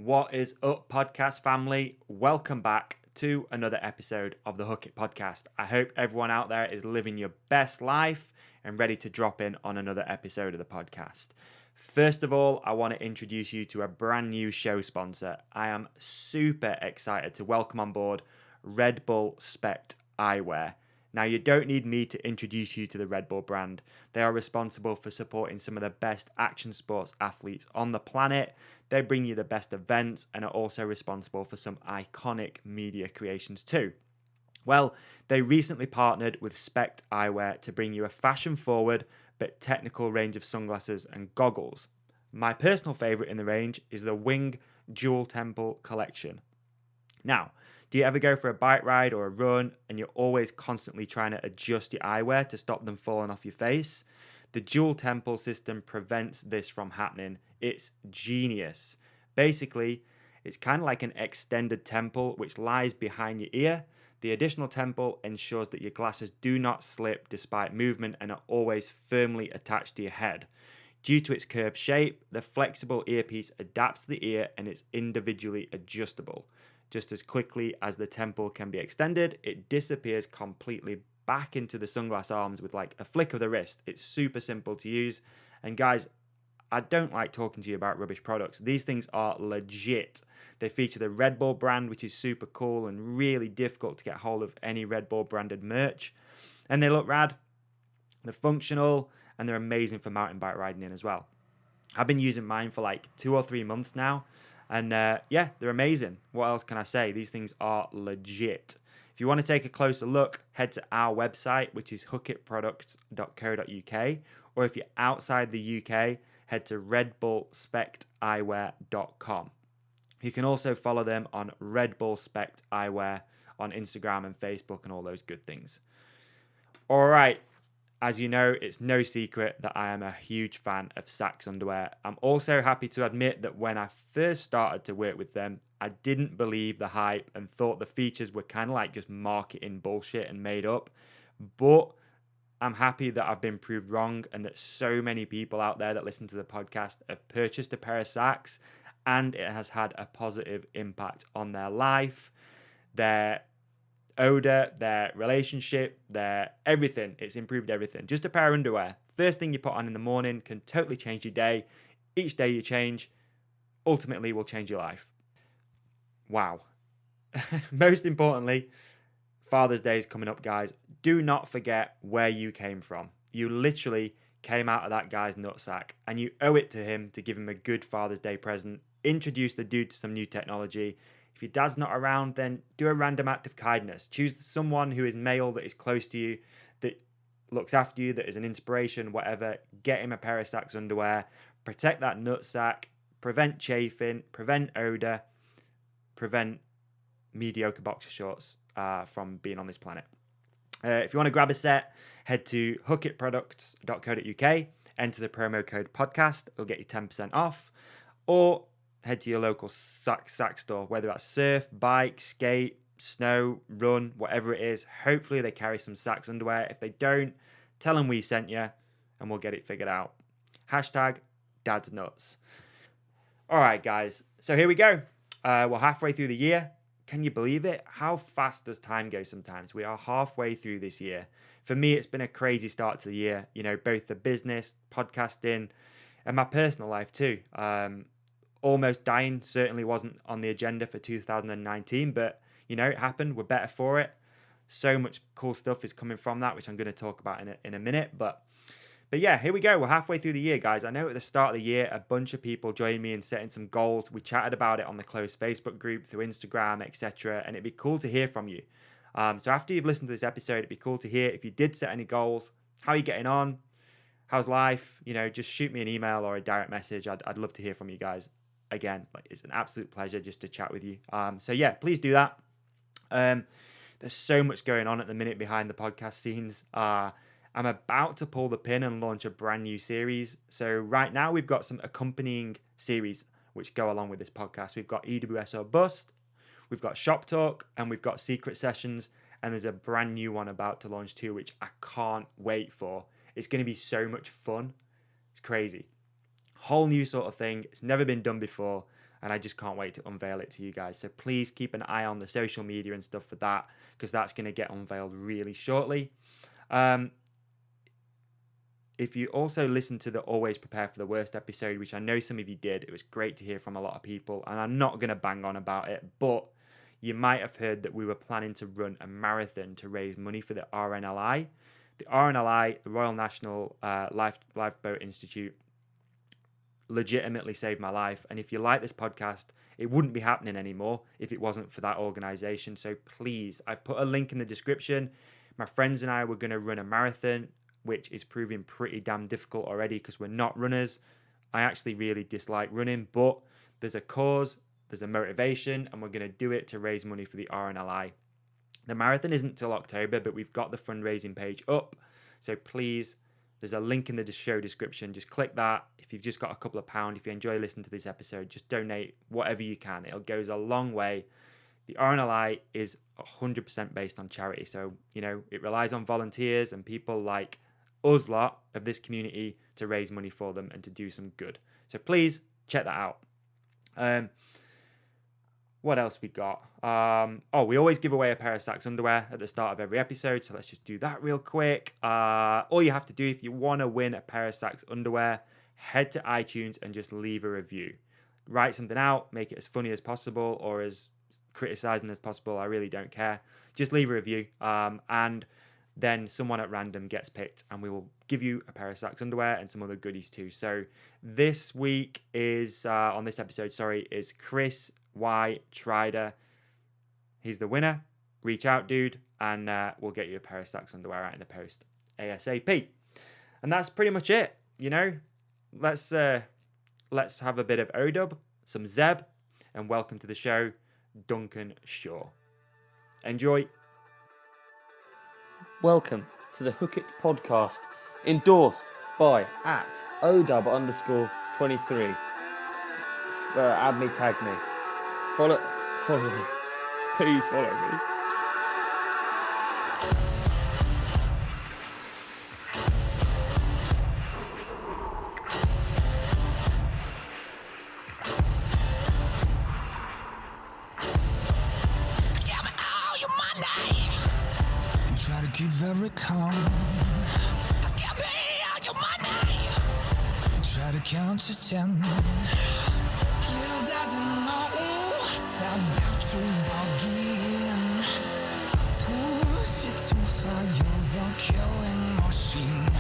What is up, podcast family? Welcome back to another episode of the Hook It podcast. I hope everyone out there is living your best life and ready to drop in on another episode of the podcast. First of all, I want to introduce you to a brand new show sponsor. I am super excited to welcome on board Red Bull Spect Eyewear. Now, you don't need me to introduce you to the Red Bull brand. They are responsible for supporting some of the best action sports athletes on the planet. They bring you the best events and are also responsible for some iconic media creations too. Well, they recently partnered with Spect Eyewear to bring you a fashion-forward but technical range of sunglasses and goggles. My personal favourite in the range is the Wing Dual Temple collection. Now, do you ever go for a bike ride or a run and you're always constantly trying to adjust your eyewear to stop them falling off your face? The dual temple system prevents this from happening. It's genius. Basically, it's kind of like an extended temple which lies behind your ear. The additional temple ensures that your glasses do not slip despite movement and are always firmly attached to your head. Due to its curved shape, the flexible earpiece adapts to the ear and it's individually adjustable. Just as quickly as the temple can be extended, it disappears completely back into the sunglass arms with like a flick of the wrist. It's super simple to use. And guys, I don't like talking to you about rubbish products. These things are legit. They feature the Red Bull brand, which is super cool and really difficult to get hold of any Red Bull branded merch. And they look rad, they're functional, and they're amazing for mountain bike riding in as well. I've been using mine for like 2 or 3 months now. And yeah, they're amazing. What else can I say? These things are legit. If you want to take a closer look, head to our website, which is hookitproducts.co.uk. Or if you're outside the UK, head to redbullspecteyewear.com. You can also follow them on Red Bull Spect Eyewear on Instagram and Facebook and all those good things. All right. As you know, it's no secret that I am a huge fan of Saxx underwear. I'm also happy to admit that when I first started to work with them, I didn't believe the hype and thought the features were kind of like just marketing bullshit and made up. But I'm happy that I've been proved wrong and that so many people out there that listen to the podcast have purchased a pair of Saxx and it has had a positive impact on their life, their odor, their relationship, their everything. It's improved everything. Just a pair of underwear. First thing you put on in the morning can totally change your day. Each day you change ultimately will change your life. Wow. Most importantly, Father's Day is coming up, guys. Do not forget where you came from. You literally came out of that guy's nutsack and you owe it to him to give him a good Father's Day present. Introduce the dude to some new technology. If your dad's not around, then do a random act of kindness. Choose someone who is male that is close to you, that looks after you, that is an inspiration, whatever. Get him a pair of Saxx underwear. Protect that nutsack. Prevent chafing. Prevent odor. Prevent mediocre boxer shorts from being on this planet. If you want to grab a set, head to hookitproducts.co.uk. Enter the promo code podcast. It'll get you 10% off. Or head to your local Saxx store, whether that's surf, bike, skate, snow, run, whatever it is. Hopefully they carry some Saxx underwear. If they don't, tell them we sent you and we'll get it figured out. Hashtag Dad's Nuts. All right, guys. So here we go. We're halfway through the year. Can you believe it? How fast does time go sometimes? We are halfway through this year. For me, it's been a crazy start to the year. You know, both the business, podcasting, and my personal life too. Almost dying certainly wasn't on the agenda for 2019, but you know, it happened. We're better for it. So much cool stuff is coming from that, which I'm going to talk about in a minute. But yeah, here we go. We're halfway through the year, guys. I know at the start of the year, a bunch of people joined me in setting some goals. We chatted about it on the closed Facebook group, through Instagram, etc. And it'd be cool to hear from you. So after you've listened to this episode, it'd be cool to hear if you did set any goals. How are you getting on? How's life? You know, just shoot me an email or a direct message. I'd love to hear from you guys. Again, like, it's an absolute pleasure just to chat with you. So yeah, please do that. There's so much going on at the minute behind the podcast scenes. I'm about to pull the pin and launch a brand new series. So right now we've got some accompanying series which go along with this podcast. We've got EWS or Bust, we've got Shop Talk, and we've got Secret Sessions. And there's a brand new one about to launch too, which I can't wait for. It's going to be so much fun. It's crazy. Whole new sort of thing. It's never been done before. and I just can't wait to unveil it to you guys. So please keep an eye on the social media and stuff for that, because that's going to get unveiled really shortly. If you also listen to the Always Prepare for the Worst episode, which I know some of you did, it was great to hear from a lot of people, and I'm not going to bang on about it, but you might have heard that we were planning to run a marathon to raise money for the RNLI. The RNLI, the Royal National Lifeboat Institute, legitimately saved my life. And if you like this podcast, it wouldn't be happening anymore if it wasn't for that organisation. So please, I've put a link in the description. My friends and I were going to run a marathon, which is proving pretty damn difficult already because we're not runners. I actually really dislike running, but there's a cause, there's a motivation, and we're going to do it to raise money for the RNLI. The marathon isn't till October, but we've got the fundraising page up. So please, there's a link in the show description. Just click that. If you've just got a couple of pounds, if you enjoy listening to this episode, just donate whatever you can. It goes a long way. The RNLI is 100% based on charity. So, it relies on volunteers and people like us lot of this community to raise money for them and to do some good. So please check that out. What else we got? We always give away a pair of Sax underwear at the start of every episode, so let's just do that real quick. All you have to do if you want to win a pair of Sax underwear, head to iTunes and just leave a review. Write something out, make it as funny as possible or as criticizing as possible. I really don't care. Just leave a review, and then someone at random gets picked, and we will give you a pair of Sax underwear and some other goodies too. So this week is on this episode, is Chris Y. Trider. He's the winner. Reach out, dude, and we'll get you a pair of Sax underwear out in the post ASAP. And that's pretty much it. Let's have a bit of O-dub, some Zeb, and welcome to the show, Duncan Shaw. Enjoy. Welcome to the Hook It podcast, endorsed by @ODub_23. Add me, tag me. Follow me. Please follow me. Keep very calm. Give me all your money. Try to count to 10. Little doesn't know it's about to begin. Push it too far, you're a killing machine.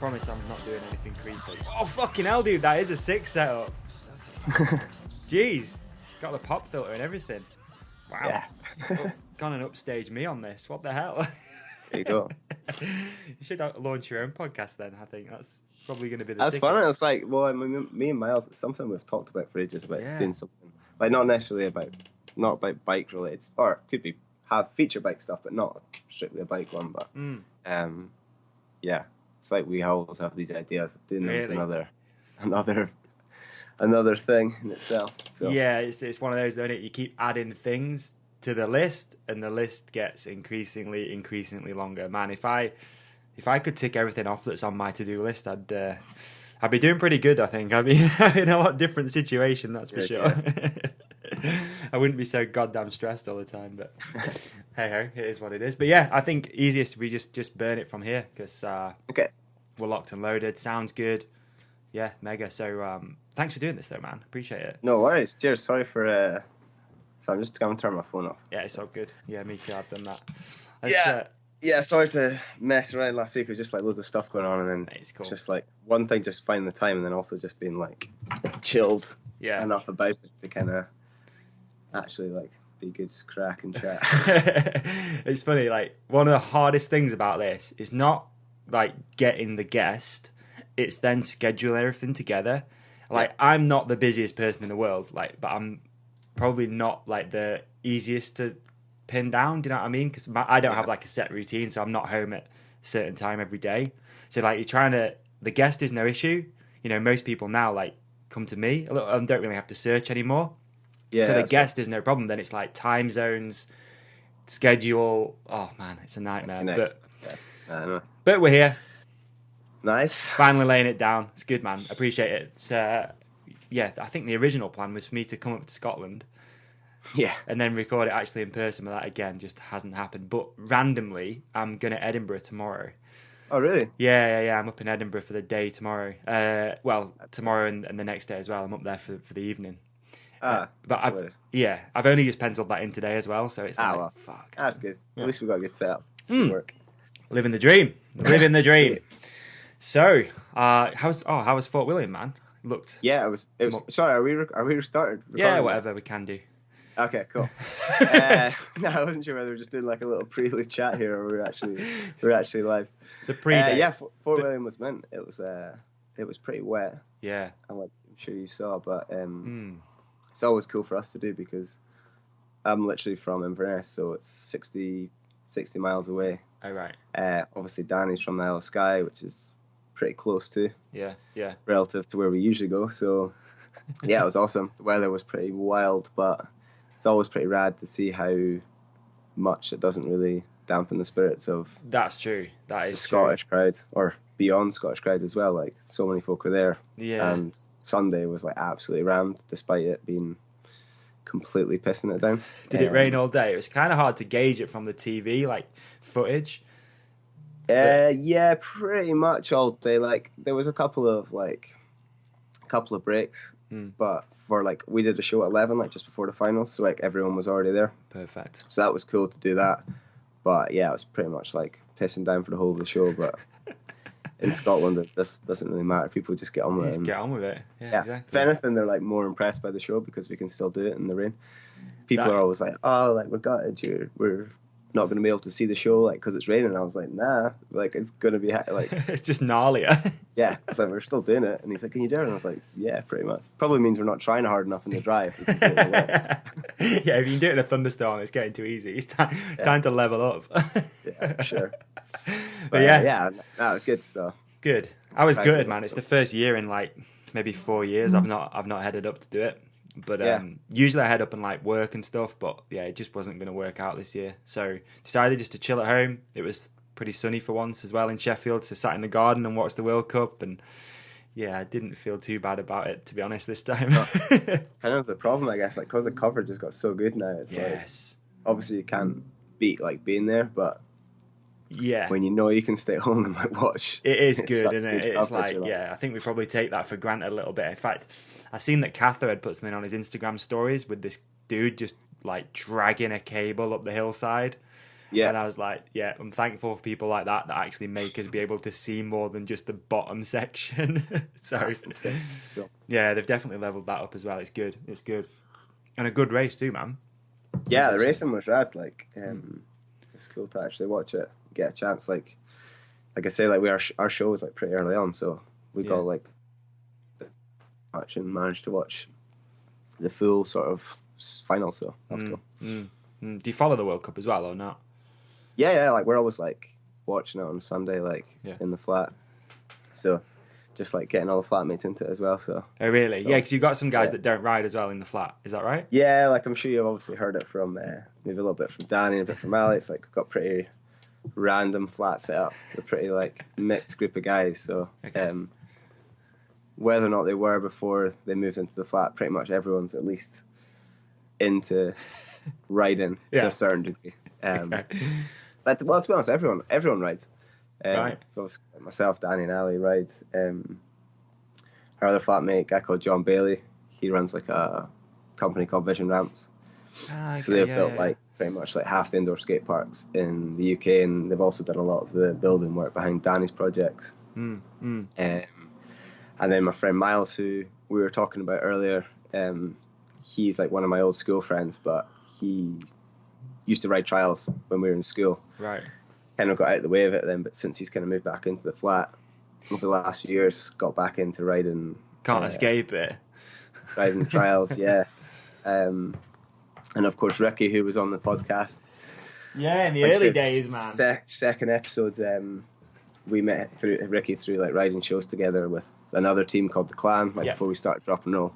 Promise I'm not doing anything creepy. Oh, fucking hell, dude. That is a sick setup. Jeez. Got the pop filter and everything. Wow. Yeah. Gone and upstage me on this. What the hell? There you go. You should launch your own podcast then. I think that's probably going to be the That's ticket. fun. It's like, well, I mean, me and Miles, it's something we've talked about for ages, about doing something. Like, not about bike related, or it could be have feature bike stuff, but not strictly a bike one. But, yeah. It's like we always have these ideas of doing them as another thing in itself. So. Yeah, it's one of those, isn't it? You keep adding things to the list, and the list gets increasingly longer. Man, if I could tick everything off that's on my to-do list, I'd be doing pretty good. I think I'd be in a lot different situation. That's for sure. Yeah. I wouldn't be so goddamn stressed all the time, but hey ho, it is what it is. But yeah, I think easiest if we just burn it from here, because we're locked and loaded. Sounds good. Yeah, mega. So thanks for doing this though, man. Appreciate it. No worries. Cheers. Sorry for so I'm just going to turn my phone off. Yeah, it's all good. Yeah, me too. I've done that. Yeah, sorry to mess around last week. It was just like loads of stuff going on, and then it's cool. Just like one thing, just finding the time, and then also just being like chilled enough about it to kind of actually like be good crack and chat. It's funny, like one of the hardest things about this is not like getting the guest, it's then scheduling everything together. Like I'm not the busiest person in the world, like, but I'm probably not like the easiest to pin down. Do you know what I mean? Because I don't have like a set routine, so I'm not home at a certain time every day. So like the guest is no issue. Most people now like come to me and don't really have to search anymore. Yeah, so the guest is no problem. Then it's like time zones, schedule. Oh man, it's a nightmare. Connect. I know. But we're here. Nice. Finally laying it down. It's good, man. Appreciate it. It's, I think the original plan was for me to come up to Scotland. Yeah. And then record it actually in person, but that again just hasn't happened. But randomly, I'm going to Edinburgh tomorrow. Oh, really? Yeah. I'm up in Edinburgh for the day tomorrow. Tomorrow and the next day as well. I'm up there for the evening. But I've only just penciled that in today as well. So it's fuck. That's good. Yeah. At least we got a good setup. Work. Living the dream. Living the dream. So, how was Fort William, man? Looked. Yeah, it was. Sorry, are we restarted? Yeah, whatever we can do. Okay, cool. I wasn't sure whether we were just doing like a little prelude chat here, or we were actually live. The pre-day. Fort William was mint. It was pretty wet. Yeah. I'm sure you saw, but it's always cool for us to do because I'm literally from Inverness, so it's 60 miles away. Oh right. Obviously Danny's from the Isle of Skye, which is pretty close too. Yeah. Relative to where we usually go, so yeah, it was awesome. The weather was pretty wild, but it's always pretty rad to see how much it doesn't really dampen the spirits of. That's true. That is the Scottish crowds, or beyond Scottish crowds as well. Like so many folk were there. Yeah. And Sunday was like absolutely rammed, despite it being completely pissing it down. Did it rain all day? It was kind of hard to gauge it from the TV, like footage. Yeah, pretty much all day. Like there was a couple of breaks, but for we did a show at 11, like just before the finals, so like everyone was already there. Perfect. So that was cool to do that. But yeah, it was pretty much like pissing down for the whole of the show. But in Scotland, this doesn't really matter. People just get on with it. Get on with it. Yeah, exactly. If anything, they're like more impressed by the show because we can still do it in the rain. People are always like, "Oh, like we're gutted. We're not going to be able to see the show because it's raining." And I was like, "Nah, like it's going to be like it's just gnarlier." Yeah, it's like we're still doing it. And he's like, "Can you do it?" And I was like, "Yeah, pretty much." Probably means we're not trying hard enough in the drive. Yeah, if you can do it in a thunderstorm, it's getting too easy. It's time to level up. Yeah, sure. But yeah, no, it's good. So good. I was good, man. It's the first year in like maybe 4 years I've not headed up to do it. But usually I head up and like work and stuff. But yeah, it just wasn't going to work out this year. So decided just to chill at home. It was pretty sunny for once as well in Sheffield. So sat in the garden and watched the World Cup. And yeah, I didn't feel too bad about it, to be honest, this time. Kind of the problem, I guess, like because the coverage has got so good now. It's yes. Like, obviously you can't beat like being there, but yeah, when you know you can stay home and like watch, it is good, isn't it? It's coverage, like, I think we probably take that for granted a little bit. In fact, I seen that Cather had put something on his Instagram stories with this dude just like dragging a cable up the hillside. Yeah. And I was like, yeah, I'm thankful for people like that actually make us be able to see more than just the bottom section. So, yeah, they've definitely leveled that up as well. It's good. It's good. And a good race too, man. Yeah, the racing was rad. Like, it's cool to actually watch it, get a chance. Like I say, like our show was like pretty early on, so we got like much and managed to watch the full sort of final. So that's cool. Do you follow the World Cup as well or not? Yeah, like we're always like watching it on Sunday, like in the flat. So just like getting all the flatmates into it as well. So really? Yeah, because you got some guys that don't ride as well in the flat. Is that right? Yeah, like I'm sure you've obviously heard it from maybe a little bit from Danny, a bit from Alex. Like we've got pretty random flat setup. We're pretty like mixed group of guys. So whether or not they were before they moved into the flat, pretty much everyone's at least into riding to a certain degree. But well, to be honest, everyone rides. Right. Myself, Danny, and Ali ride. Our other flatmate, a guy called John Bailey, he runs like a company called Vision Ramps. Okay, so they've built like pretty much like half the indoor skate parks in the UK, and they've also done a lot of the building work behind Danny's projects. And then my friend Miles, who we were talking about earlier, he's like one of my old school friends, but he used to ride trials when we were in school. Right. Kind of got out of the way of it then, but since he's kind of moved back into the flat over the last few years, got back into riding. Can't escape it. Riding trials, yeah. And of course, Ricky, who was on the podcast. Yeah, in the early days, man. Second episodes, we met Ricky through like riding shows together with another team called the Clan, before we started Drop and Roll.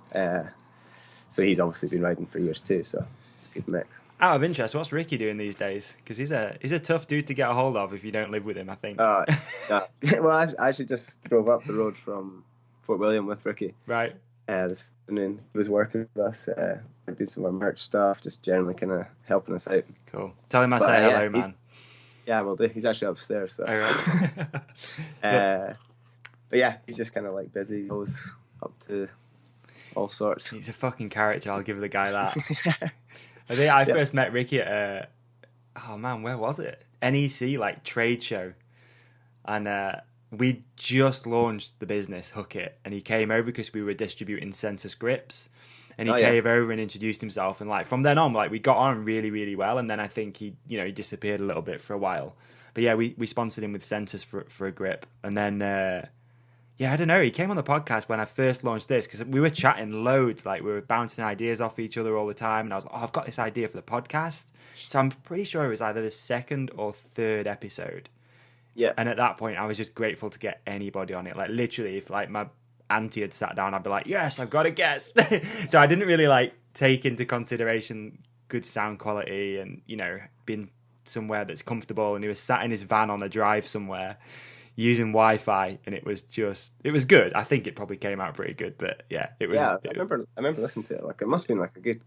So he's obviously been riding for years too, so it's a good mix. Out of interest, what's Ricky doing these days? Because he's a tough dude to get a hold of if you don't live with him, I think. Well, I actually just drove up the road from Fort William with Ricky. Right. This afternoon, he was working with us, did some of our merch stuff, just generally kind of helping us out. Cool. Tell him I say hello, man. Yeah, will do. He's actually upstairs, so. All right. But yeah, he's just kind of like busy. He goes up to all sorts. He's a fucking character. I'll give the guy that. I think I first met Ricky at where was it? NEC, like trade show, and we just launched the business Hook It, and he came over because we were distributing Census grips, and he came over and introduced himself, and like from then on, like we got on really, really well, and then I think he disappeared a little bit for a while, but yeah, we sponsored him with Census for a grip, and then. Yeah, I don't know. He came on the podcast when I first launched this because we were chatting loads. Like, we were bouncing ideas off each other all the time. And I was like, I've got this idea for the podcast. So I'm pretty sure it was either the second or third episode. Yeah. And at that point, I was just grateful to get anybody on it. Like, literally, if, like, my auntie had sat down, I'd be like, yes, I've got a guest. So I didn't really, like, take into consideration good sound quality and, being somewhere that's comfortable. And he was sat in his van on a drive somewhere, using Wi-Fi, and it was good. I think it probably came out pretty good, but yeah, it was. Yeah, I remember listening to it. Like, it must have been like a good.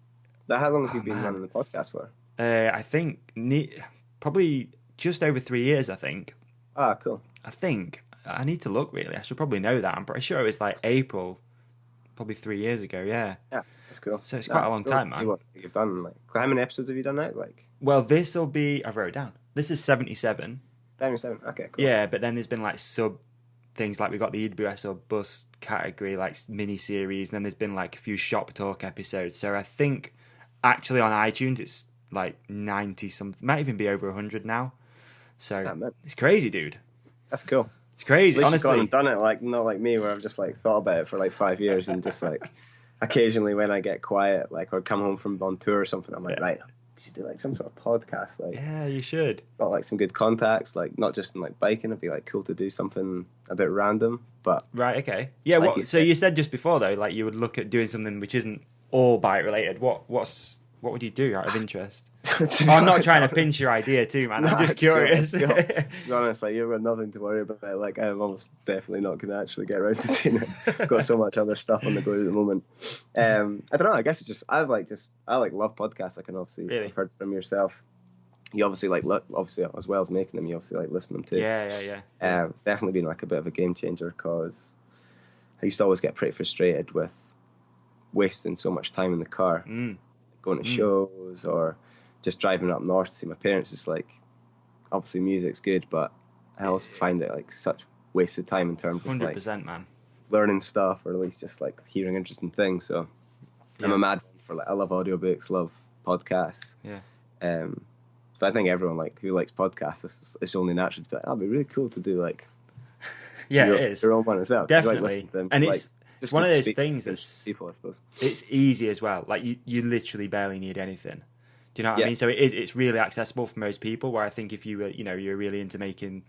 How long have you been running the podcast for? I think probably just over 3 years. I think. Ah, cool. I think I need to look really. I should probably know that. I'm pretty sure it was like April, probably 3 years ago. Yeah. Yeah, that's cool. So it's quite a long time, man. What you've done? Like, how many episodes have you done now? Like. Well, this will be. I wrote it down. This is 77. 77. Okay, cool. Yeah, but then there's been like sub things, like we got the EWS or bus category, like mini series, and then there's been like a few shop talk episodes. So I think actually on iTunes it's like 90 something, might even be over 100 now. So it's crazy, dude. That's cool. It's crazy. At least honestly, you've gone and done it, like not like me, where I've just like thought about it for like 5 years and just like occasionally when I get quiet, like or come home from on tour or something, I'm like, right, you should do like some sort of podcast. Like, yeah, you should. Got like some good contacts, like not just in like biking. It'd be like cool to do something a bit random, but right, okay, yeah. Like so you said just before though, like you would look at doing something which isn't all bike related. What would you do out of interest? I'm not trying to pinch your idea too, man. I'm just curious. Cool. To be honest, like you've got nothing to worry about. Like I'm almost definitely not going to actually get around to doing it. Got so much other stuff on the go at the moment. I don't know. I guess it's just I love podcasts. I can obviously I've heard from yourself. You obviously obviously as well as making them, you obviously like listening to. Yeah. Definitely been like a bit of a game changer because I used to always get pretty frustrated with wasting so much time in the car, going to shows or just driving up north to see my parents. It's like, obviously music's good, but I also find it like such wasted time in terms of 100%, like man, learning stuff or at least just like hearing interesting things. So I'm a mad one for like, I love audiobooks, love podcasts. Yeah. But I think everyone like who likes podcasts, it's only natural to be like, that'd be really cool to do like it is your own one as well. Definitely. Like, them, and like, it's one of those things that's people, I suppose. It's easy as well. Like you literally barely need anything. Do you know what I mean? So it's really accessible for most people. Where I think if you were, you're really into making,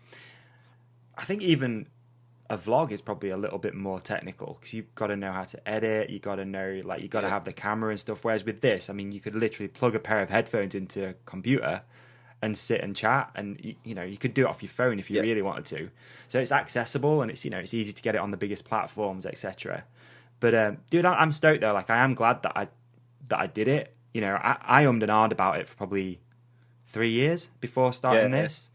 I think even a vlog is probably a little bit more technical because you've got to know how to edit. You got to know, like, you got to have the camera and stuff. Whereas with this, I mean, you could literally plug a pair of headphones into a computer and sit and chat, and you could do it off your phone if you really wanted to. So it's accessible and it's it's easy to get it on the biggest platforms, etc. But dude, I'm stoked though. Like, I am glad that I did it. I ummed and ahed about it for probably 3 years before starting this.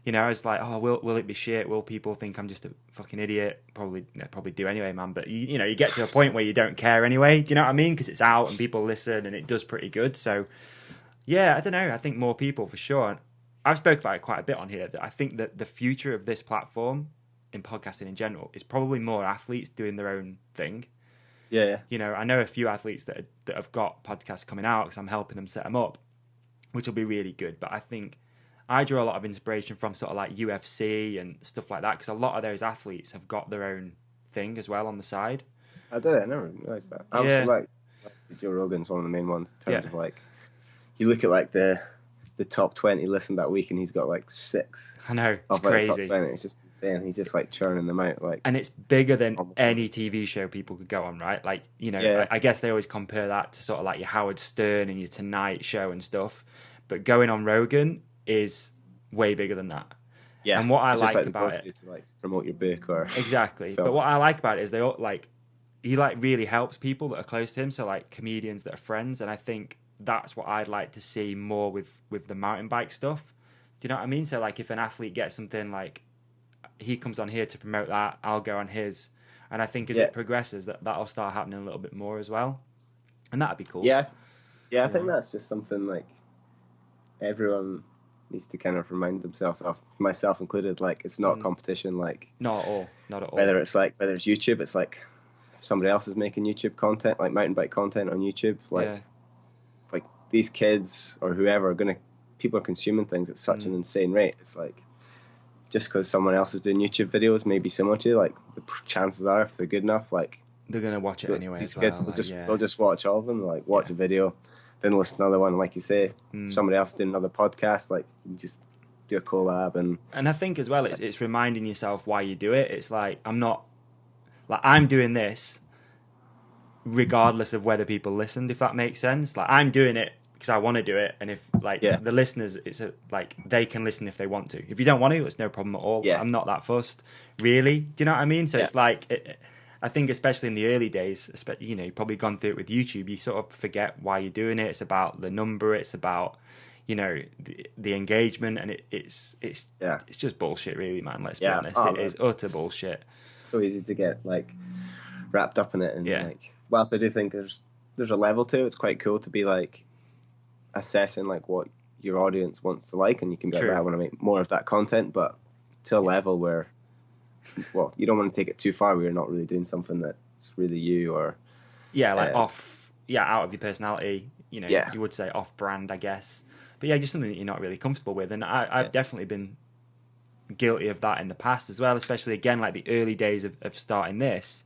I was like, oh, will it be shit? Will people think I'm just a fucking idiot? Probably do anyway, man. But you get to a point where you don't care anyway. Do you know what I mean? Because it's out and people listen and it does pretty good. So yeah, I don't know. I think more people for sure. And I've spoken about it quite a bit on here. That I think that the future of this platform in podcasting in general is probably more athletes doing their own thing. Yeah. I know a few athletes that have got podcasts coming out because I'm helping them set them up, which will be really good. But I think I draw a lot of inspiration from sort of like UFC and stuff like that because a lot of those athletes have got their own thing as well on the side. I did. I never realised that. I was like Joe Rogan's one of the main ones in terms of like, you look at like the the top 20 listened that week, and he's got like 6 I know, it's of like, the top crazy. 20. It's just insane. He's just like churning them out. Like, And it's bigger than any TV show people could go on, right? Like, you know, Yeah. I guess they always compare that to sort of like your Howard Stern and your Tonight Show and stuff. But going on Rogan is way bigger than that. yeah. And what I it's just like the about ability it, to like promote your book or exactly. But films. what I like about it is they all like, he like really helps people that are close to him. So like comedians that are friends. And I think that's what I'd like to see more with the mountain bike stuff. Do you know what I mean? So like if an athlete gets something, like he comes on here to promote that, I'll go on his. And I think as it progresses, that'll start happening a little bit more as well. And that'd be cool. Yeah, I think that's just something like everyone needs to kind of remind themselves of, myself included. Like, it's not a competition. Like, Not at all. Not at all. whether it's YouTube, it's like if somebody else is making YouTube content, like mountain bike content on YouTube. Like, like these kids or whoever people are consuming things at such an insane rate. It's like, just because someone else is doing YouTube videos, maybe similar to, like, the chances are, if they're good enough, like, they're gonna watch it anyway. these as kids well. will Like, they'll just watch all of them, like watch a video, then listen to another one. Like you say, somebody else doing another podcast, like, you just do a collab. And I think as well, it's reminding yourself why you do it. It's like, I'm doing this regardless of whether people listened, if that makes sense. Like, I'm doing it because I want to do it, and if like the listeners, like they can listen if they want to. If you don't want to, it's no problem at all. Yeah. I'm not that fussed, really. Do you know what I mean? So it's like, I think especially in the early days, you know, you've probably gone through it with YouTube. You sort of forget why you're doing it. It's about the number. It's about, you know, the engagement, and it's just bullshit, really, man. Let's be honest. It is utter bullshit. It's so easy to get like wrapped up in it, and like, whilst I do think there's a level to it, it's quite cool to be like assessing like what your audience wants to like, and you can be like, I want to make more of that content, but to a level where, well, you don't want to take it too far where you're not really doing something that's really you, or like out of your personality, you know. You would say off brand, I guess, but just something that you're not really comfortable with. And I've definitely been guilty of that in the past as well, especially again like the early days of starting this.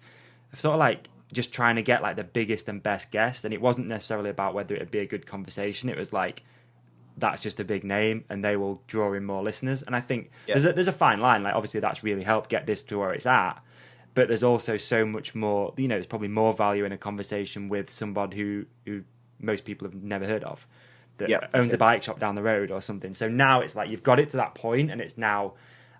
I've sort of like just trying to get like the biggest and best guest, and it wasn't necessarily about whether it'd be a good conversation. It was like, that's just a big name and they will draw in more listeners. And I think there's a fine line. Like, obviously that's really helped get this to where it's at, but there's also so much more, you know, there's probably more value in a conversation with somebody who most people have never heard of, that owns a bike shop down the road or something. So now it's like you've got it to that point, and it's now,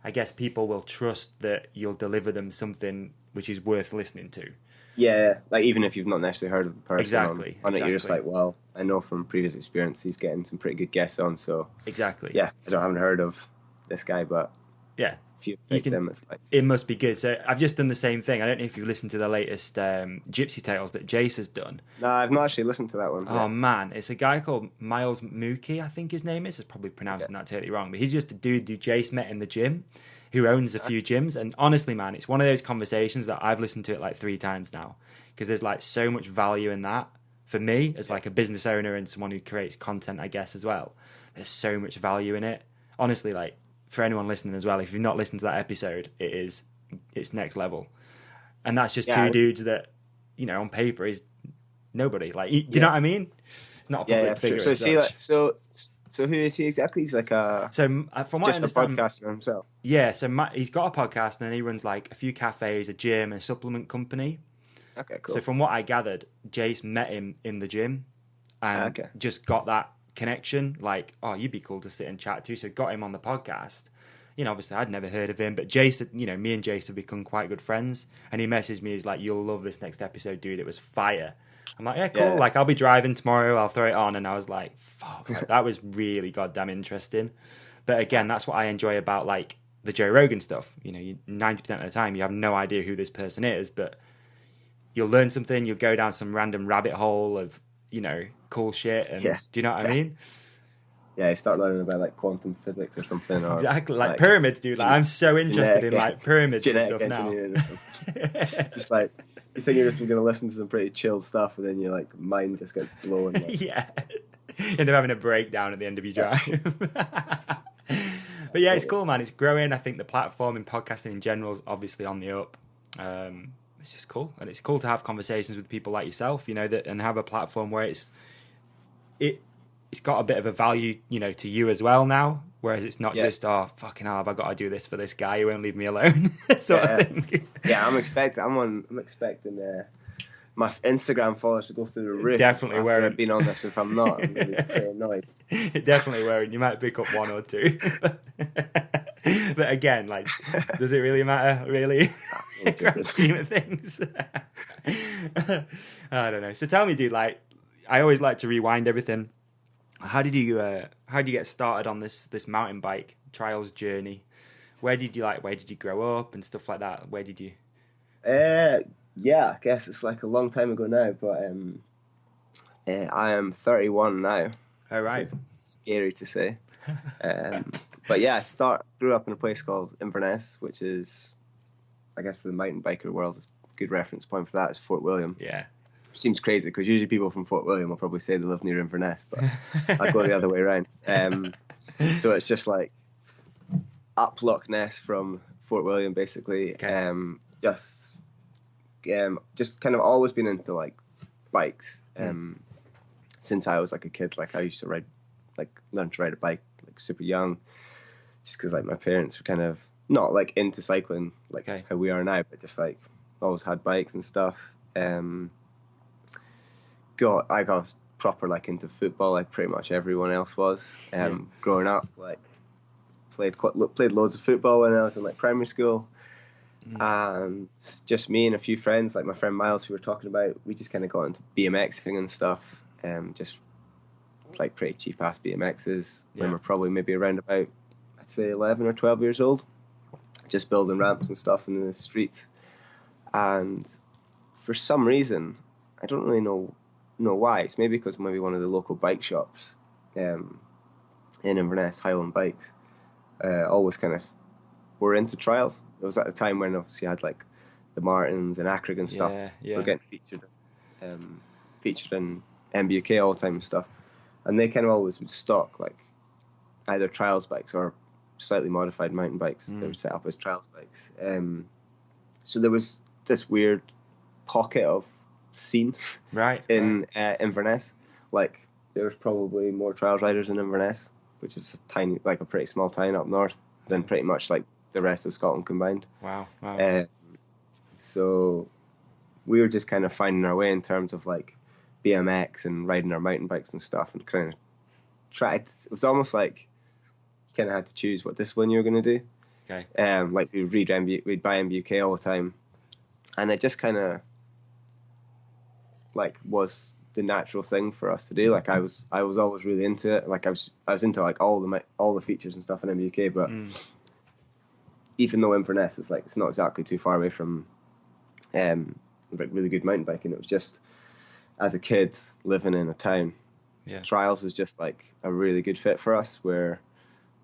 I guess people will trust that you'll deliver them something which is worth listening to. Yeah, like even if you've not necessarily heard of the person Exactly. on it, you're just like, well, I know from previous experience he's getting some pretty good guests on, so exactly. Yeah, I haven't heard of this guy, but if you pick them, it's like, it must be good. So I've just done the same thing. I don't know if you've listened to the latest Gypsy Tales that Jace has done. No, I've not actually listened to that one. Oh man, it's a guy called Miles Mookie, I think his name is. It's probably pronouncing that totally wrong, but he's just a dude who Jace met in the gym, who owns a few gyms. And honestly, man, it's one of those conversations that I've listened to it like 3 times now, because there's like so much value in that for me as like a business owner and someone who creates content, I guess, as well. There's so much value in it. Honestly, like, for anyone listening as well, if you've not listened to that episode, it's next level. And that's just 2 dudes that, you know, on paper is nobody. Like, do you know what I mean? It's not a public figure. Sure. So who is he exactly? He's like from what just I understand, a podcaster himself. Yeah, so he's got a podcast, and then he runs like a few cafes, a gym, and a supplement company. Okay, cool. So from what I gathered, Jace met him in the gym and just got that connection. Like, oh, you'd be cool to sit and chat to. So got him on the podcast. You know, obviously I'd never heard of him, but Jace, you know, me and Jace have become quite good friends. And he messaged me, he's like, "You'll love this next episode, dude. It was fire." I'm like, yeah, cool. Yeah. Like, I'll be driving tomorrow. I'll throw it on. And I was like, fuck, like, that was really goddamn interesting. But again, that's what I enjoy about like the Joe Rogan stuff. You know, 90% of the time you have no idea who this person is, but you'll learn something. You'll go down some random rabbit hole of, you know, cool shit. And do you know what I mean? Yeah, you start learning about like quantum physics or something. Or, exactly, like pyramids, dude. Like, I'm so interested in like pyramids and stuff now. It's just like, you think you're just going to listen to some pretty chilled stuff, and then your like mind just gets blown. Like. Yeah, end up having a breakdown at the end of your drive. But yeah, it's cool, man. It's growing. I think the platform in podcasting in general is obviously on the up. It's just cool, and it's cool to have conversations with people like yourself, you know, that and have a platform where it's got a bit of a value, to you as well now. Whereas it's not Yeah. just, oh, fucking hell, have I got to do this for this guy who won't leave me alone, sort of thing. Yeah, I'm expecting my Instagram followers to go through the roof. Definitely after wearing- I've been on this. If I'm not, I'm going to be pretty annoyed. Definitely wearing. You might pick up one or two. But again, like, does it really matter, really? Grand scheme of things. I don't know. So tell me, dude, like, I always like to rewind everything. How did you get started on this mountain bike trials journey? Where did you grow up and stuff like that? Where did you? Yeah, I guess it's like a long time ago now, but I am 31 now. All right. It's scary to say. But yeah, grew up in a place called Inverness, which is, I guess, for the mountain biker world, a good reference point for that is Fort William. Yeah. Seems crazy because usually people from Fort William will probably say they live near Inverness, but I go the other way around. So it's just like up Loch Ness from Fort William, basically. Okay. Just kind of always been into like bikes. Since I was like a kid, like I used to learn to ride a bike like super young, just because like my parents were kind of not like into cycling like how we are now, but just like always had bikes and stuff. I got proper like into football, like pretty much everyone else was. Growing up, like played loads of football when I was in like primary school, and just me and a few friends, like my friend Miles, who we were talking about, we just kind of got into BMXing and stuff. Just like pretty cheap ass BMXs when we're probably maybe around about, I'd say 11 or 12 years old, just building ramps and stuff in the streets. And for some reason, I don't really know why. It's maybe because maybe one of the local bike shops in Inverness, Highland Bikes, always kind of were into trials. It was at the time when obviously you had like the Martins and Acrig and stuff were getting featured in MBUK all the time and stuff, and they kind of always would stock like either trials bikes or slightly modified mountain bikes. They were set up as trials bikes. So there was this weird pocket of scene in Inverness. Like there was probably more trials riders in Inverness, which is a pretty small town up north, than pretty much like the rest of Scotland combined. Wow. So we were just kind of finding our way in terms of like BMX and riding our mountain bikes and stuff, and kind of it was almost like you kind of had to choose what discipline you were going to do. Okay. Like we'd buy MBUK all the time, and it just kind of like was the natural thing for us to do. Like I was always really into it. Like I was into like all the features and stuff in MBUK, but even though Inverness is like, it's not exactly too far away from like really good mountain biking, it was just, as a kid living in a town, trials was just like a really good fit for us, where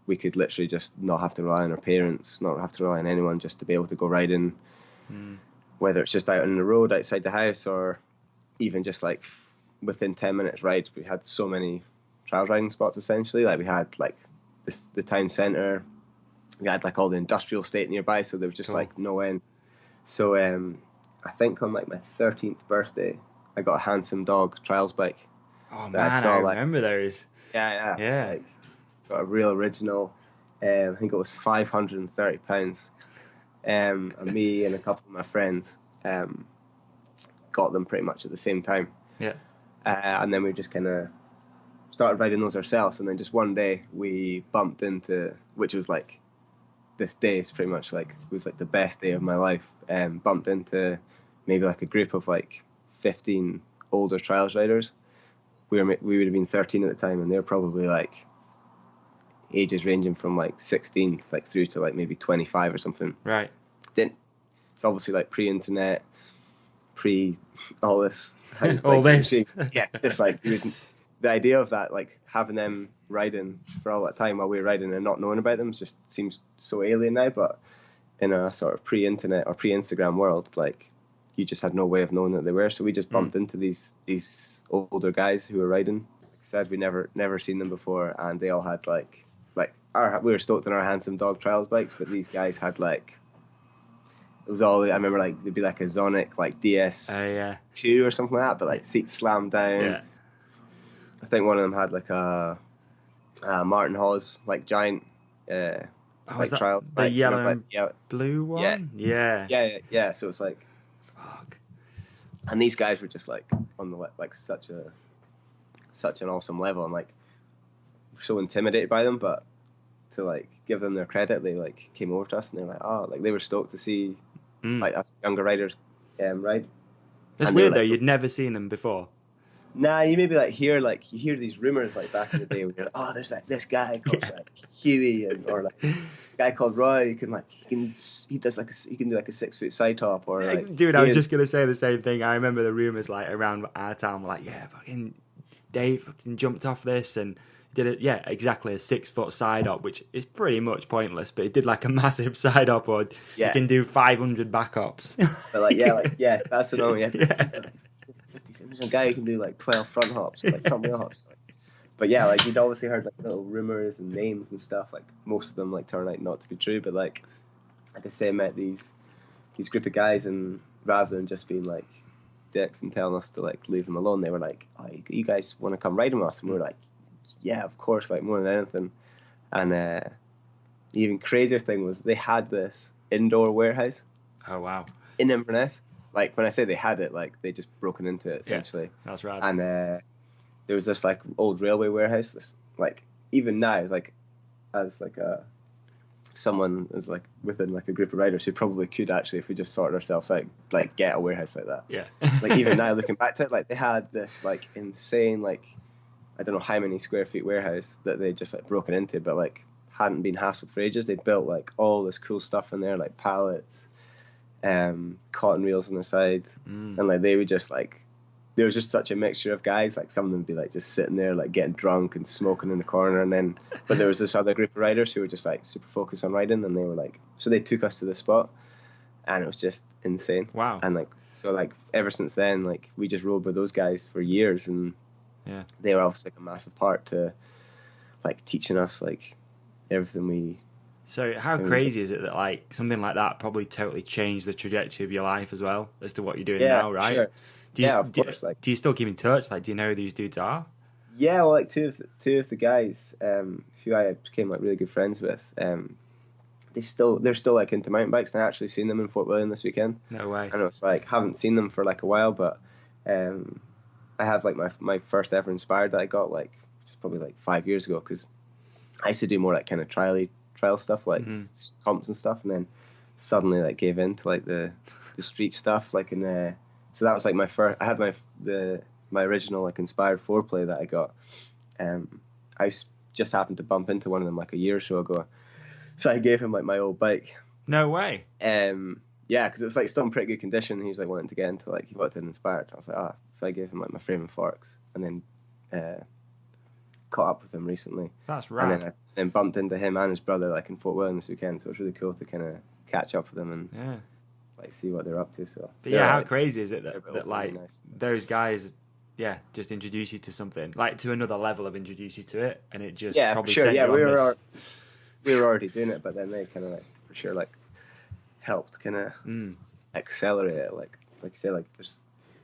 we could literally just not have to rely on our parents, not have to rely on anyone, just to be able to go riding, whether it's just out on the road outside the house or even just like within 10 minutes ride. We had so many trials riding spots essentially. Like we had like the town centre, we had like all the industrial estate nearby, so there was just like no end. So I think on like my 13th birthday, I got a Handsome Dog trials bike. Oh man, I remember those. Yeah. Like, so a real original. I think it was £530. And me and a couple of my friends got them pretty much at the same time. Yeah. And then we just kind of started riding those ourselves. And then just one day we bumped into, which was like, this day is pretty much like, it was like the best day of my life. Bumped into maybe like a group of like 15 older trials riders. We would have been 13 at the time, and they're probably like ages ranging from like 16 like through to like maybe 25 or something. Right. Then it's obviously like pre-internet, all this. All this. Just like the idea of that, like having them riding for all that time while we were riding and not knowing about them, just seems so alien now. But in a sort of pre-internet or pre-Instagram world, like you just had no way of knowing that they were. So we just bumped into these older guys who were riding. Like I said, we never seen them before, and they all had like we were stoked on our Handsome Dog trials bikes, but these guys had like, it was all, I remember like there'd be like a Zonic like DS2 or something like that, but like seats slammed down. I think one of them had like a Martin Hawes like giant is that trial the bike, yellow like, and blue one? Yeah. Yeah. So it's like, Fuck. and these guys were just like on the like such an awesome level, and like so intimidated by them, but to like give them their credit, they like came over to us and they're like, oh, like they were stoked to see like us younger riders ride. That's And they were weird though. like, You'd never seen them before. nah, you maybe like hear these rumors like back in the day where you're like, oh, there's like this guy called like Huey, or like a guy called Roy who can do like a 6 foot side top, or like, Dude, I was just gonna say the same thing. I remember the rumors like around our town were like, yeah, fucking Dave fucking jumped off this and did it. Yeah, exactly, a 6 foot side up, which is pretty much pointless, but he did like a massive side up, or you can do 500 back ups. But that's the one. There's a guy who can do like 12 front hops, like front wheel hops. But yeah, like you'd obviously heard like little rumors and names and stuff. Like most of them like turn out not to be true. But like I say, I met these group of guys, and rather than just being like dicks and telling us to like leave them alone, they were like, "Oh, you guys want to come riding with us?" And we were like, "Yeah, of course!" Like more than anything. And the even crazier thing was they had this indoor warehouse. Oh wow! In Inverness. Like when I say they had it, like they just broken into it essentially. Yeah, that's right. And there was this like old railway warehouse. This, like even now, like as like someone is like within like a group of riders who probably could actually, if we just sorted ourselves out, like get a warehouse like that. Yeah. Like even now looking back to it, like they had this like insane like I don't know how many square feet warehouse that they just like broken into, but like hadn't been hassled for ages. They built like all this cool stuff in there, like pallets. Cotton reels on the side, and like they would just like there was just such a mixture of guys. Like some of them would be like just sitting there like getting drunk and smoking in the corner, and then but there was this other group of riders who were just like super focused on riding, and they were like so they took us to the spot, and it was just insane. Wow. And like so like ever since then like we just rode with those guys for years, and they were obviously like a massive part to like teaching us like everything we. So how crazy is it that like something like that probably totally changed the trajectory of your life as well as to what you're doing now, right? Sure. Of course. Like, do you still keep in touch? Like, do you know who these dudes are? Yeah, well, like two of the guys who I became like really good friends with, they're still like into mountain bikes, and I actually seen them in Fort William this weekend. No way. And it's like haven't seen them for like a while, but I have like my first ever Inspired that I got like just probably like 5 years ago, because I used to do more like kind of trail stuff like comps and stuff, and then suddenly like gave in to like the street stuff, like in so that was like my first. I had my original like Inspired foreplay that I got. I just happened to bump into one of them like a year or so ago, so I gave him like my old bike. No way. Yeah, because it was like still in pretty good condition. He was like wanting to get into like he wanted an Inspired. I was like so I gave him like my frame and forks, and then caught up with him recently. That's right. And then bumped into him and his brother like in Fort William this weekend, so it was really cool to kind of catch up with them and like see what they're up to. So, but yeah, how crazy is it that like really nice. Those guys, just introduce you to something like to another level of introduce you to it, and it just probably for sure. sent you on we were already doing it, but then they kind of like for sure like helped kind of accelerate it. Like say like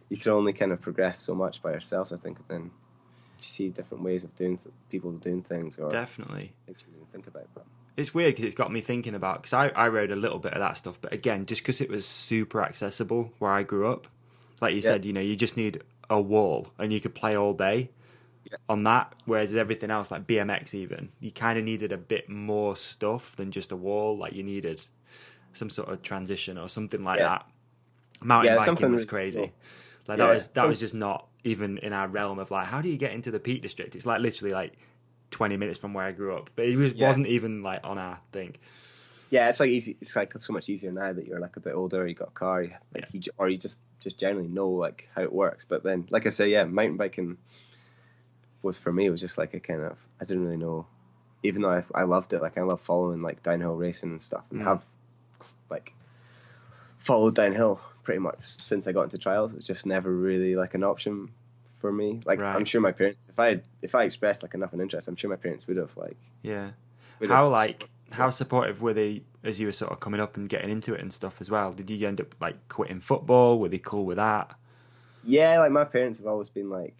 you can only kind of progress so much by yourselves, I think, and then you see different ways of doing people doing things, or definitely things you didn't think about. But it's weird because it's got me thinking about, because I rode a little bit of that stuff, but again, just because it was super accessible where I grew up, like you said, you just need a wall and you could play all day on that, whereas with everything else like BMX even, you kind of needed a bit more stuff than just a wall. Like you needed some sort of transition or something like that. Mountain biking was crazy. Cool. Like that was just not even in our realm of like, how do you get into the Peak District? It's like literally like 20 minutes from where I grew up, but it wasn't even like on our thing. Yeah, it's like easy. It's like so much easier now that you're like a bit older. You got a car, you just generally know like how it works. But then, like I say, mountain biking was for me. It was just like a kind of I didn't really know, even though I loved it. Like I love following like downhill racing and stuff, and have like followed downhill pretty much since I got into trials. It was just never really like an option for me. Like I'm sure my parents, if I expressed like enough an interest, I'm sure my parents would have like how supportive were they as you were sort of coming up and getting into it and stuff as well? Did you end up like quitting football? Were they cool with that? Yeah, like my parents have always been like,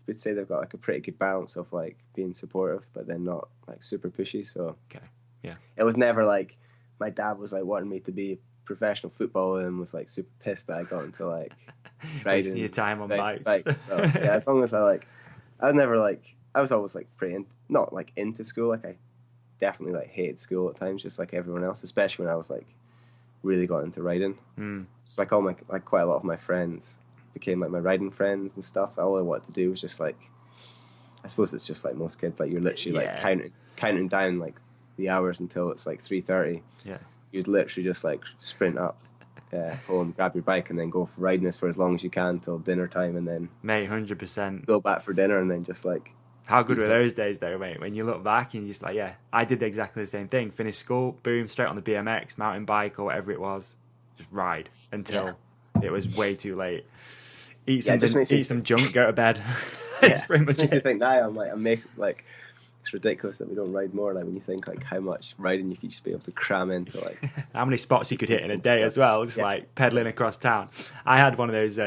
would say they've got like a pretty good balance of like being supportive, but then not like super pushy. So Okay. Yeah. it was never like my dad was like wanting me to be a professional footballer and was like super pissed that I got into like riding Wasting your time on bikes. So, yeah, as long as I never like, I was always like not like into school. Like I definitely like hated school at times, just like everyone else, especially when I was like really got into riding. It's like quite a lot of my friends became like my riding friends and stuff. All I wanted to do was just like, I suppose it's just like most kids, like you're literally like counting down like the hours until it's like 3:30. Yeah. You'd literally just like sprint up home, grab your bike, and then go for riding this for as long as you can till dinner time, and then Mate, 100%. go back for dinner, and then just like. How good were those days though, mate? When you look back and you're just like, yeah, I did exactly the same thing. Finished school, boom, straight on the BMX, mountain bike or whatever it was. Just ride until it was way too late. Eat some junk, go to bed. It's pretty much makes it. you think now, like, it's ridiculous that we don't ride more. Like when you think like how much riding you could just be able to cram into like. How many spots you could hit in a day as well, just like pedaling across town. I had one of those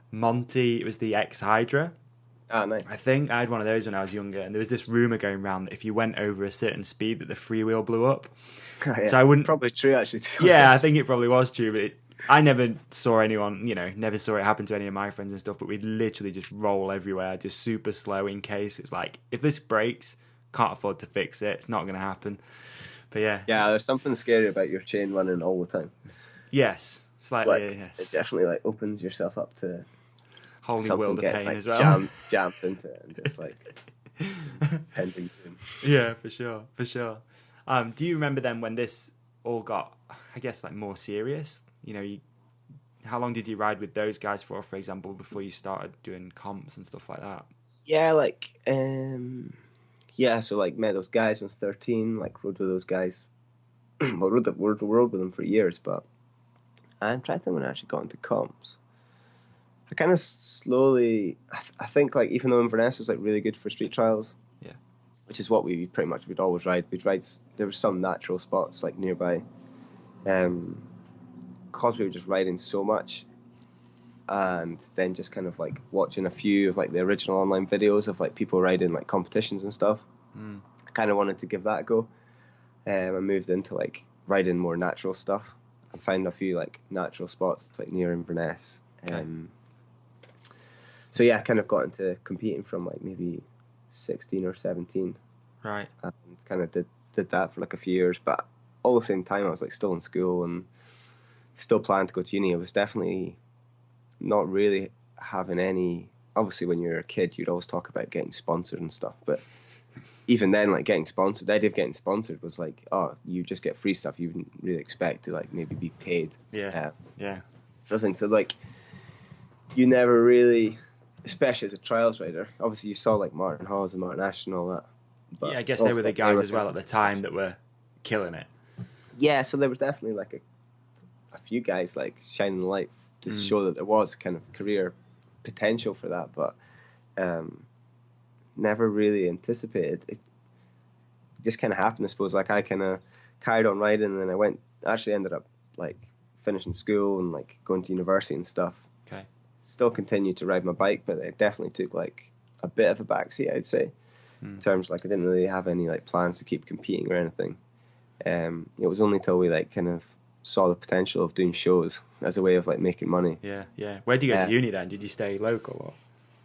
Monty, it was the X Hydra. Oh, nice. I think I had one of those when I was younger, and there was this rumour going around that if you went over a certain speed that the freewheel blew up. Oh, yeah. So I wouldn't... Probably true, actually. Yeah, I think it probably was true, but I never saw anyone, never saw it happen to any of my friends and stuff, but we'd literally just roll everywhere, just super slow in case. It's like, if this breaks, can't afford to fix it, it's not going to happen. But yeah. Yeah, there's something scary about your chain running all the time. Yes, slightly, like, yes. It definitely like opens yourself up to... Whole new world of pain like, as well. Jammed into it and just like pending doom. Yeah, for sure. Do you remember then when this all got, I guess, like more serious? How long did you ride with those guys for example, before you started doing comps and stuff like that? Yeah, like so like met those guys when I was 13, like rode with those guys. Well, rode the world with them for years, but I'm trying to think when I actually got into comps. I kind of slowly, I think like even though Inverness was like really good for street trials, which is what we'd always ride. There were some natural spots like nearby, because we were just riding so much, and then just kind of like watching a few of like the original online videos of like people riding like competitions and stuff. I kind of wanted to give that a go. I moved into like riding more natural stuff. I found a few like natural spots like near Inverness. So yeah, I kind of got into competing from like maybe 16 or 17. Right. And kind of did that for like a few years. But all the same time, I was like still in school and still planning to go to uni. I was definitely not really having any... Obviously, when you're a kid, you'd always talk about getting sponsored and stuff. But even then, like getting sponsored, the idea of getting sponsored was like, oh, you just get free stuff. You wouldn't really expect to like maybe be paid. Yeah. So like, you never really... Especially as a trials rider, obviously you saw like Martin Hawes and Martin Ash and all that. But yeah, I guess they were the guys as well at the time that were killing it. Yeah, so there was definitely like a few guys like shining the light to show that there was kind of career potential for that, but never really anticipated. It just kind of happened, I suppose. Like I kind of carried on riding, and then ended up like finishing school and like going to university and stuff. Okay. Still continued to ride my bike, but it definitely took like a bit of a backseat, I'd say, in terms of like I didn't really have any like plans to keep competing or anything. It was only till we like kind of saw the potential of doing shows as a way of like making money. Yeah. Where did you go to uni then? Did you stay local or?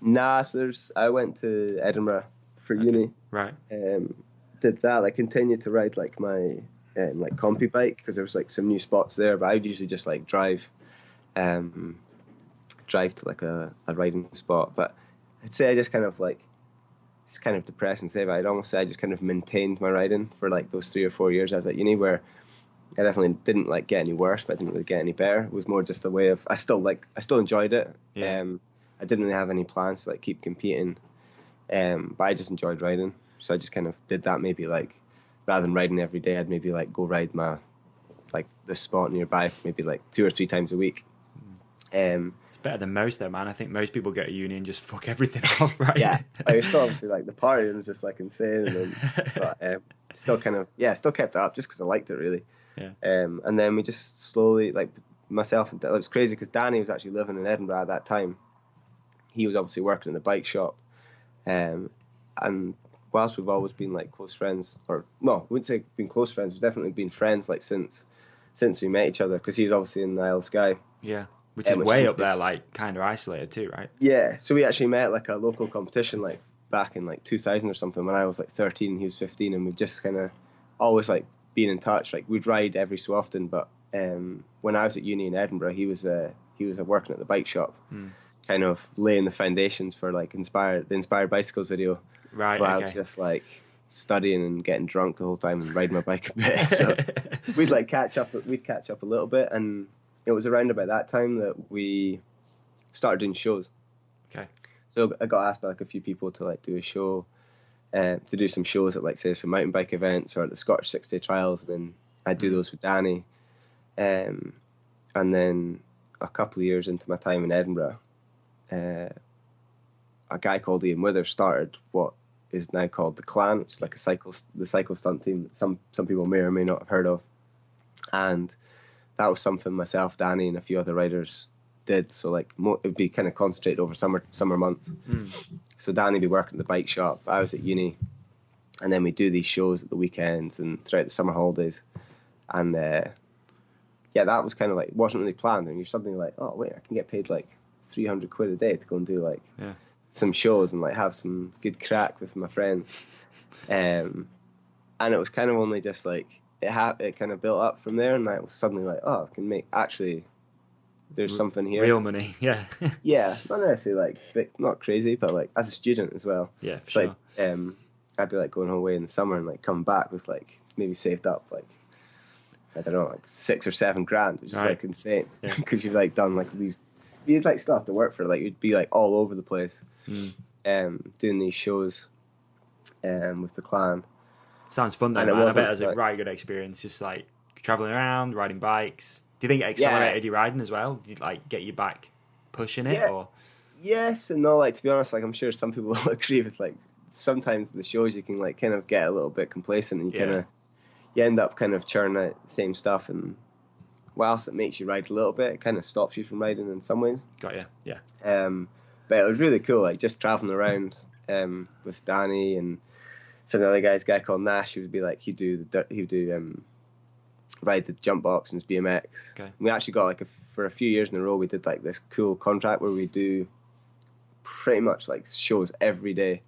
Nah, so I went to Edinburgh for uni. Right. Did that. I continued to ride like my like compy bike because there was like some new spots there, but I'd usually just like drive to like a riding spot. But I'd say I just kind of like, it's kind of depressing to say, but I'd almost say I just kind of maintained my riding for like those 3 or 4 years I was at uni, where I definitely didn't like get any worse, but I didn't really get any better. It was more just a way of, I still enjoyed it. Yeah. I didn't really have any plans to like keep competing, but I just enjoyed riding. So I just kind of did that. Maybe like, rather than riding every day, I'd maybe like go ride my, like the spot nearby, maybe like 2 or 3 times a week. Better than most though, man. I think most people go to uni and just fuck everything off, right? Yeah, I was still obviously like the party was just like insane, but still kept it up just because I liked it really. Yeah. And then we just slowly, like myself, it was crazy because Danny was actually living in Edinburgh at that time. He was obviously working in the bike shop, And whilst we've always been like close friends, or no, I wouldn't say been close friends, we've definitely been friends like since we met each other, because he's obviously in the Isle of Skye. Yeah. Which is way up there, like kind of isolated too, right? Yeah, so we actually met like a local competition like back in like 2000 or something, when I was like 13 and he was 15, and we've just kind of always like been in touch. Like we'd ride every so often, but when I was at uni in Edinburgh, he was working at the bike shop, kind of laying the foundations for like the Inspired Bicycles video. Right. While Okay. I was just like studying and getting drunk the whole time and riding my bike a bit. So we'd like catch up a little bit, and it was around about that time that we started doing shows. Okay. So I got asked by like a few people to like do a show, to do some shows at like say some mountain bike events or at the Scottish 6-day trials. And then I'd do those with Danny, and then a couple of years into my time in Edinburgh, a guy called Ian Wither started what is now called the Clan, which is like the cycle stunt team that some people may or may not have heard of. And that was something myself, Danny, and a few other riders did. So like it would be kind of concentrated over summer months. So Danny would be working at the bike shop, I was at uni, and then we do these shows at the weekends and throughout the summer holidays. And yeah, that was kind of like, wasn't really planned. And you're suddenly like, oh wait, I can get paid like 300 quid a day to go and do like some shows and like have some good crack with my friends. And it was kind of only just like it kind of built up from there, and I was suddenly like, oh, I can make, actually there's something here. Real money. Yeah. Yeah, not necessarily like big, not crazy, but like as a student as well. Yeah, for It's sure. like I'd be like going away in the summer and like come back with like maybe saved up like, I don't know, like 6 or 7 grand, which is Right. like insane, Yeah. because you've like done like these, you'd like still have to work for it. Like you'd be like all over the place, doing these shows, with the Clan. Sounds fun though, And it man. I bet wasn't, it was a like- right good experience, just like traveling around, riding bikes. Do you think it accelerated your riding as well? Did you like get you back pushing it, Yeah. or Yes and no. Like to be honest, like I'm sure some people will agree with like sometimes the shows you can like kind of get a little bit complacent, and you end up kind of churning out the same stuff, and whilst it makes you ride a little bit, it kind of stops you from riding in some ways. got you? Yeah. But it was really cool, like just traveling around with Danny and some other guys. A guy called Nash, he would be like, he'd ride the jump box and his BMX. Okay. We actually got like for a few years in a row, we did like this cool contract where we do pretty much like shows every day.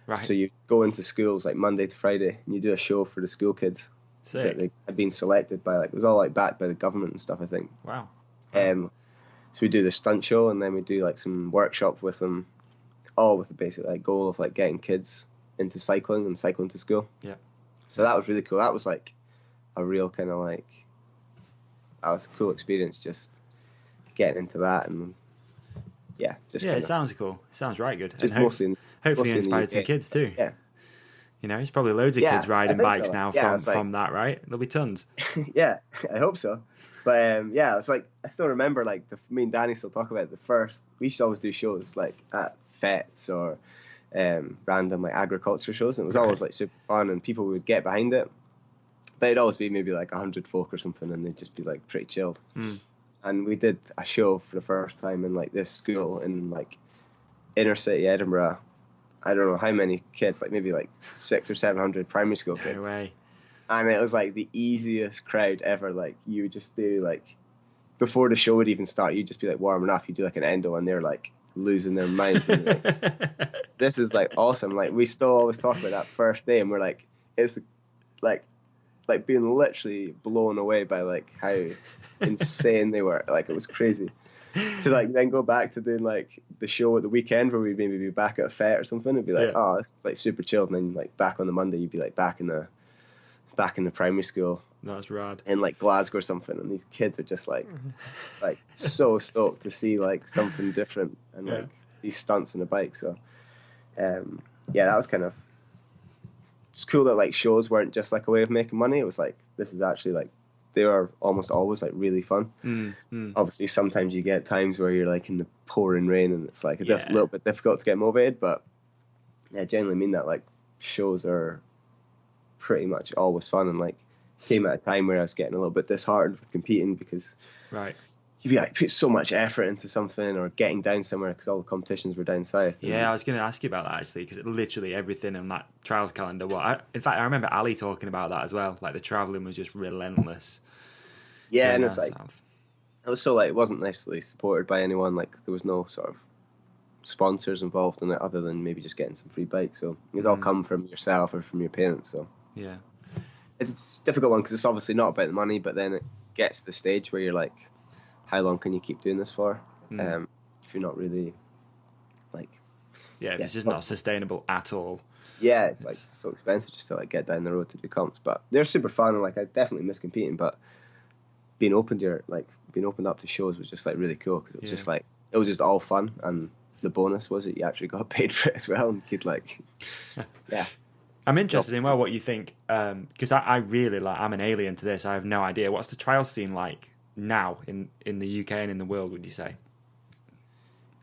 Right. So you go into schools like Monday to Friday and you do a show for the school kids that Sick. they had been selected by, like, it was all like backed by the government and stuff, I think. Wow. So we do the stunt show, and then we do like some workshop with them, all with the basic like goal of like getting kids into cycling and cycling to school. Yeah. So that was really cool. That was like a real kind of like, that was a cool experience, just getting into that. And yeah, just Yeah, kinda, it sounds cool. It sounds right good. just And mostly in, hopefully mostly in the inspired some UK. kids too. Yeah. You know, there's probably loads of Yeah, kids riding I think bikes so. now Yeah, it's like- from that, right? There'll be tons. Yeah, I hope so. But yeah, it's like, I still remember like me and Danny still talk about it, we used to always do shows like at fetes or random like agriculture shows, and it was always like super fun, and people would get behind it. But it'd always be maybe like 100 folk or something, and they'd just be like pretty chilled. And we did a show for the first time in like this school in like inner city Edinburgh. I don't know how many kids, like maybe like 600 or 700 primary school kids. No way. And it was like the easiest crowd ever. Like you would just do like, before the show would even start, you'd just be like warming up. You do like an endo, and they're like losing their minds. And, like, this is like awesome. Like we still always talk about that first day, and we're like, it's like being literally blown away by like how insane they were. Like it was crazy. To like then go back to doing like the show at the weekend where we'd maybe be back at a fete or something, it'd be like, oh, this is like super chilled. And then like back on the Monday, you'd be like back in the primary school That's rad. in like Glasgow or something, and these kids are just like so stoked to see like something different and like see stunts on a bike. So yeah, that was kind of, it's cool that like shows weren't just like a way of making money. It was like, this is actually like, they are almost always like really fun. Obviously sometimes you get times where you're like in the pouring rain and it's like a little bit difficult to get motivated, but I generally mean that like shows are pretty much always fun, and like came at a time where I was getting a little bit disheartened with competing because you'd be like put so much effort into something or getting down somewhere because all the competitions were down south. Yeah, I was going to ask you about that actually, because literally everything on that trials calendar. In fact, I remember Ali talking about that as well. Like the traveling was just relentless. Yeah, going and it's down like south. also like it wasn't necessarily supported by anyone. Like there was no sort of sponsors involved in it other than maybe just getting some free bikes. So it all come from yourself or from your parents. So Yeah. it's a difficult one because it's obviously not about the money, but then it gets to the stage where you're like, how long can you keep doing this for? If you're not really like, Yeah, it's just not sustainable at all. Yeah, it's like so expensive just to like get down the road to do comps, but they're super fun and like I definitely miss competing, but being opened up to shows was just like really cool because it was just like it was just all fun, and the bonus was that you actually got paid for it as well and could like I'm interested in what you think, because I really like. I'm an alien to this. I have no idea. What's the trial scene like now in the UK and in the world? Would you say?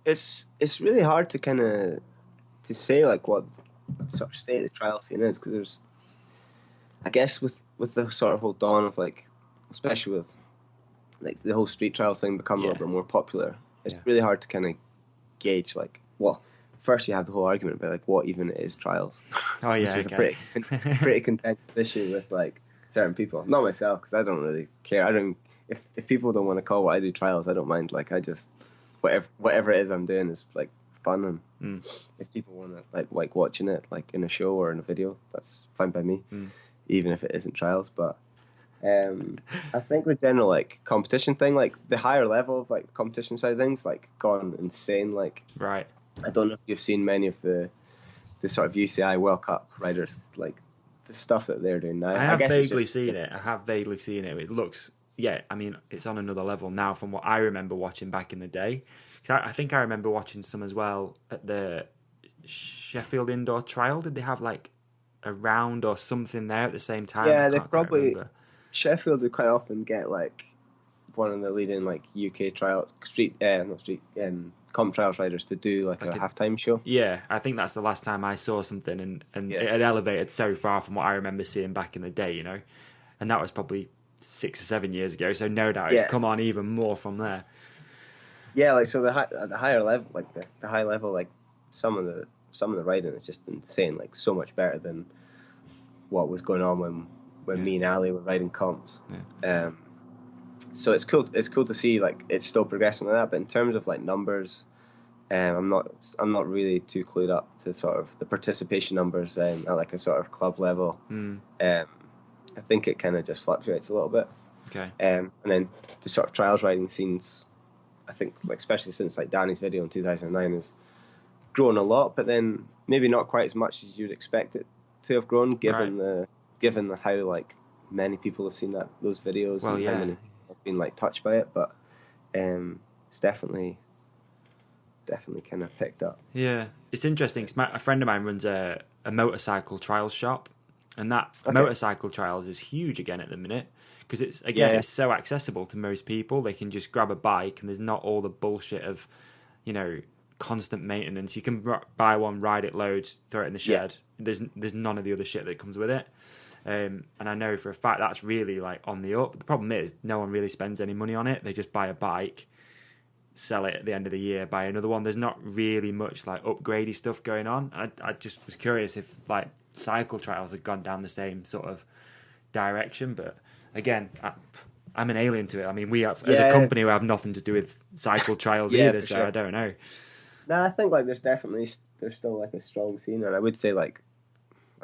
It's really hard to kind of to say like what sort of state the trial scene is because there's, I guess with the sort of whole dawn of like, especially with like the whole street trial thing becoming a little bit more popular, it's really hard to kind of gauge like, well, first you have the whole argument about like what even is trials. Oh yeah, which is a pretty contentious issue with like certain people. Not myself because I don't really care. I don't if people don't want to call what I do trials, I don't mind. Like I just whatever it is I'm doing is like fun, and if people want to like watching it like in a show or in a video, that's fine by me, even if it isn't trials. But I think the general like competition thing, like the higher level of like competition side of things, like gone insane. Like right. I don't know if you've seen many of the sort of UCI World Cup riders, like the stuff that they're doing now. I have vaguely seen it. It looks, I mean, it's on another level now from what I remember watching back in the day. 'Cause I think I remember watching some as well at the Sheffield Indoor Trial. Did they have like a round or something there at the same time? Yeah, they probably Sheffield would quite often get like one of the leading like UK trial comp trials riders to do like a halftime show. Yeah, I think that's the last time I saw something, and it had elevated so far from what I remember seeing back in the day, and that was probably 6 or 7 years ago. So no doubt it's come on even more from there. Yeah, like so the higher level, like the high level, like some of the riding is just insane, like so much better than what was going on when me and Ali were riding comps. Yeah. So it's cool to see like it's still progressing like that, but in terms of like numbers, I'm not really too clued up to sort of the participation numbers at like a sort of club level. I think it kind of just fluctuates a little bit. Okay. And then the sort of trials riding scenes, I think like especially since like Danny's video in 2009 has grown a lot, but then maybe not quite as much as you'd expect it to have grown given the how like many people have seen those videos and how many have been like touched by it, but it's definitely kind of picked up. Yeah, it's interesting. A friend of mine runs a motorcycle trials shop, and that motorcycle trials is huge again at the minute because it's so accessible to most people. They can just grab a bike, and there's not all the bullshit of, constant maintenance. You can buy one, ride it loads, throw it in the shed. There's none of the other shit that comes with it. And I know for a fact that's really like on the up. The problem is no one really spends any money on it. They just buy a bike, sell it at the end of the year, buy another one. There's not really much like upgradey stuff going on. I just was curious if like cycle trials had gone down the same sort of direction, but again, I'm an alien to it. I mean, we have as a company we have nothing to do with cycle trials either, so I don't know. No, I think like there's still like a strong scene, and I would say like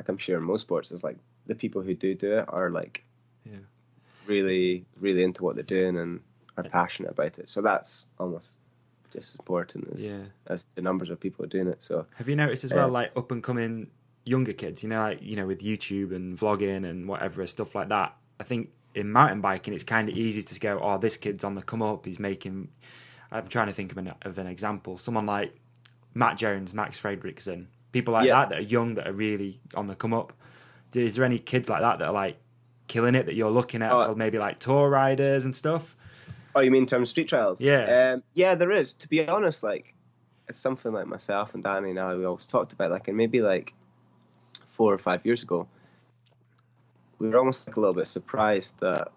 I'm sure in most sports there's like the people who do it are like really really into what they're doing and are passionate about it. So that's almost just as important as the numbers of people doing it. So have you noticed as well, like up and coming younger kids, with YouTube and vlogging and whatever stuff like that? I think in mountain biking it's kind of easy to go, oh, this kid's on the come up. He's making. I'm trying to think of an example. Someone like Matt Jones, Max Fredriksson, people like that are young, that are really on the come up. Is there any kids like that are like killing it that you're looking at for maybe like tour riders and stuff? Oh, you mean in terms of street trials? Yeah. Yeah, there is. To be honest, like it's something like myself and Danny and Ali, we always talked about, like, and maybe like 4 or 5 years ago, we were almost like a little bit surprised that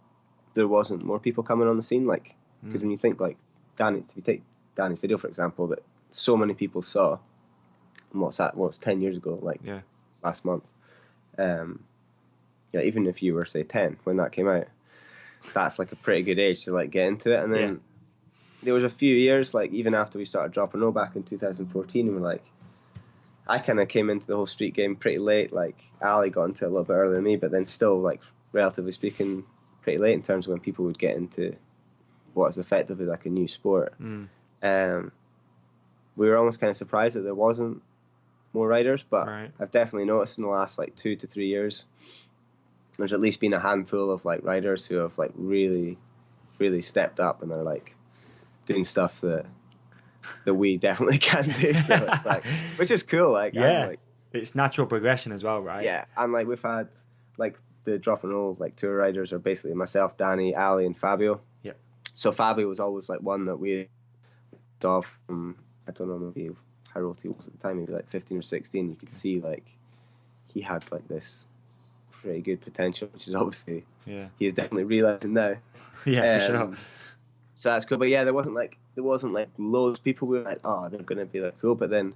there wasn't more people coming on the scene. Like Because when you think like if you take Danny's video for example, that so many people saw, and what's 10 years ago, like last month. Even if you were say 10 when that came out, that's like a pretty good age to like get into it. And then there was a few years, like even after we started dropping low back in 2014, and we're like, I kind of came into the whole street game pretty late. Like Ali got into it a little bit earlier than me, but then still, like relatively speaking, pretty late in terms of when people would get into what is effectively like a new sport. We were almost kind of surprised that there wasn't more riders, but I've definitely noticed in the last like 2 to 3 years, there's at least been a handful of like riders who have like really, really stepped up, and they're like doing stuff that we definitely can do. So it's like, which is cool. Like, it's natural progression as well, right? Yeah, and like we've had like the drop and roll like tour riders are basically myself, Danny, Ali, and Fabio. Yeah. So Fabio was always like one that we saw from, I don't know maybe how old he was at the time, maybe like 15 or 16. You could see like he had like this pretty good potential, which is obviously he is definitely realizing now. For sure. So that's cool. But yeah, there wasn't like loads of people who were like, oh, they're gonna be like cool. But then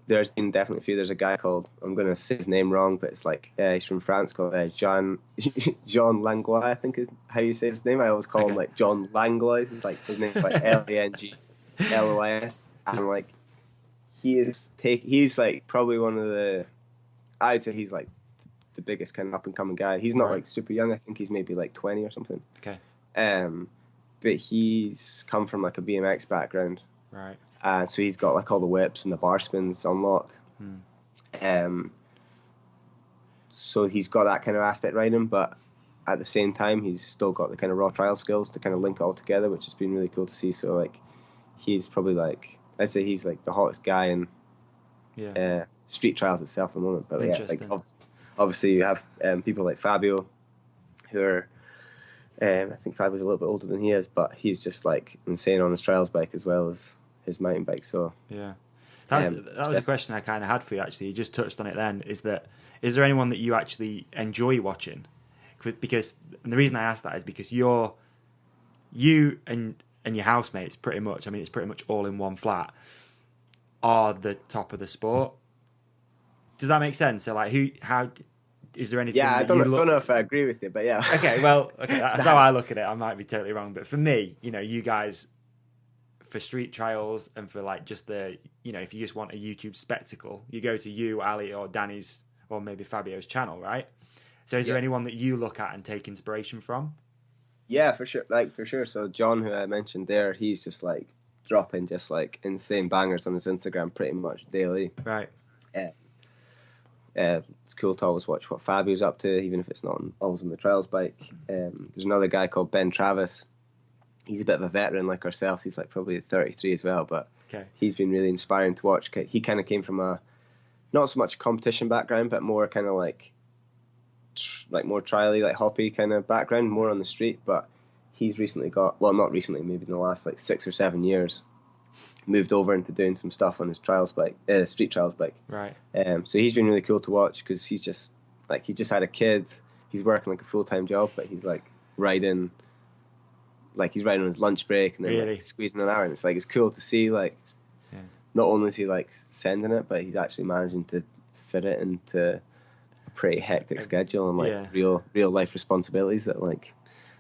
there's been definitely a few. There's a guy called, I'm gonna say his name wrong, but it's like he's from France, called Jean Langlois, I think is how you say his name. I always call him like John Langlois. It's like his name's like Langlois, and like he's like probably one of the, I'd say he's like the biggest kind of up and coming guy. He's not like super young. I think he's maybe like 20 or something. Okay. But he's come from like a BMX background. Right. And so he's got like all the whips and the bar spins on lock. So he's got that kind of aspect riding, but at the same time he's still got the kind of raw trial skills to kind of link it all together, which has been really cool to see. So like he's probably like, I'd say he's like the hottest guy in street trials itself at the moment. But yeah, like obviously you have people like Fabio, who are I think Fabio's a little bit older than he is, but he's just like insane on his trials bike as well as his mountain bike. So that was a question I kind of had for you actually. You just touched on it then. Is there anyone that you actually enjoy watching? Because and the reason I asked that is because you and your housemates pretty much, I mean it's pretty much all in one flat, are the top of the sport. Does that make sense? So like how is there anything? Yeah, I don't know if I agree with you, but yeah. Okay, that's how I look at it. I might be totally wrong, but for me, you guys, for street trials and for like just the, if you just want a YouTube spectacle, you go to you, Ali, or Danny's, or maybe Fabio's channel, right? So is there anyone that you look at and take inspiration from? Yeah, for sure. So John, who I mentioned there, he's just like dropping just like insane bangers on his Instagram pretty much daily. Right. It's cool to always watch what Fabio's up to, even if it's not always on the trials bike. There's another guy called Ben Travis. He's a bit of a veteran like ourselves. He's like probably 33 as well, but he's been really inspiring to watch. He kind of came from a not so much competition background, but more kind of like more trially, like hoppy kind of background, more on the street. But he's recently not recently, maybe in the last like 6 or 7 years, moved over into doing some stuff on his trials bike, street trials bike. Right. So he's been really cool to watch because he's just like, he just had a kid. He's working like a full-time job, but he's like riding on his lunch break and then like squeezing an hour. And it's like, it's cool to see like, not only is he like sending it, but he's actually managing to fit it into a pretty hectic schedule and like real life responsibilities that like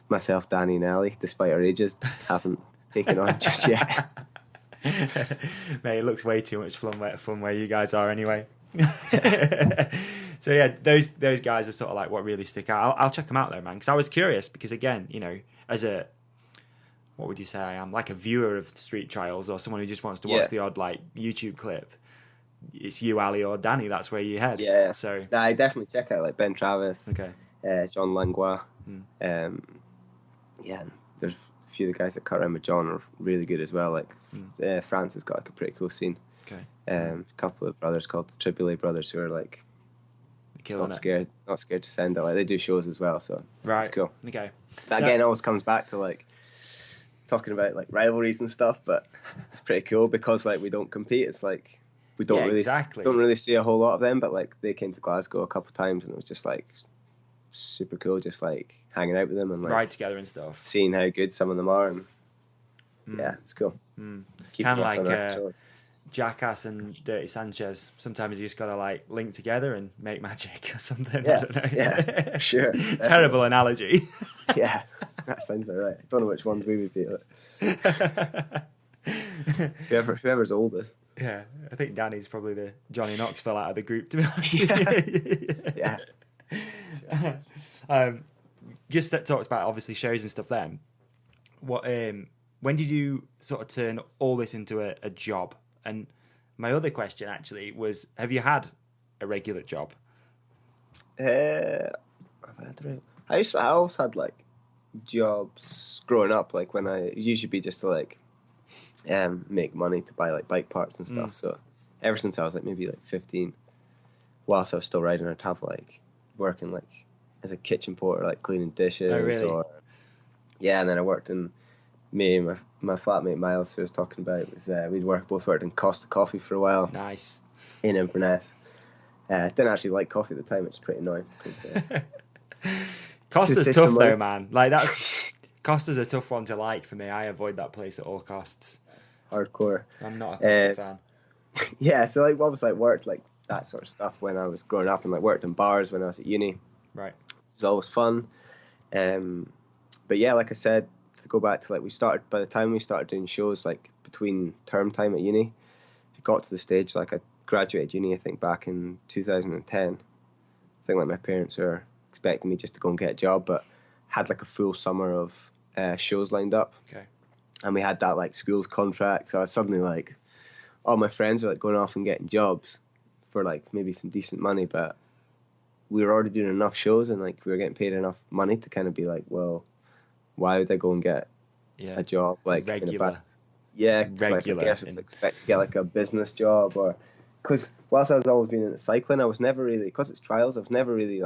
myself, Danny and Ali, despite our ages, haven't taken on just yet. Mate, it looks way too much fun where you guys are anyway. So yeah, those guys are sort of like what really stick out. I'll check them out though, man, because I was curious. Because again, as a, what would you say I am, like a viewer of street trials or someone who just wants to watch the odd like YouTube clip, it's you, Ali, or Danny. That's where you head. Yeah. So I definitely check out like Ben Travis. Okay. John Langlois. There's a few of the guys that cut around with John are really good as well. Like France has got like a pretty cool scene. Okay. A couple of brothers called the Tripoli brothers who are like not scared to send it. Like they do shows as well, so it's cool. Okay. But again, it always comes back to like talking about like rivalries and stuff, but it's pretty cool because like we don't compete. It's like we don't really see a whole lot of them, but like they came to Glasgow a couple of times and it was just like super cool, just like hanging out with them and like Ride together and stuff. seeing how good some of them are, and yeah, it's cool. Keep Kind of us on like our toes. Jackass and Dirty Sanchez. Sometimes you just gotta like link together and make magic or something. Yeah, I don't know. yeah, sure. Terrible analogy. Yeah, that sounds about right. I don't know which ones we would be. Whoever's oldest. Yeah, I think Danny's probably the Johnny Knoxville out of the group, to be honest. Yeah. Just that talked about obviously shows and stuff. Then, what? When did you sort of turn all this into a job? And my other question actually was, have you had a regular job? I always had like jobs growing up. Like when it usually be just to like make money to buy like bike parts and stuff. So ever since I was like maybe like 15, whilst I was still riding, I'd have like working like as a kitchen porter, like cleaning dishes. Oh, really? Or and then I worked in my flatmate Miles, who I was talking about, was both worked in Costa Coffee for a while. Nice. In Inverness. Didn't actually like coffee at the time, which is pretty annoying. Costa's tough though, man. Like that's Costa's a tough one to like for me. I avoid that place at all costs. Hardcore. I'm not a Costa fan. Yeah, so like what was like worked like that sort of stuff when I was growing up, and like worked in bars when I was at uni. Right. It was always fun. But yeah, like I said, to go back to like by the time we started doing shows like between term time at uni, it got to the stage like I graduated uni I think back in 2010. I think like my parents were expecting me just to go and get a job, but had like a full summer of shows lined up. Okay. And we had that like school's contract, so I was suddenly like, all my friends were like going off and getting jobs for like maybe some decent money, but we were already doing enough shows and like we were getting paid enough money to kind of be like, well, why would I go and get a job like regular? In a band? Yeah, regular. Like, I guess I expect to get like a business job, or because whilst I was always been into cycling, I was never really, because it's trials, I've never really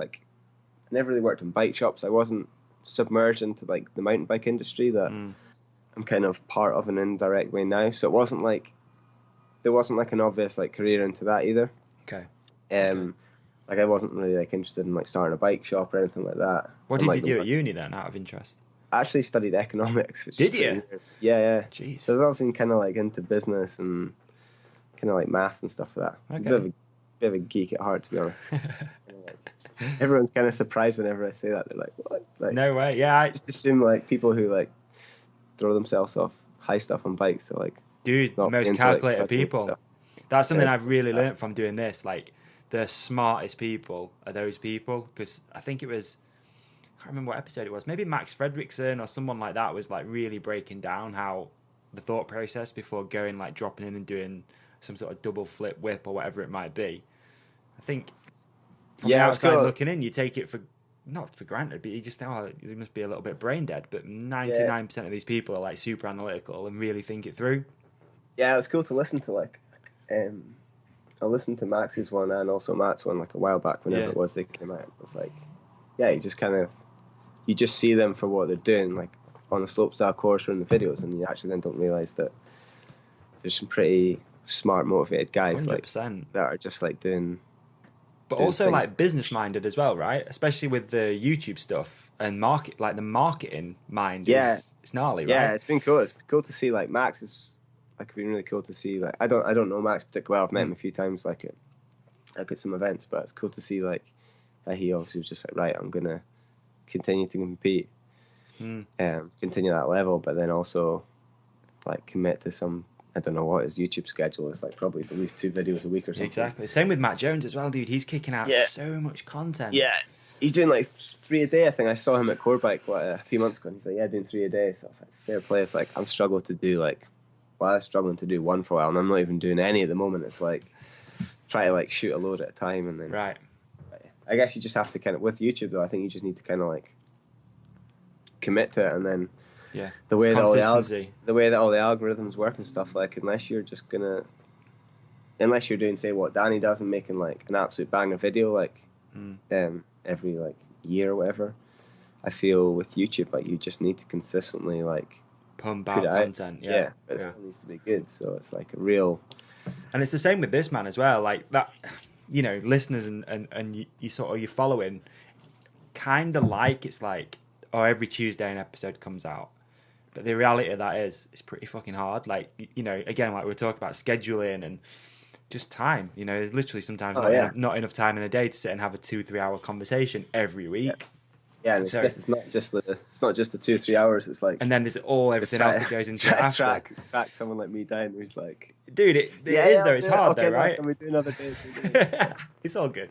worked in bike shops. I wasn't submerged into like the mountain bike industry that I'm kind of part of an indirect way now. So there wasn't like an obvious like career into that either. Okay. Like I wasn't really like interested in like starting a bike shop or anything like that. What did like, you do at uni then, out of interest? I actually studied economics. Which Did is you? weird. Yeah. Jeez. So I was often kind of like into business and kind of like math and stuff like that. Okay. A bit of a geek at heart, to be honest. Everyone's kind of surprised whenever I say that. They're like, "What?" Like, No way. Yeah. I just assume like people who like throw themselves off high stuff on bikes are like, dude, not most into, calculated like, people. stuff. That's something I've really learnt from doing this. Like, the smartest people are those people. Because I think it was, I can't remember what episode it was. Maybe Max Fredrickson or someone like that was like really breaking down how the thought process before going, like dropping in and doing some sort of double flip whip or whatever it might be. I think from the outside looking in, you take it not for granted, but you just think, oh, you must be a little bit brain dead. But 99% of these people are like super analytical and really think it through. Yeah, it was cool to listen to like, I listened to Max's one and also Matt's one like a while back whenever it was they came out. It was like, yeah, you just see them for what they're doing, like on the slopestyle course or in the videos, and you actually then don't realise that there's some pretty smart, motivated guys 100%. like that are just like doing. But also like business minded as well, right? Especially with the YouTube stuff and the marketing mind. It's gnarly, right? Yeah, it's been cool. It's been cool to see like Max is like been really cool to see like I don't know Max particularly well. I've met him a few times like at some events, but it's cool to see like he obviously was just like, right, I'm gonna continue to compete, continue that level, but then also like commit to some. I don't know what his YouTube schedule is, like probably at least 2 videos a week or something. Exactly. Same with Matt Jones as well, dude. He's kicking out so much content. Yeah. He's doing like 3 a day. I think I saw him at Core Bike a few months ago, and he's like, yeah, doing 3 a day. So I was like, fair play. It's like, I was struggling to do 1 for a while, and I'm not even doing any at the moment. It's like, try to like shoot a load at a time, and then. Right. I guess you just have to kind of, with YouTube though, I think you just need to kind of like commit to it, and then. Yeah. The way that all the algorithms work and stuff, like unless you're doing say what Danny does and making like an absolute banger video like every like year or whatever, I feel with YouTube like you just need to consistently like pump out content. Yeah. But it still needs to be good. So it's like a real. And it's the same with this man as well. Like that, you know, listeners and you sort of you're following. kind of like it's like, oh, every Tuesday an episode comes out. But the reality of that is, it's pretty fucking hard. Like, you know, again, like we were talking about scheduling and just time. You know, there's literally sometimes not enough time in a day to sit and have a 2-3 hour conversation every week. Yeah, and it's not just the 2 or 3 hours. It's like, and then there's everything else that goes into it after. Track someone like me down who's like, dude, it is though. It's hard though, right? Can we do another day? It's all good,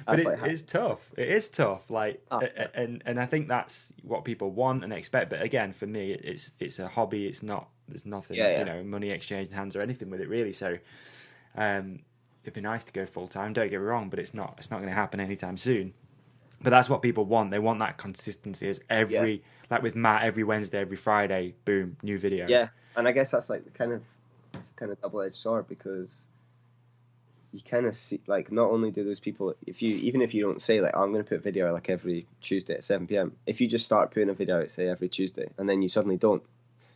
but it's tough. It is tough. Like, and I think that's what people want and expect. But again, for me, it's a hobby. It's not. There's nothing, you know, money exchanged hands or anything with it really. So, it'd be nice to go full time. Don't get me wrong, but it's not. It's not going to happen anytime soon. But that's what people want. They want that consistency. As like with Matt, every Wednesday, every Friday, boom, new video. Yeah, and I guess that's like it's kind of double-edged sword, because you kind of see, like, not only do those people, even if you don't say like, oh, I'm going to put a video out like every Tuesday at 7 p.m. If you just start putting a video out, say, every Tuesday, and then you suddenly don't,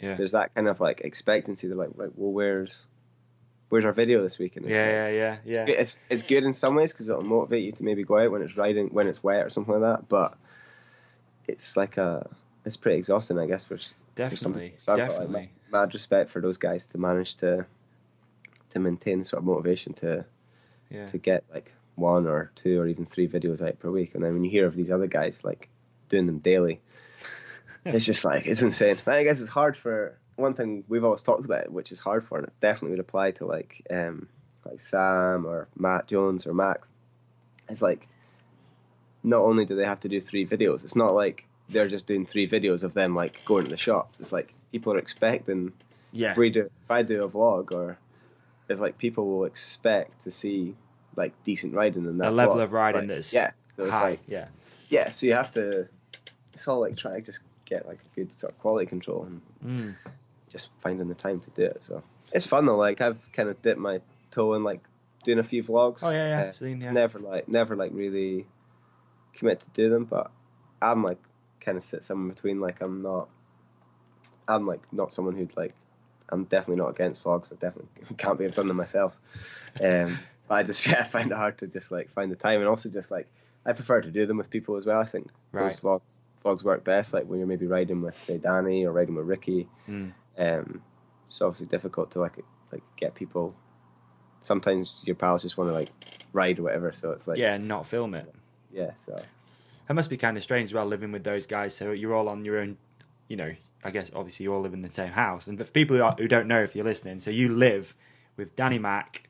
there's that kind of like expectancy. They're like, right, well, where's our video this week? And it's it's good in some ways because it'll motivate you to maybe go out when it's wet or something like that. But it's like it's pretty exhausting, I guess, for definitely. So I've got, like, mad respect for those guys to manage to maintain sort of motivation to get like 1 or 2 or even 3 videos out per week. And then when you hear of these other guys like doing them daily, it's just like, it's insane. But I guess it's hard for one thing we've always talked about, which is hard for, and it definitely would apply to like Sam or Matt Jones or Max. It's like, not only do they have to do 3 videos, it's not like they're just doing 3 videos of them like going to the shops. It's like people are expecting. If I do a vlog, or it's like people will expect to see like decent riding in that. A level vlog. of riding like, that's high. Like, So you have to. It's all like trying to just get like a good sort of quality control and just finding the time to do it. So it's fun though. Like, I've kind of dipped my toe in like doing a few vlogs. Oh yeah, I've seen. Yeah. Never like really commit to do them, but I'm like kind of sit somewhere between. Like, I'm like not someone who'd like. I'm definitely not against vlogs. I definitely can't be. I've done them myself. But I just find it hard to just like find the time, and also just like I prefer to do them with people as well. I think those vlogs work best, like when you're maybe riding with, say, Danny or riding with Ricky. It's obviously difficult to like get people. Sometimes your pals just want to like ride or whatever, so it's like not film it. So it must be kind of strange as well living with those guys. So you're all on your own, you know. I guess obviously you all live in the same house, and for people who don't know, if you're listening, so you live with Danny Mac,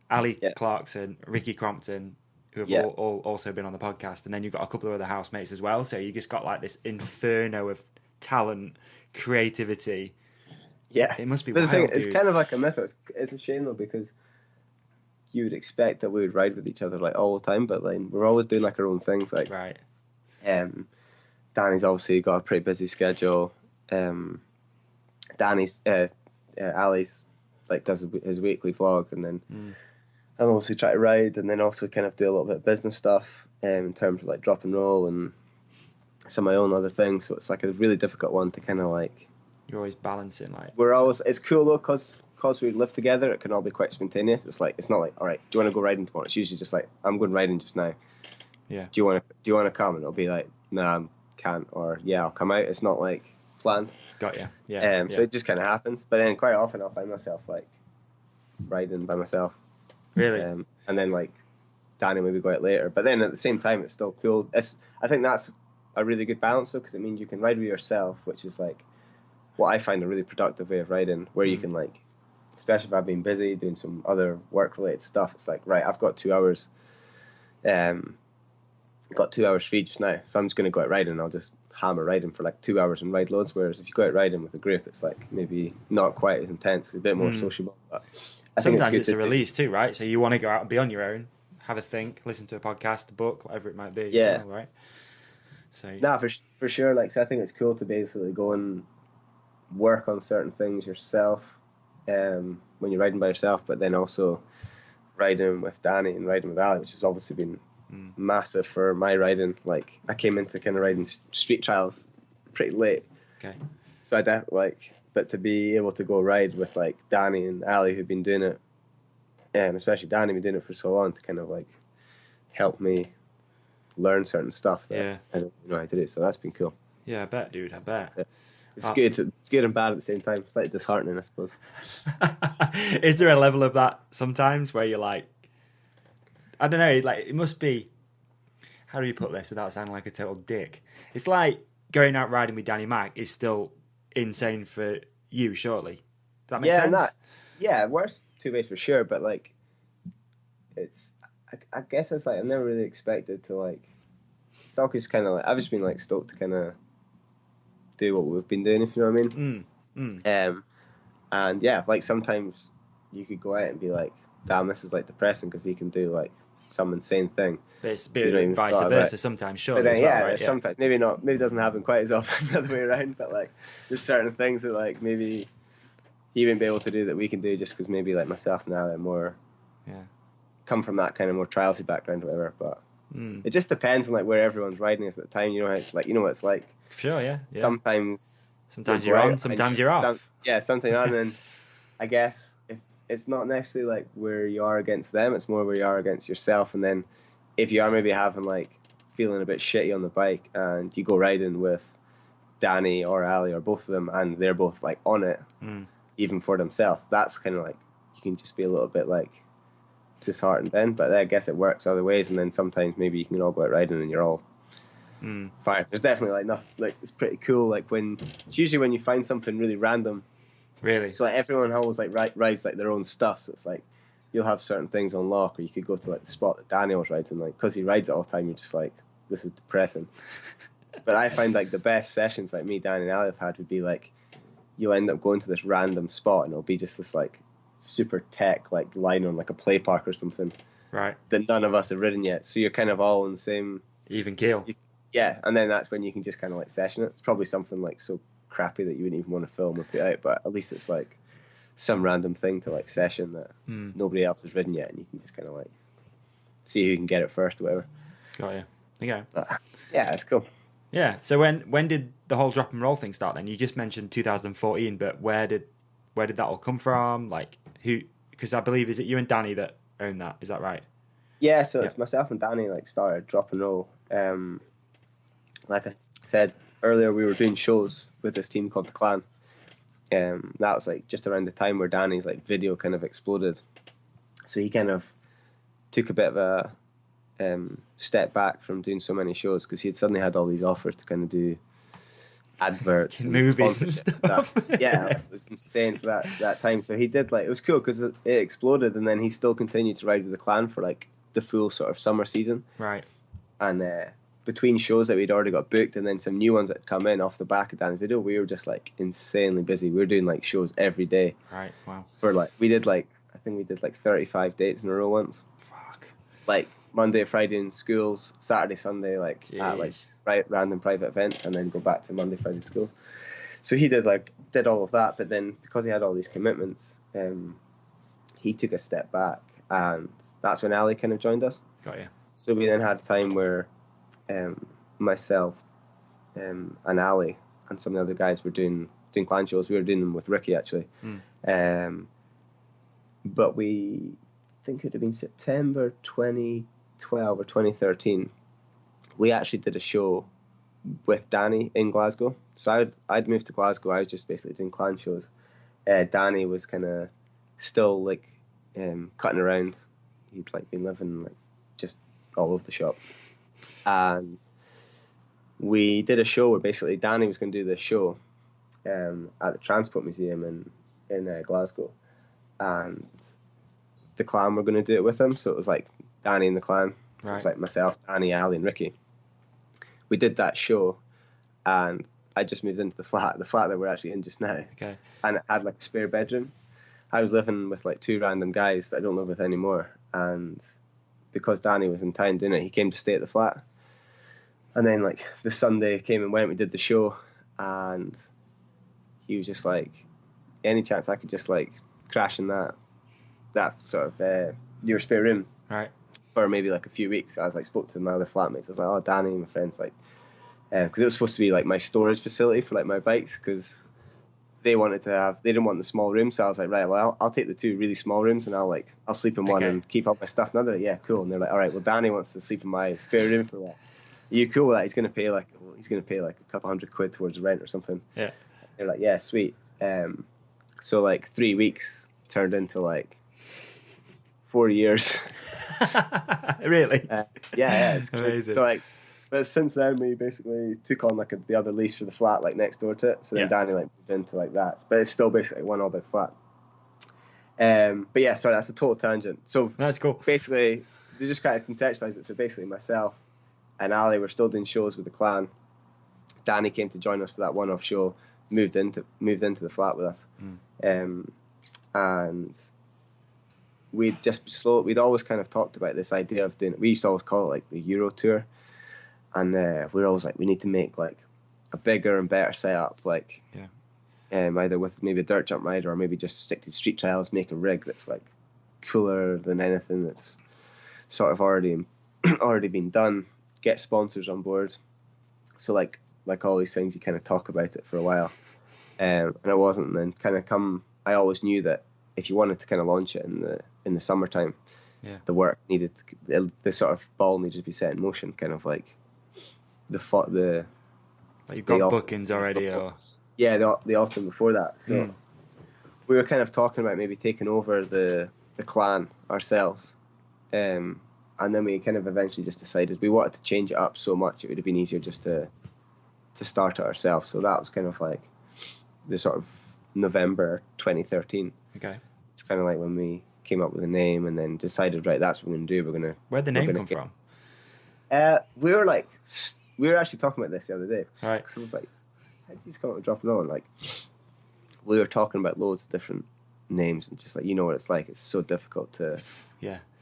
Ali Clarkson, Ricky Crompton, who have all also been on the podcast, and then you've got a couple of other housemates as well. So you just got like this inferno of talent, creativity. Yeah, it must be. But wild, the thing, dude. It's kind of like a myth. It's a shame though, because you would expect that we would ride with each other like all the time, but like we're always doing like our own things. Like, right. Danny's obviously got a pretty busy schedule. Danny's Ali's like does his weekly vlog, and then I'm also trying to ride, and then also kind of do a little bit of business stuff in terms of like drop and roll and some of my own other things. So it's like a really difficult one to kind of like. You're always balancing, like. It's cool though, cause we live together. It can all be quite spontaneous. It's like, it's not like, all right, do you want to go riding tomorrow? It's usually just like, I'm going riding just now. Yeah. Do you want to come? And it'll be like, no, I can't, or yeah, I'll come out. It's not like planned. Got you. Yeah. So it just kind of happens. But then quite often I'll find myself like riding by myself. Really. And then like Danny maybe go out later. But then at the same time, it's still cool. I think that's a really good balance though, because it means you can ride with yourself, which is like what I find a really productive way of riding, where you can like, especially if I've been busy doing some other work related stuff, it's like, right, I've got 2 hours. Got 2 hours free just now, so I'm just going to go out riding, and I'll just hammer riding for like 2 hours and ride loads. Whereas if you go out riding with a group, it's like maybe not quite as intense, a bit more sociable. But I think sometimes it's a release too, right? So you want to go out and be on your own, have a think, listen to a podcast, a book, whatever it might be. Yeah. Right. So. Nah, for sure. Like, so I think it's cool to basically go and work on certain things yourself when you're riding by yourself, but then also riding with Danny and riding with Ali, which has obviously been massive for my riding. Like, I came into kind of riding street trials pretty late. Okay. So but to be able to go ride with like Danny and Ali, who've been doing it, especially Danny, been doing it for so long, to kind of like help me learn certain stuff that Yeah. I didn't know how to do. So that's been cool. Yeah, I bet, dude. I bet. It's good. It's good and bad at the same time. It's like disheartening, I suppose. Is there a level of that sometimes where you're like, I don't know, like it must be, how do you put this without sounding like a total dick? It's like going out riding with Danny Mac is still insane for you, surely. Does that make sense? Yeah, it works two ways for sure, but like, I guess it's like, I never really expected to like, Salky's kind of like, I've just been like stoked to kind of do what we've been doing, if you know what I mean. And yeah, like sometimes you could go out and be like, damn, this is like depressing because he can do like some insane thing. But it's a bit vice versa sometimes, surely. But then, as well, right? Sometimes maybe it doesn't happen quite as often the other way around. But like, there's certain things that like maybe he wouldn't be able to do that we can do just because maybe like myself and Ali are more come from that kind of more trialsy background or whatever. But it just depends on like where everyone's riding is at the time. You know, like you know what it's like. Sure, yeah. Sometimes you're on, sometimes you're off. Sometimes you're on, and I guess if it's not necessarily like where you are against them, it's more where you are against yourself. And then if you are maybe having like feeling a bit shitty on the bike, and you go riding with Danny or Ali or both of them, and they're both like on it, even for themselves, that's kind of like you can just be a little bit like disheartened then. But I guess it works other ways, and then sometimes maybe you can all go out riding and you're all fine. There's definitely like nothing, like it's pretty cool. Like it's usually when you find something really random. Really? So like everyone always like rides like their own stuff. So it's like you'll have certain things on lock, or you could go to like the spot that Danny always rides, and like because he rides it all the time, you're just like, this is depressing. But I find like the best sessions like me, Danny, and Ali have had would be like you'll end up going to this random spot, and it'll be just this like super tech like line on like a play park or something, right? That none of us have ridden yet. So you're kind of all on the same even keel. Yeah, and then that's when you can just kind of like session it. It's probably something like so crappy that you wouldn't even want to film or put out, but at least it's like some random thing to like session that nobody else has ridden yet, and you can just kind of like see who can get it first or whatever. Got you. Okay. But, yeah, it's cool. Yeah. So when did the whole drop and roll thing start then? You just mentioned 2014, but where did that all come from? Like who? Because I believe is it you and Danny that own that? Is that right? Yeah. So it's myself and Danny like started drop and roll. Like I said earlier, we were doing shows with this team called the Clan. That was like just around the time where Danny's like video kind of exploded. So he kind of took a bit of a step back from doing so many shows because he had suddenly had all these offers to kind of do adverts and movies and stuff. Yeah, it was insane for that time. So he did like, it was cool because it exploded, and then he still continued to ride with the Clan for like the full sort of summer season. Right. And between shows that we'd already got booked and then some new ones that had come in off the back of Danny's video, we were just like insanely busy. We were doing like shows every day. Right. Wow. For like, I think we did like 35 dates in a row once. Fuck. Like Monday, Friday in schools, Saturday, Sunday, like at like random private events, and then go back to Monday, Friday schools. So he did all of that, but then because he had all these commitments, he took a step back, and that's when Ali kind of joined us. Got you. So we then had a time where myself and Ali and some of the other guys were doing clan shows. We were doing them with Ricky actually, but we think it would have been September 2012 or 2013. We actually did a show with Danny in Glasgow. So I'd moved to Glasgow. I was just basically doing clan shows. Danny was kind of still like cutting around. He'd like been living like just all over the shop. And we did a show where basically Danny was going to do this show at the Transport Museum in Glasgow, and the Clan were going to do it with him. So it was like Danny and the Clan. So it was like myself, Danny, Ali, and Ricky. We did that show, and I just moved into the flat that we're actually in just now. Okay. And it had like a spare bedroom. I was living with like two random guys that I don't live with anymore, and because Danny was in town doing it, he came to stay at the flat. And then like the Sunday came and went, we did the show, and he was just like, any chance I could just like crash in that sort of your spare room, right, for maybe like a few weeks. I was like, spoke to my other flatmates. I was like, oh, Danny and my friends, like, because it was supposed to be like my storage facility for like my bikes, because they didn't want the small room, so I was like, right, well, I'll take the 2 really small rooms, and I'll sleep in one and keep up my stuff in another. Yeah, cool. And they're like, all right, well, Danny wants to sleep in my spare room for a while. Are you cool with that? He's gonna pay like a couple £100 towards rent or something. Yeah. They're like, yeah, sweet. So like 3 weeks turned into like 4 years. Really? Yeah, it's crazy. Amazing. So like, but since then we basically took on like the other lease for the flat like next door to it. So then Danny like moved into like that, but it's still basically one all big flat. But yeah, sorry, that's a total tangent. So that's cool. Basically, they just kind of contextualize it. So basically, myself and Ali were still doing shows with the clan. Danny came to join us for that one-off show. Moved into the flat with us, and we'd always kind of talked about this idea of doing it. We used to always call it like the Euro tour, and we were always like, we need to make like a bigger and better setup, like either with maybe a dirt jump rider or maybe just stick to street trials, make a rig that's like cooler than anything that's sort of already been done, get sponsors on board. So like all these things, you kind of talk about it for a while, and it wasn't. And then kind of I always knew that if you wanted to kind of launch it in the summertime, the work needed, the sort of ball needed to be set in motion, kind of like the like you've got bookings already, or the autumn before that. So we were kind of talking about maybe taking over the clan ourselves, and then we kind of eventually just decided we wanted to change it up so much it would have been easier just to start it ourselves. So that was kind of like the sort of November 2013. Okay. It's kind of like when we came up with a name and then decided, right, that's what we're going to do. Where'd the name come from? We were actually talking about this the other day. Right. Someone's like, how did you come up with Dropping On? Like, we were talking about loads of different names and just like, you know what it's like. It's so difficult to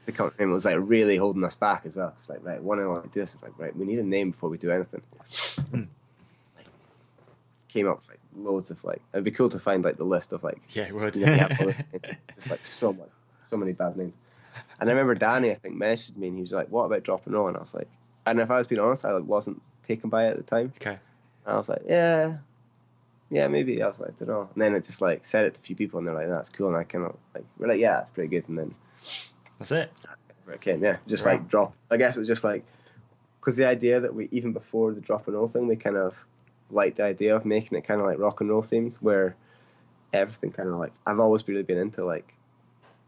become a name. It was like really holding us back as well. It's like, right, when I want to do this, it's like, right, we need a name before we do anything. Came up with like loads of like, it'd be cool to find like the list of like, it would. Just like so many bad names. And I remember Danny, I think, messaged me and he was like, what about Dropping On? And I was like, and if I was being honest, I like wasn't taken by it at the time. Okay. And I was like, yeah, maybe. I was like, I don't know. And then it just like said it to a few people and they're like, that's cool. And I kind of like, we're like, yeah, it's pretty good. And then that's it. It came, just like drop. I guess it was just like, because the idea that we, even before the Dropping On thing, we kind of liked the idea of making it kind of like rock and roll themed, where everything kind of like, I've always really been into like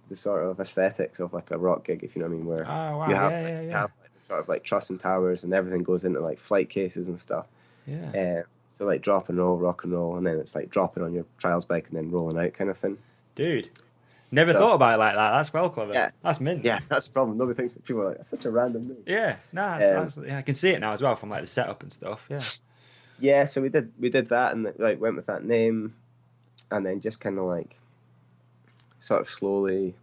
the sort of aesthetics of like a rock gig, if you know what I mean, where you have you have like the sort of like truss and towers and everything goes into like flight cases and stuff. So like drop and roll, rock and roll, and then it's like dropping on your trials bike and then rolling out kind of thing. Dude, never thought about it like that. That's well clever. Yeah, that's mint. Yeah, that's the problem. Nobody thinks, people are like, that's such a random name. Yeah, that's, I can see it now as well from like the setup and stuff. Yeah, so we did that and like went with that name, and then just kind of like sort of slowly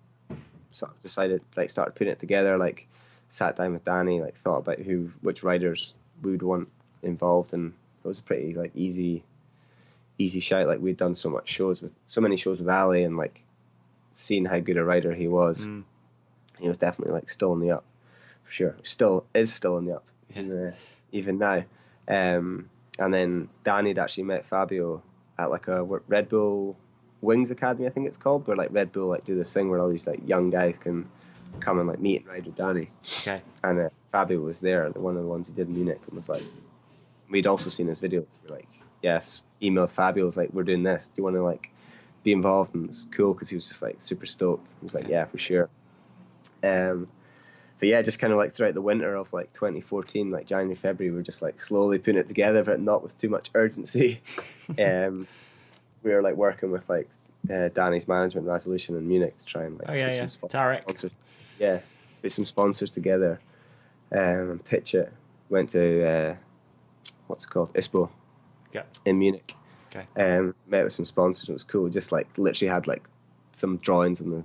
sort of decided, like started putting it together, like sat down with Danny, like thought about which riders we would want involved, and it was a pretty like easy shout. Like we'd done so many shows with Ali, and like seeing how good a rider he was, he was definitely like still in the up for sure. Still in the up, even now. And then Danny had actually met Fabio at like a Red Bull Wings Academy, I think it's called, where like Red Bull like do this thing where all these like young guys can come and like meet and ride with Danny. Okay. And Fabio was there, one of the ones he did in Munich, and was like, we'd also seen his videos. We're like, yes, emailed Fabio, was like, we're doing this. Do you want to like be involved? And it was cool because he was just like super stoked. He was like, yeah, for sure. But yeah, just kind of like throughout the winter of like 2014, like January, February, we were just like slowly putting it together, but not with too much urgency. We were like working with like Danny's management Resolution in Munich to try and like some sponsors. Yeah, put some sponsors together and pitch it. Went to what's it called, ISPO in Munich. Okay. Met with some sponsors. It was cool. Just like literally had like some drawings on the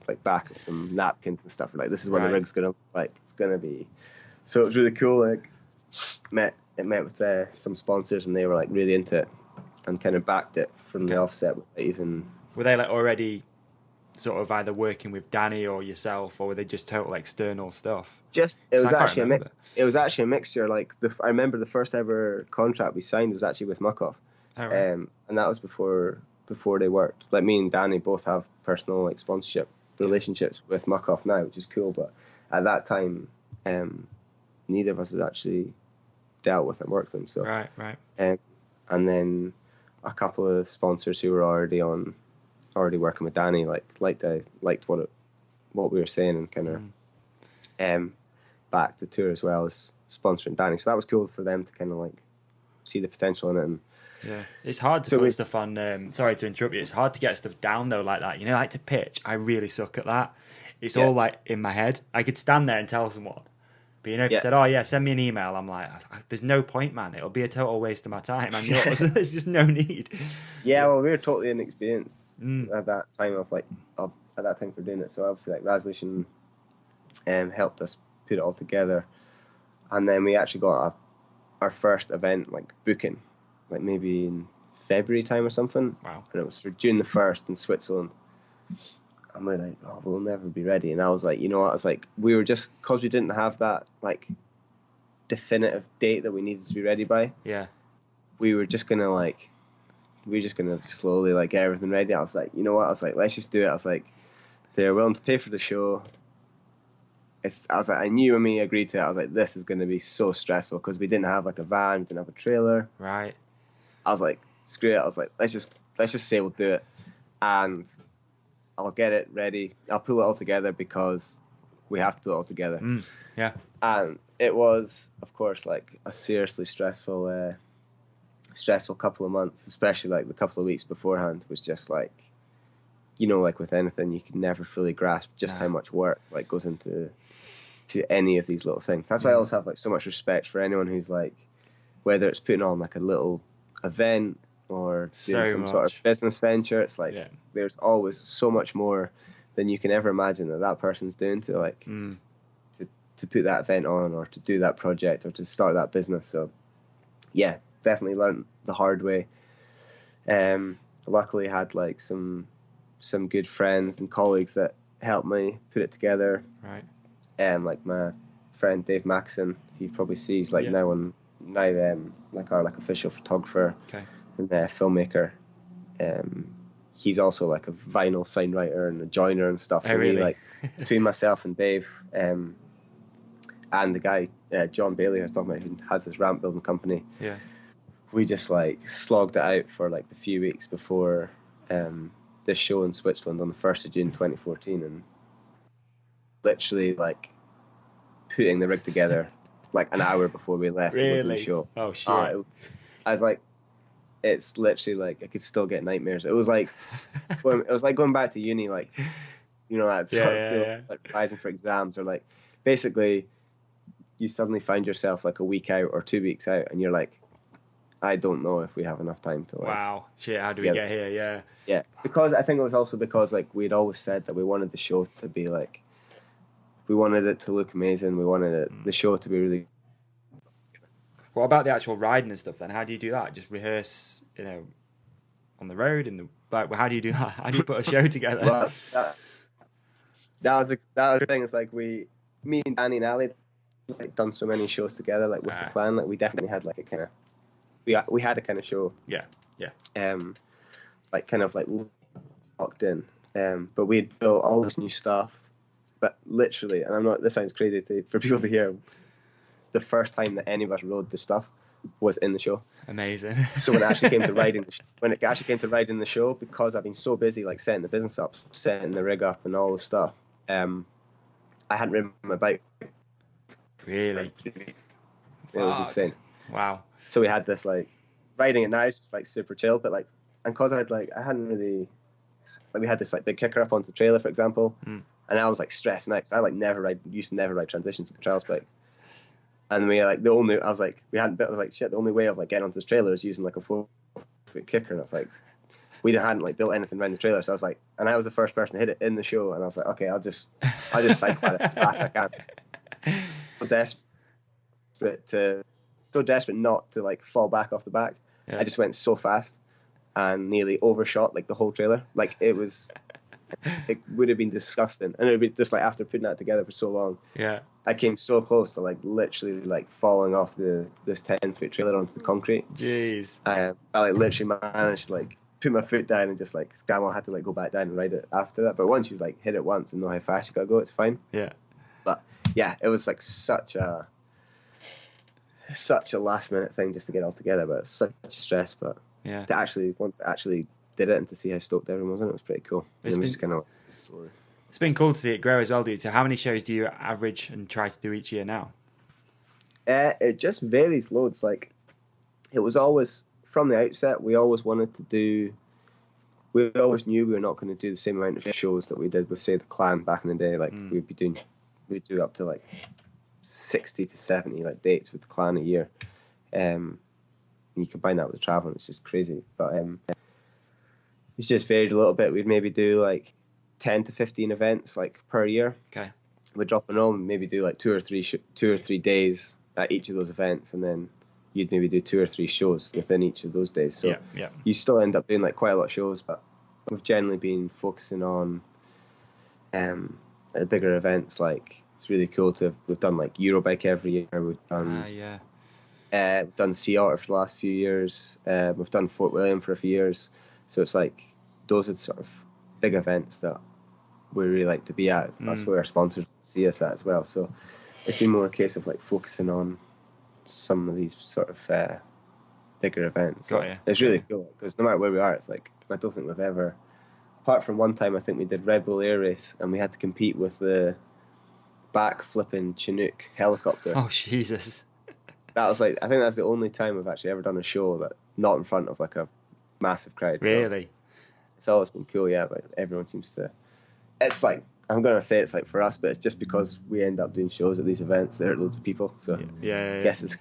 like back of some napkins and stuff. Like, this is what the rig's gonna look like. It's gonna be. So it was really cool. Like met with some sponsors, and they were like really into it and kind of backed it from the offset. Even were they like already sort of either working with Danny or yourself, or were they just total external stuff? It was actually a mixture. Like I remember the first ever contract we signed was actually with Muckhoff. Oh, right. And that was before they worked. Like me and Danny both have personal like sponsorship relationships with Muck-Off now, which is cool. But at that time, neither of us had actually dealt with and worked with them. So Right. and then a couple of sponsors who were already working with Danny liked what we were saying and kind of backed the tour as well as sponsoring Danny. So that was cool for them to kind of like see the potential in it. And yeah, it's hard to put stuff on. Sorry to interrupt you. It's hard to get stuff down though like that. You know, like to pitch. I really suck at that. It's all like in my head. I could stand there and tell someone. But you know, if you said, "Oh yeah, send me an email," I'm like, "There's no point, man. It'll be a total waste of my time and yours. There's just no need." Yeah, well, we were totally inexperienced at that time at that time for doing it. So obviously, like Resolution, helped us put it all together, and then we actually got our first event like booking, like maybe in February time or something. Wow! And it was for June the 1st in Switzerland. And we're like, oh, we'll never be ready. And I was like, you know what? I was like, we were just, because we didn't have that like definitive date that we needed to be ready by. Yeah. We were just gonna slowly like get everything ready. I was like, you know what? I was like, let's just do it. I was like, they're willing to pay for the show. I was like, I knew when we agreed to it, I was like, this is gonna be so stressful because we didn't have like a van, we didn't have a trailer. Right. I was like, screw it. I was like, let's just say we'll do it, and I'll get it ready. I'll pull it all together because we have to pull it all together. Yeah. And it was, of course, like a seriously stressful couple of months, especially like the couple of weeks beforehand was just like, you know, like with anything, you can never fully grasp just how much work like goes into any of these little things. That's why I always have like so much respect for anyone who's like, whether it's putting on like a little event or doing some sort of business venture, it's like there's always so much more than you can ever imagine that person's doing to like to put that event on or to do that project or to start that business. So yeah, definitely learned the hard way. Luckily had like some good friends and colleagues that helped me put it together. Right. Like my friend Dave Maxon, he probably sees like now like our like official photographer. Okay. And filmmaker. He's also like a vinyl sign writer and a joiner and stuff. So really? we like between myself and Dave, and the guy John Bailey who I was talking about, who has this ramp building company. Yeah. We just like slogged it out for like the few weeks before this show in Switzerland on the 1st of June 2014, and literally like putting the rig together like an hour before we left to go to the show. Oh shit! I was like, it's literally like I could still get nightmares. It was like going back to uni, like, you know, that sort of feel, like revising for exams, or like basically you suddenly find yourself like a week out or 2 weeks out, and you're like, I don't know if we have enough time to like. Wow, shit! How do we get here? Yeah, because I think it was also because like we'd always said that we wanted the show to be like, we wanted it to look amazing. We wanted the show to be really. What about the actual riding and stuff then? How do you do that? Just rehearse, you know, on the road like how do you do that? How do you put a show together? Well, that was the thing. It's like me and Danny and Ali like done so many shows together, like with the clan. Like we definitely had like a kind of we had a kind of show. Yeah. Like kind of like locked in. But we had built all this new stuff. But literally, and this sounds crazy for people to hear, the first time that any of us rode the stuff was in the show. Amazing. So when it actually came to riding the show, because I've been so busy like setting the business up, setting the rig up and all the stuff, I hadn't ridden my bike. Really? It was insane. Wow. So we had this like riding it now is just like super chill, but like, and cause I hadn't really, like we had this like big kicker up onto the trailer, for example, and I was like stressing out because I like used to never ride transitions with a trials bike. And we like we hadn't built like shit. The only way of like getting onto this trailer is using like a 4-foot kicker, and it's like we hadn't like built anything around the trailer. So I was like, and I was the first person to hit it in the show, and I was like, okay, I'll just cycle at it as fast as I can. So desperate not to like fall back off the back. Yeah. I just went so fast and nearly overshot like the whole trailer. Like it would have been disgusting, and it would be just like after putting that together for so long. Yeah. I came so close to like literally like falling off this 10-foot trailer onto the concrete. Jeez. I like literally managed to like put my foot down and just like scramble. I had to like go back down and ride it after that. But once you like hit it once and know how fast you gotta go, it's fine. Yeah. But yeah, it was like such a last minute thing just to get it all together. But it's such a stress. But Yeah. to actually once I actually did it and to see how stoked everyone was on it was pretty cool. It's And been- just kind of slowly. It's been cool to see it grow as well, dude. So how many shows do you average and try to do each year now? It just varies loads. Like, it was always, from the outset, we always wanted to do, we always knew we were not going to do the same amount of shows that we did with, say, the Clan back in the day. Like, we'd do up to like 60 to 70 like dates with the Clan a year. You combine that with the traveling, it's just crazy. But it's just varied a little bit. We'd maybe do like 10 to 15 events like per year. Okay. We'd drop in home, maybe do like 2 or 3 days at each of those events, and then you'd maybe do 2 or 3 shows within each of those days. So yeah. you still end up doing like quite a lot of shows, but we've generally been focusing on bigger events. Like, it's really cool we've done like Eurobike every year. We've done Sea Otter for the last few years. We've done Fort William for a few years. So it's like those are the sort of big events that we really like to be at. That's where our sponsors see us at as well. So it's been more a case of like focusing on some of these sort of bigger events. So it's really cool because no matter where we are, it's like I don't think we've ever, apart from one time I think we did Red Bull Air Race and we had to compete with the back flipping Chinook helicopter. Oh Jesus! That was like, I think that's the only time we've actually ever done a show that not in front of like a massive crowd. Really? So it's always been cool. Yeah, like everyone seems to. It's like, I'm gonna say it's like for us, but it's just because we end up doing shows at these events. There are loads of people, so yeah. I guess it's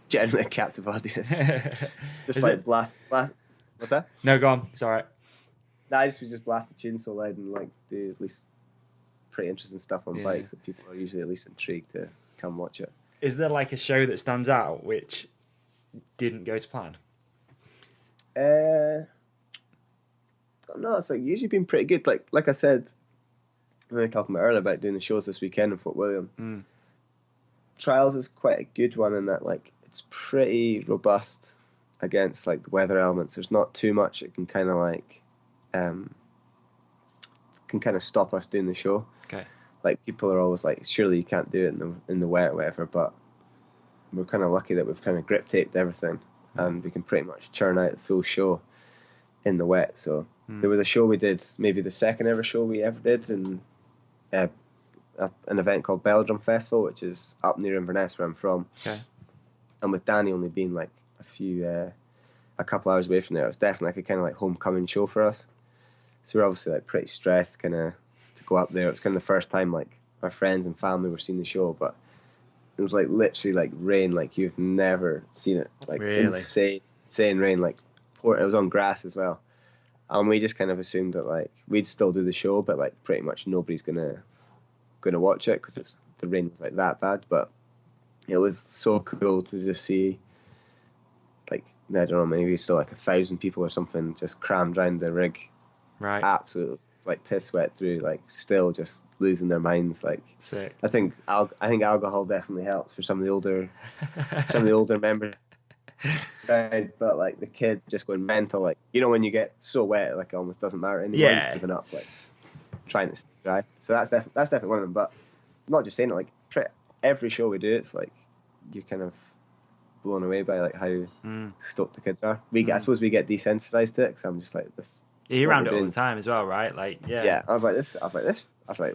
generally a captive audience. Just Is like it? blast. What's that? No, go on. It's all right. Nah, we just blast the tune so loud and like do at least pretty interesting stuff on bikes that people are usually at least intrigued to come watch it. Is there like a show that stands out which didn't go to plan? Don't know. It's like usually been pretty good. Like I said, we were talking about earlier about doing the shows this weekend in Fort William. Trials is quite a good one in that like it's pretty robust against like the weather elements. There's not too much it can kind of like can kind of stop us doing the show. Okay. Like people are always like, surely you can't do it in the wet or whatever, but we're kind of lucky that we've kind of grip taped everything and we can pretty much churn out the full show in the wet. So there was a show we did, maybe the second ever show we ever did, in an event called Belgium Festival, which is up near Inverness where I'm from. Okay. And with Danny only being like a couple hours away from there, it was definitely like a kind of like homecoming show for us. So we're obviously like pretty stressed kind of to go up there. It was kind of the first time like our friends and family were seeing the show, but it was like literally like rain like you've never seen it. Like really? insane rain. Like it was on grass as well. And we just kind of assumed that like we'd still do the show, but like pretty much nobody's gonna watch it because the rain was like that bad. But it was so cool to just see, like, I don't know, maybe still like 1,000 people or something just crammed around the rig. Right. Absolutely like piss wet through, like still just losing their minds. Like, Sick. I think alcohol definitely helps for some of the older members. But like the kid just going mental, like, you know, when you get so wet, like it almost doesn't matter anymore. Yeah. Giving up, like trying to stay dry. So that's definitely one of them. But I'm not just saying it, like every show we do, it's like you're kind of blown away by like how stoked the kids are. I suppose we get desensitized to it because I'm just like this. You're around it all the time as well, right? Like, yeah. Yeah, I was like,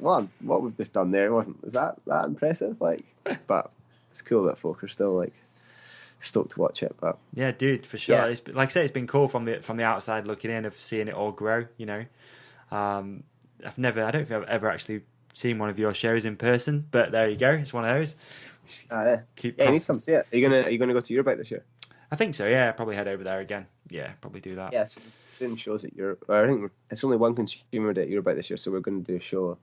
well, what we've just done there is that impressive? Like, but it's cool that folk are still like stoked to watch it. But yeah, dude, for sure. Yeah. It's, like I say, it's been cool from the outside looking in, of seeing it all grow. You know, I don't think I've ever actually seen one of your shows in person, but there you go. It's one of those. yeah, you need to come see it. Are you gonna go to Eurobike this year? I think so. Yeah, probably head over there again. Yeah, probably do that. Yes. Doing shows at Europe. I think it's only one consumer day at Eurobike this year, so we're going to do a show.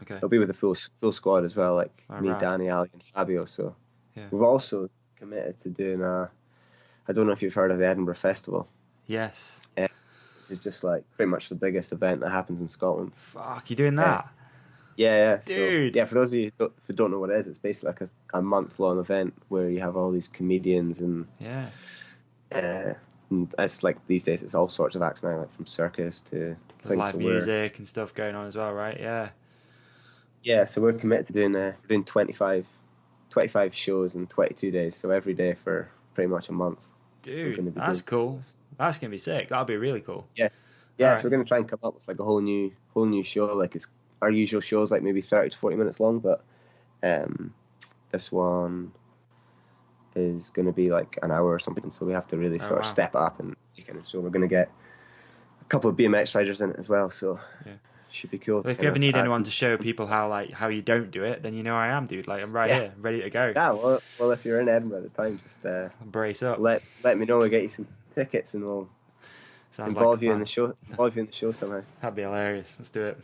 Okay. It'll be with the full squad as well, like me, right. Danny, Ali, and Fabio. So Yeah. we've also committed to doing I don't know if you've heard of the Edinburgh Festival. Yes. It's just like pretty much the biggest event that happens in Scotland. Fuck, you doing that? Yeah. So, Dude. yeah, for those of you who don't know what it is, it's basically like a month-long event where you have all these comedians and and it's like these days it's all sorts of acts now, like from circus to There's things. live So music and stuff going on as well, right? so we're committed to doing 25 shows in 22 days. So every day for pretty much a month. Dude, that's cool. That's gonna be sick. That'll be really cool. Yeah. So we're gonna try and come up with like a whole new show. Like it's our usual shows, like maybe 30 to 40 minutes long, but this one is going to be like an hour or something, so we have to really sort of step up and so we're going to get a couple of BMX riders in it as well, so should be cool. Well, if you ever need anyone to show people how you don't do it, then you know I am, dude. Like I'm right here, ready to go. Yeah, well, if you're in Edinburgh at the time, just brace up. Let me know. We'll get you some tickets and we'll involve you in the show. Involve you in the show somehow. That'd be hilarious. Let's do it.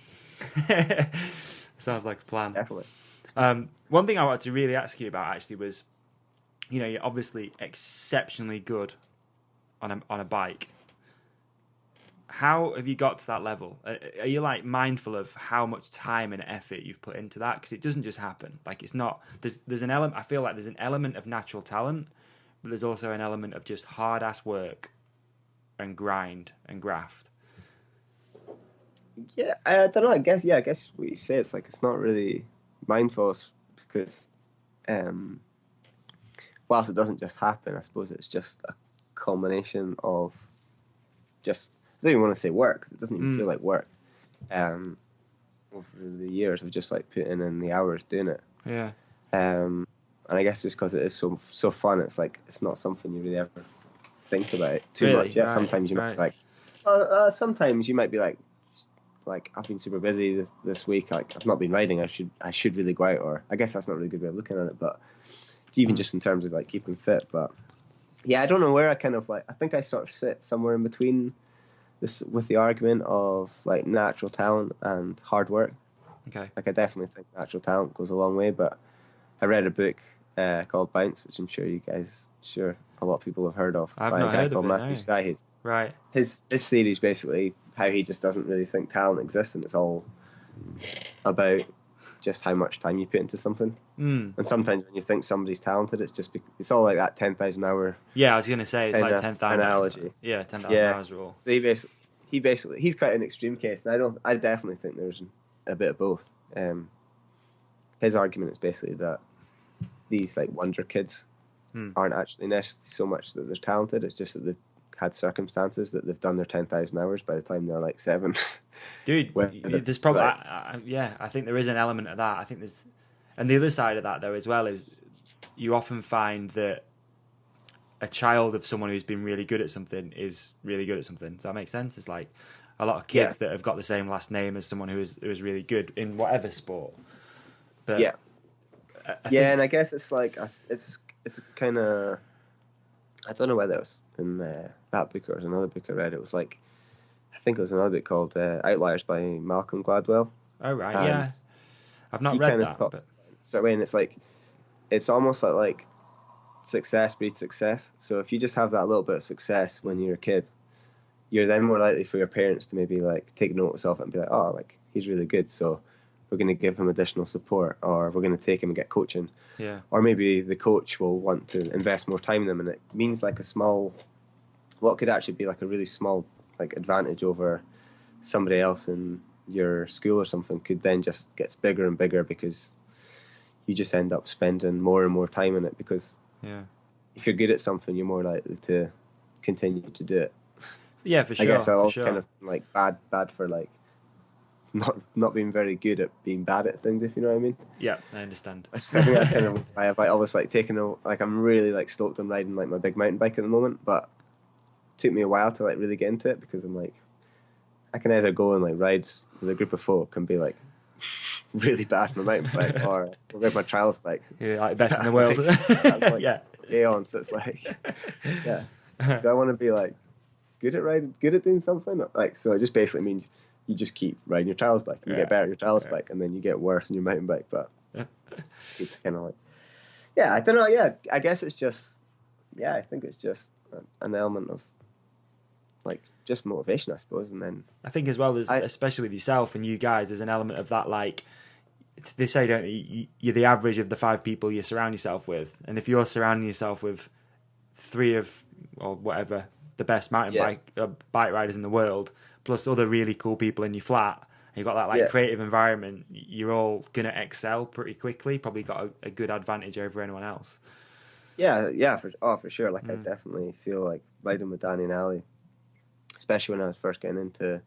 Sounds like a plan. Definitely. One thing I wanted to really ask you about actually was, you're obviously exceptionally good on a bike. How have you got to that level? Are you like mindful of how much time and effort you've put into that? Because it doesn't just happen. Like it's not. There's an element. I feel like there's an element of natural talent, but there's also an element of just hard ass work and grind and graft. Yeah, I don't know. I guess what you say, it's like it's not really mindful because, whilst it doesn't just happen, I suppose it's just a culmination of just. I don't even want to say work because it doesn't even feel like work. Over the years of just like putting in the hours doing it. Yeah. And I guess just because it is so fun, it's like it's not something you really ever think about too much. Yeah. Right, sometimes you might be like, sometimes you might be like I've been super busy this week. Like I've not been riding. I should really go out. Or I guess that's not really a good way of looking at it. But even just in terms of like keeping fit. But yeah, I don't know where I kind of like. I think I sort of sit somewhere in between this with the argument of like natural talent and hard work. Okay. Like I definitely think natural talent goes a long way. But I read a book called Bounce, which I'm sure a lot of people have heard of. I've not heard of it. Matthew. Right. His theory is basically how he just doesn't really think talent exists, and it's all about just how much time you put into something. And sometimes when you think somebody's talented, it's all like that 10,000 hour. Yeah, I was gonna say it's like 10,000 analogy. Yeah, 10,000 hours rule. So he's quite an extreme case, and I definitely think there's a bit of both. His argument is basically that these like wonder kids aren't actually necessarily so much that they're talented. It's just that they've had circumstances that they've done their 10,000 hours by the time they're like 7. Dude, there's probably I think there is an element of that. I think there's, and the other side of that though as well is you often find that a child of someone who's been really good at something is really good at something. Does that make sense? It's like a lot of kids that have got the same last name as someone who is really good in whatever sport. But and I guess it's like it's kind of, I don't know whether it was in that book or it was another book I read. It was like, I think it was another book called Outliers by Malcolm Gladwell. Oh right, and I've not read that. And it's like, it's almost like success breeds success. So if you just have that little bit of success when you're a kid, you're then more likely for your parents to maybe like take notice of it and be like, oh, like he's really good, so we're going to give him additional support, or we're going to take him and get coaching. Yeah. Or maybe the coach will want to invest more time in them, and it means like what could actually be like a really small like advantage over somebody else in your school or something could then just gets bigger and bigger because you just end up spending more and more time in it, because if you're good at something, you're more likely to continue to do it. Yeah, for sure. I guess I kind of like bad for like not being very good at being bad at things, if you know what I mean. Yeah, I understand. I think that's kind of why I've like always like taken I'm really like stoked on riding like my big mountain bike at the moment, but it took me a while to like really get into it because I'm like, I can either go and like ride with a group of folk and be like really bad on my mountain bike, or with my trials bike. Yeah, like best in the world. Like, on, so it's like, do I want to be like good at doing something? Like, so it just basically means you just keep riding your trials bike and you get better at your trials bike, and then you get worse in your mountain bike. But it's kind of like, I don't know. I guess it's just, I think it's just an element of like just motivation, I suppose. And then I think as well, there's especially with yourself and you guys, there's an element of that, like they say, don't they, you're the average of the 5 people you surround yourself with, and if you're surrounding yourself with 3 of, or whatever, the best mountain bike riders in the world, plus other really cool people in your flat, and you've got that like creative environment, you're all gonna excel pretty quickly. Probably got a good advantage over anyone else. Yeah, for sure. Like I definitely feel like riding with Danny and Ali, especially when I was first getting into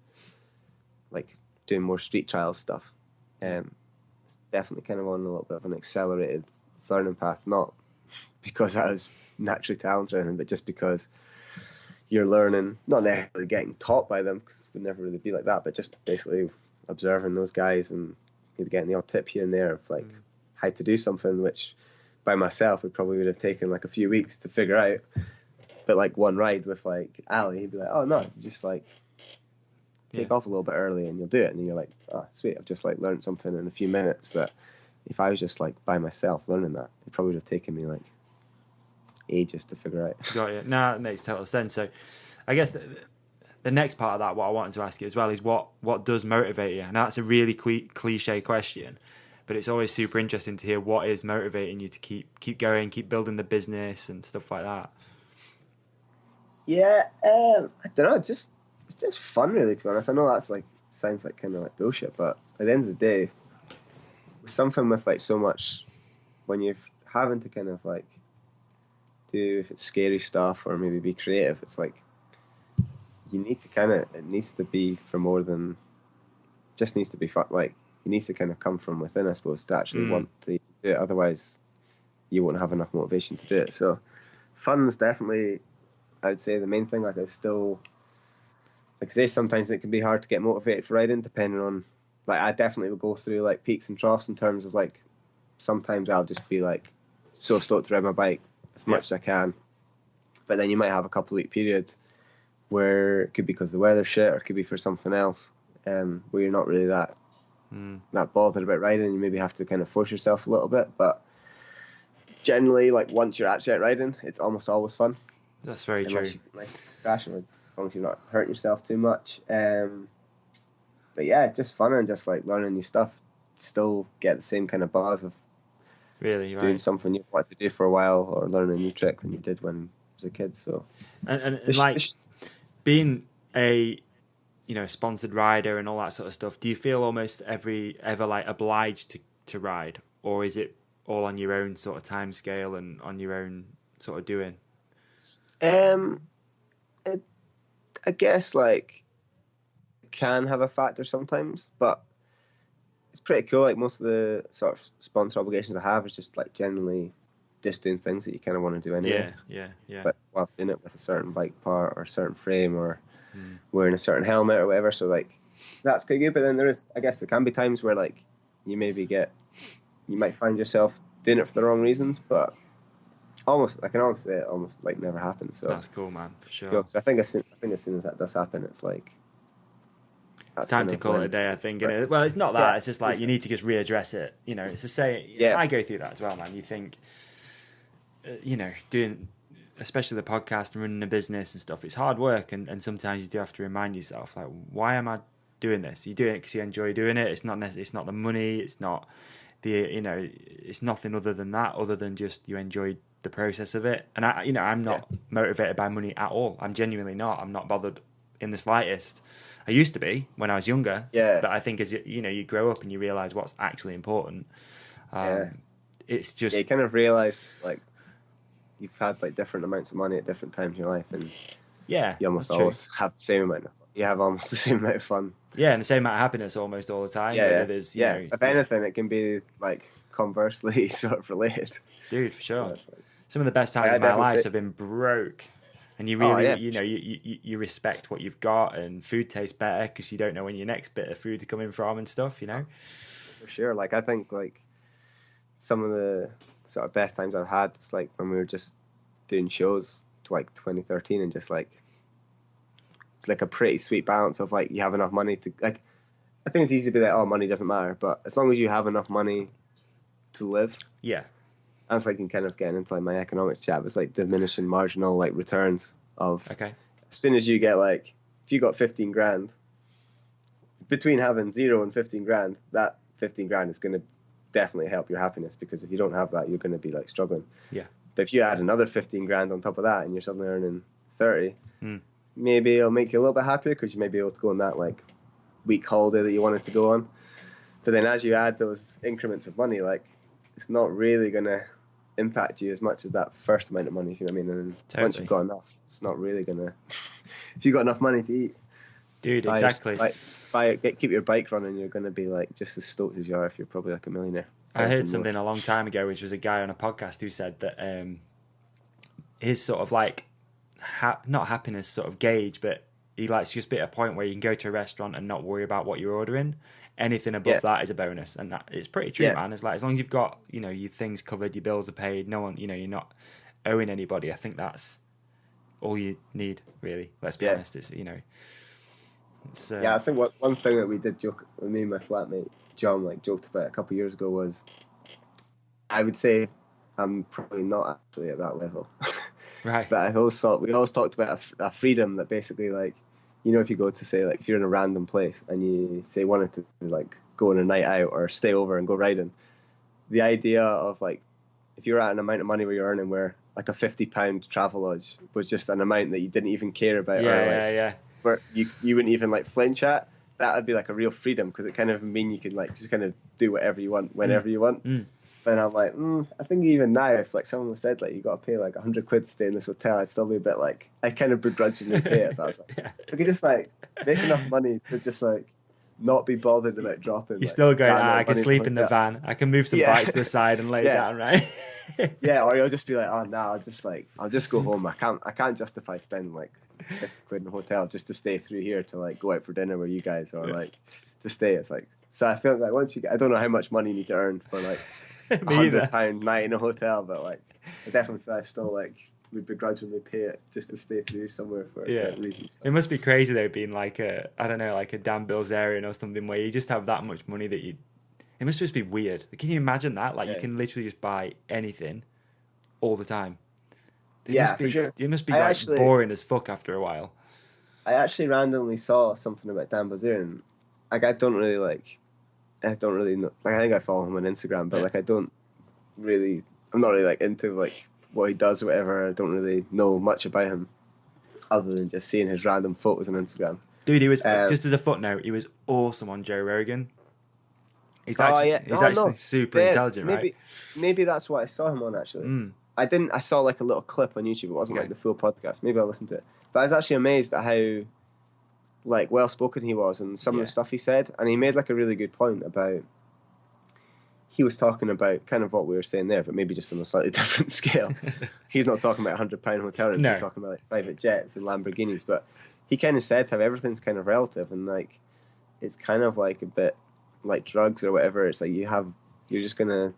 like doing more street trial stuff. It's definitely kind of on a little bit of an accelerated learning path, not because I was naturally talented or anything, but just because you're learning, not necessarily getting taught by them, because it would never really be like that, but just basically observing those guys and maybe getting the odd tip here and there of like how to do something, which by myself it probably would have taken like a few weeks to figure out. But like one ride with like Ali, he'd be like, oh no, just like take off a little bit early and you'll do it. And you're like, oh sweet, I've just like learned something in a few minutes that if I was just like by myself learning that, it probably would have taken me like ages to figure out. Got you. No, it makes total sense. So I guess the next part of that, what I wanted to ask you as well, is what does motivate you? Now that's a really cliche question, but it's always super interesting to hear what is motivating you to keep going, keep building the business and stuff like that. Yeah, I don't know, it's just fun really, to be honest. I know that's like sounds like kind of like bullshit, but at the end of the day, something with like so much, when you're having to kind of like do, if it's scary stuff or maybe be creative, it's like you need to kind of, it needs to be for more than just needs to be fun. Like it needs to kind of come from within, I suppose, to actually want to do it. Otherwise you won't have enough motivation to do it. So fun's definitely, I'd say, the main thing. Like I still, like I say, sometimes it can be hard to get motivated for riding, depending on, like I definitely will go through like peaks and troughs in terms of like, sometimes I'll just be like so stoked to ride my bike as much as I can, but then you might have a couple of week period where it could be because the weather's shit, or it could be for something else, where you're not really that bothered about riding. You maybe have to kind of force yourself a little bit, but generally, like once you're actually out riding, it's almost always fun. That's very true. You, like, crashing, like, as long as you're not hurting yourself too much. But yeah, it's just fun and just like learning new stuff. Still get the same kind of buzz of doing something you've wanted to do for a while, or learning a new trick than you did when you was a kid. So and like being a sponsored rider and all that sort of stuff, do you feel almost ever like obliged to ride, or is it all on your own sort of time scale and on your own sort of doing? I guess like it can have a factor sometimes, but it's pretty cool. Like most of the sort of sponsor obligations I have is just like generally just doing things that you kind of want to do anyway. Yeah. But whilst doing it with a certain bike part or a certain frame or wearing a certain helmet or whatever. So like that's quite good. But then there can be times where like you might find yourself doing it for the wrong reasons, but I can honestly say it almost like never happens. So that's cool, man, for sure. Cool, 'cause I think as soon as that does happen, it's like it's time to call it a day, I think. Right. Well, it's not that. It's just like you need to just readdress it. It's the same. I go through that as well, man. You think, doing, especially the podcast and running a business and stuff, it's hard work, and sometimes you do have to remind yourself, like, why am I doing this? You're doing it because you enjoy doing it. It's not the money. It's not it's nothing other than that. Other than just you enjoy the process of it. And I'm not motivated by money at all. I'm genuinely not. I'm not bothered in the slightest. I used to be when I was younger. But I think as you grow up and you realise what's actually important. It's just you kind of realise like you've had like different amounts of money at different times in your life, and you almost always have the same amount. You have almost the same amount of fun. Yeah, and the same amount of happiness almost all the time. If anything, it can be like conversely sort of related. Dude, for sure. So some of the best times of my life have been broke. And you really, you respect what you've got, and food tastes better because you don't know when your next bit of food's coming from and stuff, For sure. Like, I think, like, some of the sort of best times I've had was, like, when we were just doing shows to, like, 2013 and just, like a pretty sweet balance of, like, you have enough money to, like, I think it's easy to be like, oh, money doesn't matter, but as long as you have enough money to live. Yeah. That's like in kind of getting into like my economics chat. It's like diminishing marginal like returns of. Okay. As soon as you get like, if you got 15 grand, between having 0 and 15 grand, that 15 grand is going to definitely help your happiness, because if you don't have that, you're going to be like struggling. Yeah. But if you add another 15 grand on top of that and you're suddenly earning 30, maybe it'll make you a little bit happier, because you may be able to go on that like week holiday that you wanted to go on. But then as you add those increments of money, like it's not really going to impact you as much as that first amount of money, if you know what I mean. And once you've got enough, it's not really going to, if you've got enough money to eat, dude, exactly. Keep your bike running, you're going to be like just as stoked as you are if you're probably like a millionaire. I heard something a long time ago, which was a guy on a podcast who said that his sort of like not happiness sort of gauge, but he likes just be at a point where you can go to a restaurant and not worry about what you're ordering. Anything above that is a bonus, and that it's pretty true, man. It's like, as long as you've got, you know, your things covered, your bills are paid, no one, you know, you're not owing anybody. I think that's all you need, really. Let's be honest. It's, you know, it's I think one thing that we did joke, me and my flatmate John like joked about a couple of years ago was, I would say I'm probably not actually at that level, right? But we always talked about a freedom that basically, like, you know, if you go to, say, like, if you're in a random place and you say wanted to like go on a night out or stay over and go riding, the idea of like, if you're at an amount of money where you're earning where like a £50 travel lodge was just an amount that you didn't even care about, where you wouldn't even like flinch at, that would be like a real freedom, because it kind of mean you can like just kind of do whatever you want whenever you want. And I'm like, I think even now, if like someone said like you got to pay like £100 to stay in this hotel, I'd still be a bit like, I kind of begrudgingly pay it. But I was like, I could just like make enough money to just like not be bothered about dropping. You're still going, I can sleep in the van, I can move some bikes to the side and lay down, right? Or you'll just be like, oh no, I'll just go home. I can't justify spending like £50 in a hotel just to stay through here to like go out for dinner with you guys, or like to stay. It's like, so I feel like once you get, I don't know how much money you need to earn for like £100 night in a hotel, but like I definitely feel I still like would begrudgingly pay it just to stay through somewhere for a certain reason. It must be crazy though, being like a, I don't know, like a Dan Bilzerian or something, where you just have that much money that it must just be weird. Can you imagine that? Like you can literally just buy anything all the time. For sure. It must be boring as fuck after a while. I actually randomly saw something about Dan Bilzerian. Like I don't really know. Like I think I follow him on Instagram, but like I'm not really like into like what he does or whatever. I don't really know much about him other than just seeing his random photos on Instagram. Dude, he was, just as a footnote, he was awesome on Joe Rogan. He's actually super intelligent, right? Maybe that's what I saw him on, actually. I saw like a little clip on YouTube. It wasn't like the full podcast. Maybe I'll listen to it. But I was actually amazed at how like well spoken he was and some of the stuff he said. And he made like a really good point about, he was talking about kind of what we were saying there, but maybe just on a slightly different scale. He's not talking about £100 hotel rooms, he's talking about like private jets and Lamborghinis. But he kind of said how everything's kind of relative, and like it's kind of like a bit like drugs or whatever. It's like you do something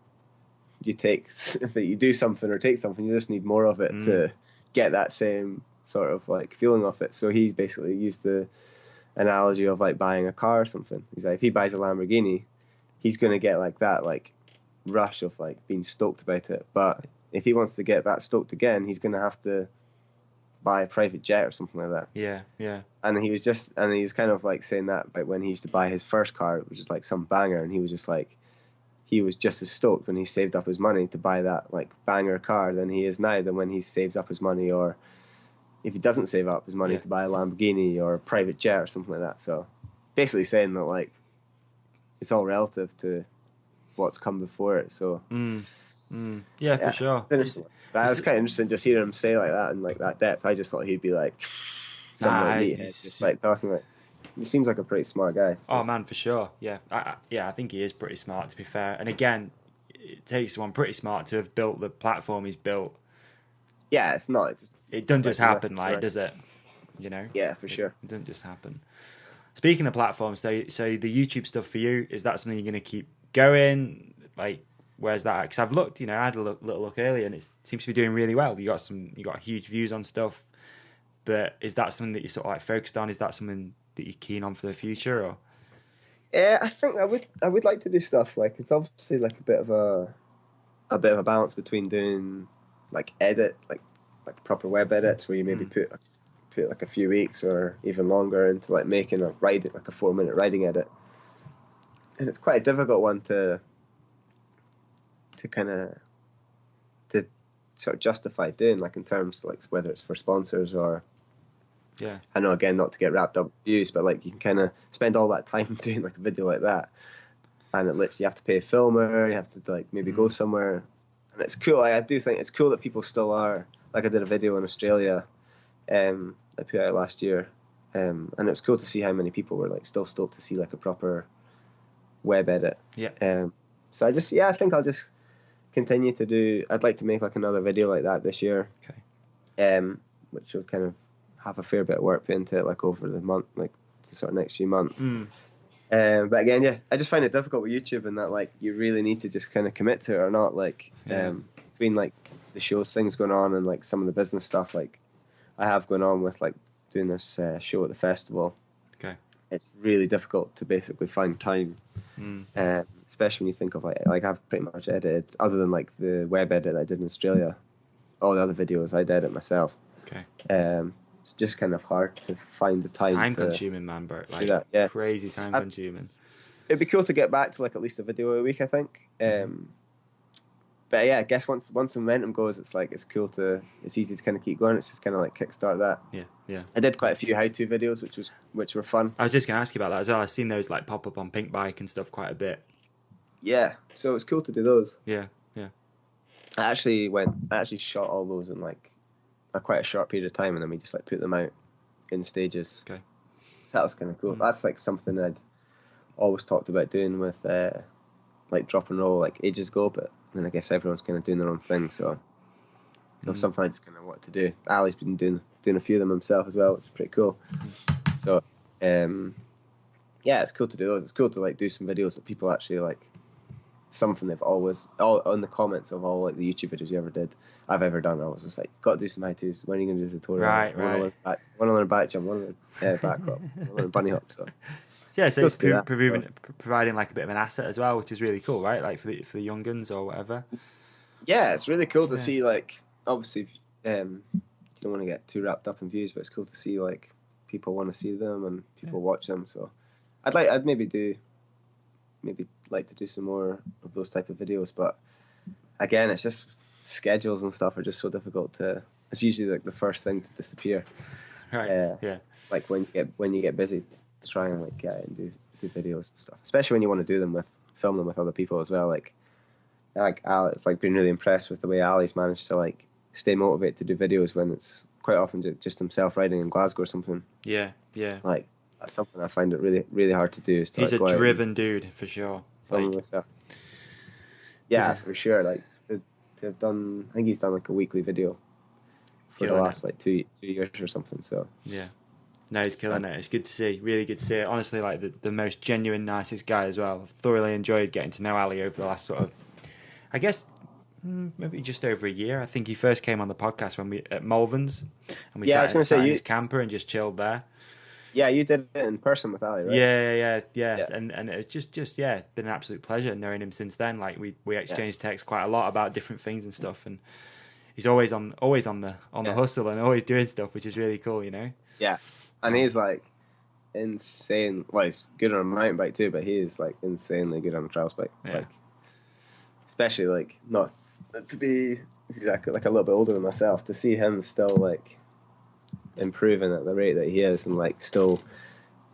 or take something, you just need more of it to get that same sort of like feeling of it. So he basically used the analogy of like buying a car or something. He's like, if he buys a Lamborghini, he's going to get like that like rush of like being stoked about it. But if he wants to get that stoked again, he's going to have to buy a private jet or something like that. Yeah. And he was kind of like saying that about when he used to buy his first car, which was like some banger, and he was just like, he was just as stoked when he saved up his money to buy that like banger car than he is now, than when he saves up his money, or if he doesn't save up his money to buy a Lamborghini or a private jet or something like that. So basically saying that like it's all relative to what's come before it. So yeah, for sure. That was kind of interesting just hearing him say like that in like that depth. I just thought he'd be like something like me, just like talking like, he seems like a pretty smart guy. Oh man, for sure. Yeah, I think he is pretty smart, to be fair. And again, it takes someone pretty smart to have built the platform he's built. Yeah, it's not. It doesn't just happen, like, does it? You know? Yeah, for sure. It doesn't just happen. Speaking of platforms, so the YouTube stuff for you, is that something you're going to keep going? Like, where's that? Because I've looked, I had a little look earlier, and it seems to be doing really well. You got huge views on stuff, but is that something that you're sort of like focused on? Is that something that you're keen on for the future, or? Yeah, I think I would like to do stuff like, it's obviously like a bit of a balance between doing like like proper web edits where you maybe put like a few weeks or even longer into like making like a 4-minute writing edit, and it's quite a difficult one to to kind of to sort of justify doing, like in terms like whether it's for sponsors or. Yeah. I know, again, not to get wrapped up with views, but like you can kind of spend all that time doing like a video like that, and it literally you have to pay a filmer, you have to like maybe go somewhere, and it's cool. I do think it's cool that people still are, like I did a video in Australia, I put out last year, and it was cool to see how many people were like still stoked to see like a proper web edit. Yeah. So I think I'll just continue to do. I'd like to make like another video like that this year. Okay. Which will kind of have a fair bit of work put into it, like over the month, like the sort of next few months. But again, yeah, I just find it difficult with YouTube in that like you really need to just kind of commit to it or not. Like between like the shows, things going on, and like some of the business stuff, like I have going on with like doing this show at the festival. Okay. It's really difficult to basically find time, especially when you think of like I've pretty much edited, other than like the web edit I did in Australia, all the other videos I'd edit myself. Okay. It's just kind of hard to find the time. Time consuming, man, bro. Like, do that. Yeah. Crazy time consuming. It'd be cool to get back to like at least a video a week, I think. But yeah, I guess once the momentum goes, it's cool it's easy to kind of keep going. It's just kind of like kickstart that. Yeah. I did quite a few how-to videos, which were fun. I was just gonna ask you about that as well. I've seen those like pop up on Pink Bike and stuff quite a bit. Yeah, so it's cool to do those. Yeah. I actually shot all those in like quite a short period of time, and then we just like put them out in stages. Okay. So that was kind of cool. That's like something I'd always talked about doing with like drop and roll like ages ago, but then I guess everyone's kind of doing their own thing, so it was something I just kind of wanted to do. Ali's been doing a few of them himself as well, which is pretty cool. So yeah, it's cool to do those. It's cool to like do some videos that people actually like, something they've always all in the comments of all like the YouTube videos I've ever done. I was just like, got to do some how-tos. When are you going to do the tutorial? Right. Want to learn back jump, want to learn back hop, want to learn bunny hop. So yeah, so it's cool providing like a bit of an asset as well, which is really cool, right? Like for the young guns or whatever. Yeah, it's really cool to see, like, obviously you don't want to get too wrapped up in views, but it's cool to see like people want to see them and people watch them. So I'd maybe like to do some more of those type of videos, but again, it's just schedules and stuff are just so difficult to. It's usually like the first thing to disappear. Right. Yeah. Like when you get busy to try and like get and do videos and stuff, especially when you want to film them with other people as well. Like Al, it's like been really impressed with the way Ali's managed to like stay motivated to do videos when it's quite often just himself riding in Glasgow or something. Yeah. Like that's something I find it really, really hard to do. Is to, he's like, a driven dude for sure. Like, myself. Yeah, for sure. Like they've done, I think he's done like a weekly video for the last like 2 years or something. So yeah. No, he's killing it. It's good to see. Really good to see it. Honestly, like the most genuine, nicest guy as well. I've thoroughly enjoyed getting to know Ali over the last sort of, I guess, maybe just over a year. I think he first came on the podcast when we at Malvern's, and we sat in his camper and just chilled there. Yeah, you did it in person with Ali, right? Yeah. And it's just been an absolute pleasure knowing him since then. Like we exchanged texts quite a lot about different things and stuff, and he's always on the hustle and always doing stuff, which is really cool, you know. Yeah. And he's like insane. Well, he's good on a mountain bike too, but he is like insanely good on a trials bike. Yeah. Like, especially like not to be exactly like a little bit older than myself, to see him still like improving at the rate that he is and like still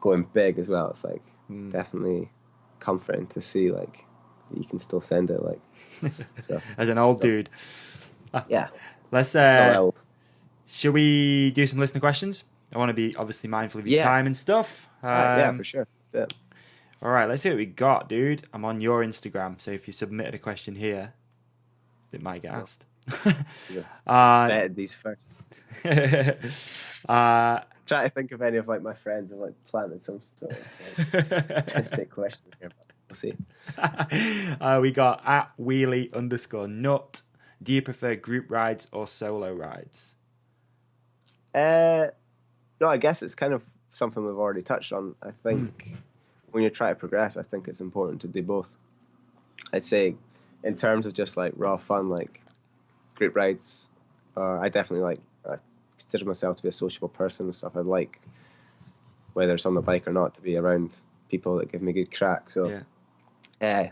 going big as well. It's like definitely comforting to see like you can still send it like so. As an old dude. Yeah. Let's should we do some listener questions? I want to be obviously mindful of your time and stuff. Yeah, for sure. All right, let's see what we got, dude. I'm on your Instagram, so if you submitted a question here, it might get asked. Vetted these first. Try to think of any of like my friends have like planted some sort of interesting question here, but we'll see. We got @wheelie_nut. Do you prefer group rides or solo rides? No, I guess it's kind of something we've already touched on. I think when you're trying to progress, I think it's important to do both. I'd say in terms of just like raw fun, like group rides, I definitely I consider myself to be a sociable person and stuff. I'd like, whether it's on the bike or not, to be around people that give me good crack. So in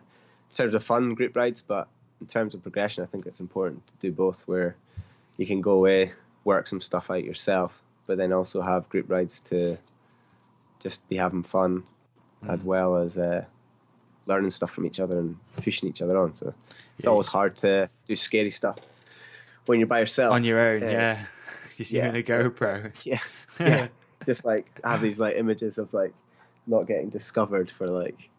terms of fun, group rides, but in terms of progression, I think it's important to do both, where you can go away, work some stuff out yourself, but then also have group rides to just be having fun, as well as learning stuff from each other and pushing each other on. So it's always hard to do scary stuff when you're by yourself. On your own, just you and a GoPro. Yeah. Just like have these like images of like not getting discovered for like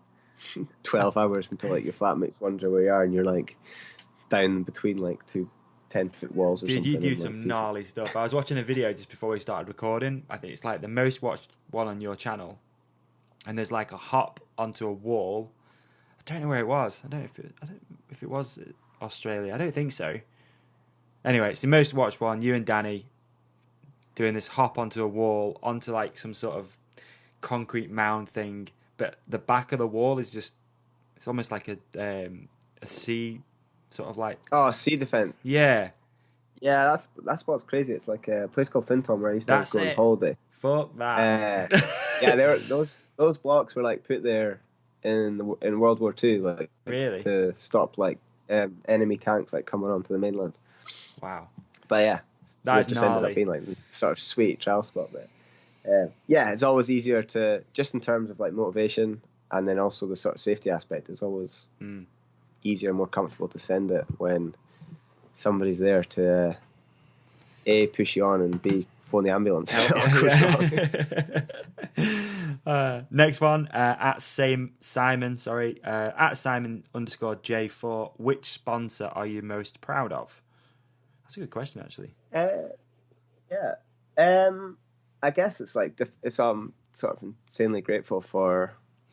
12 hours until like your flatmates wonder where you are, and you're like down between like two 10-foot walls or Dude, something. you do and, some like, gnarly stuff. I was watching a video just before we started recording. I think it's like the most watched one on your channel. And there's like a hop onto a wall. I don't know where it was. I don't know if it was Australia. I don't think so. Anyway, it's the most watched one. You and Danny doing this hop onto a wall, onto like some sort of concrete mound thing. But the back of the wall is just, it's almost like a sea sort of like... Oh, sea defence. Yeah. Yeah, that's what's crazy. It's like a place called Fintom where I used to go on holiday. Fuck that. Yeah, those blocks were like put there in World War II, like really to stop like enemy tanks like coming onto the mainland. Wow. But yeah, so That's it just gnarly. ended up being like sort of sweet trial spot there. Yeah, it's always easier to, just in terms of like motivation and then also the sort of safety aspect, it's always easier, more comfortable to send it when somebody's there to A, push you on, and B, phone the ambulance. Next one, at Simon _J4. Which sponsor are you most proud of? That's a good question, actually. I guess it's like it's sort of insanely grateful for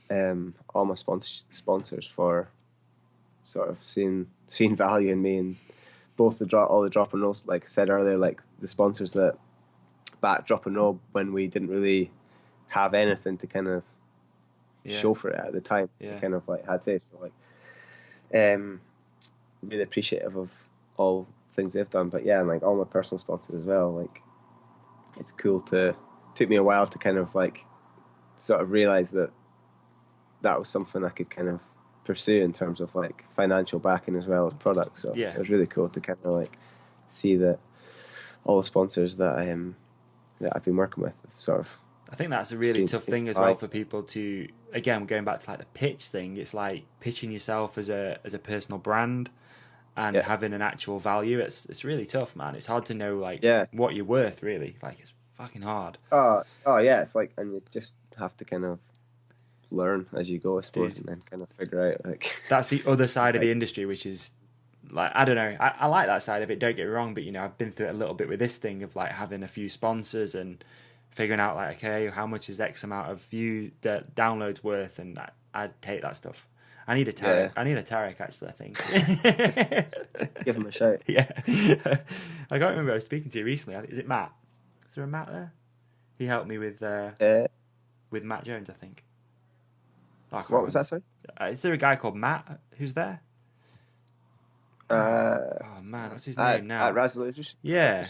all my sponsors for sort of seeing value in me, and both all the drop and roll, like I said earlier, like the sponsors that back drop and roll when we didn't really have anything to kind of show for it at the time. We kind of like had this, so like really appreciative of all things they've done. But yeah, and like all my personal sponsors as well, like it's cool took me a while to kind of like sort of realize that was something I could kind of pursue in terms of like financial backing as well as products. So it was really cool to kind of like see that all the sponsors that I've been working with sort of. I think that's a really tough thing as well for people to, again, going back to like the pitch thing, it's like pitching yourself as a personal brand and having an actual value. It's really tough, man. It's hard to know like what you're worth, really. Like it's fucking hard. Oh yeah, it's like, and you just have to kind of learn as you go, I suppose. Dude. And then kind of figure out like that's the other side of the industry, which is like, I don't know, I like that side of it, don't get me wrong, but you know, I've been through it a little bit with this thing of like having a few sponsors and figuring out like, okay, how much is X amount of the downloads worth, and I hate that stuff. I need a Tarek. I need a Tarek, actually, I think. Give him a shout. Yeah. I can't remember who I was speaking to recently. Is it Matt? Is there a Matt there? He helped me with Matt Jones, I think. What was that, sorry? Is there a guy called Matt who's there? Oh man, what's his name now? At Resolution? Yeah.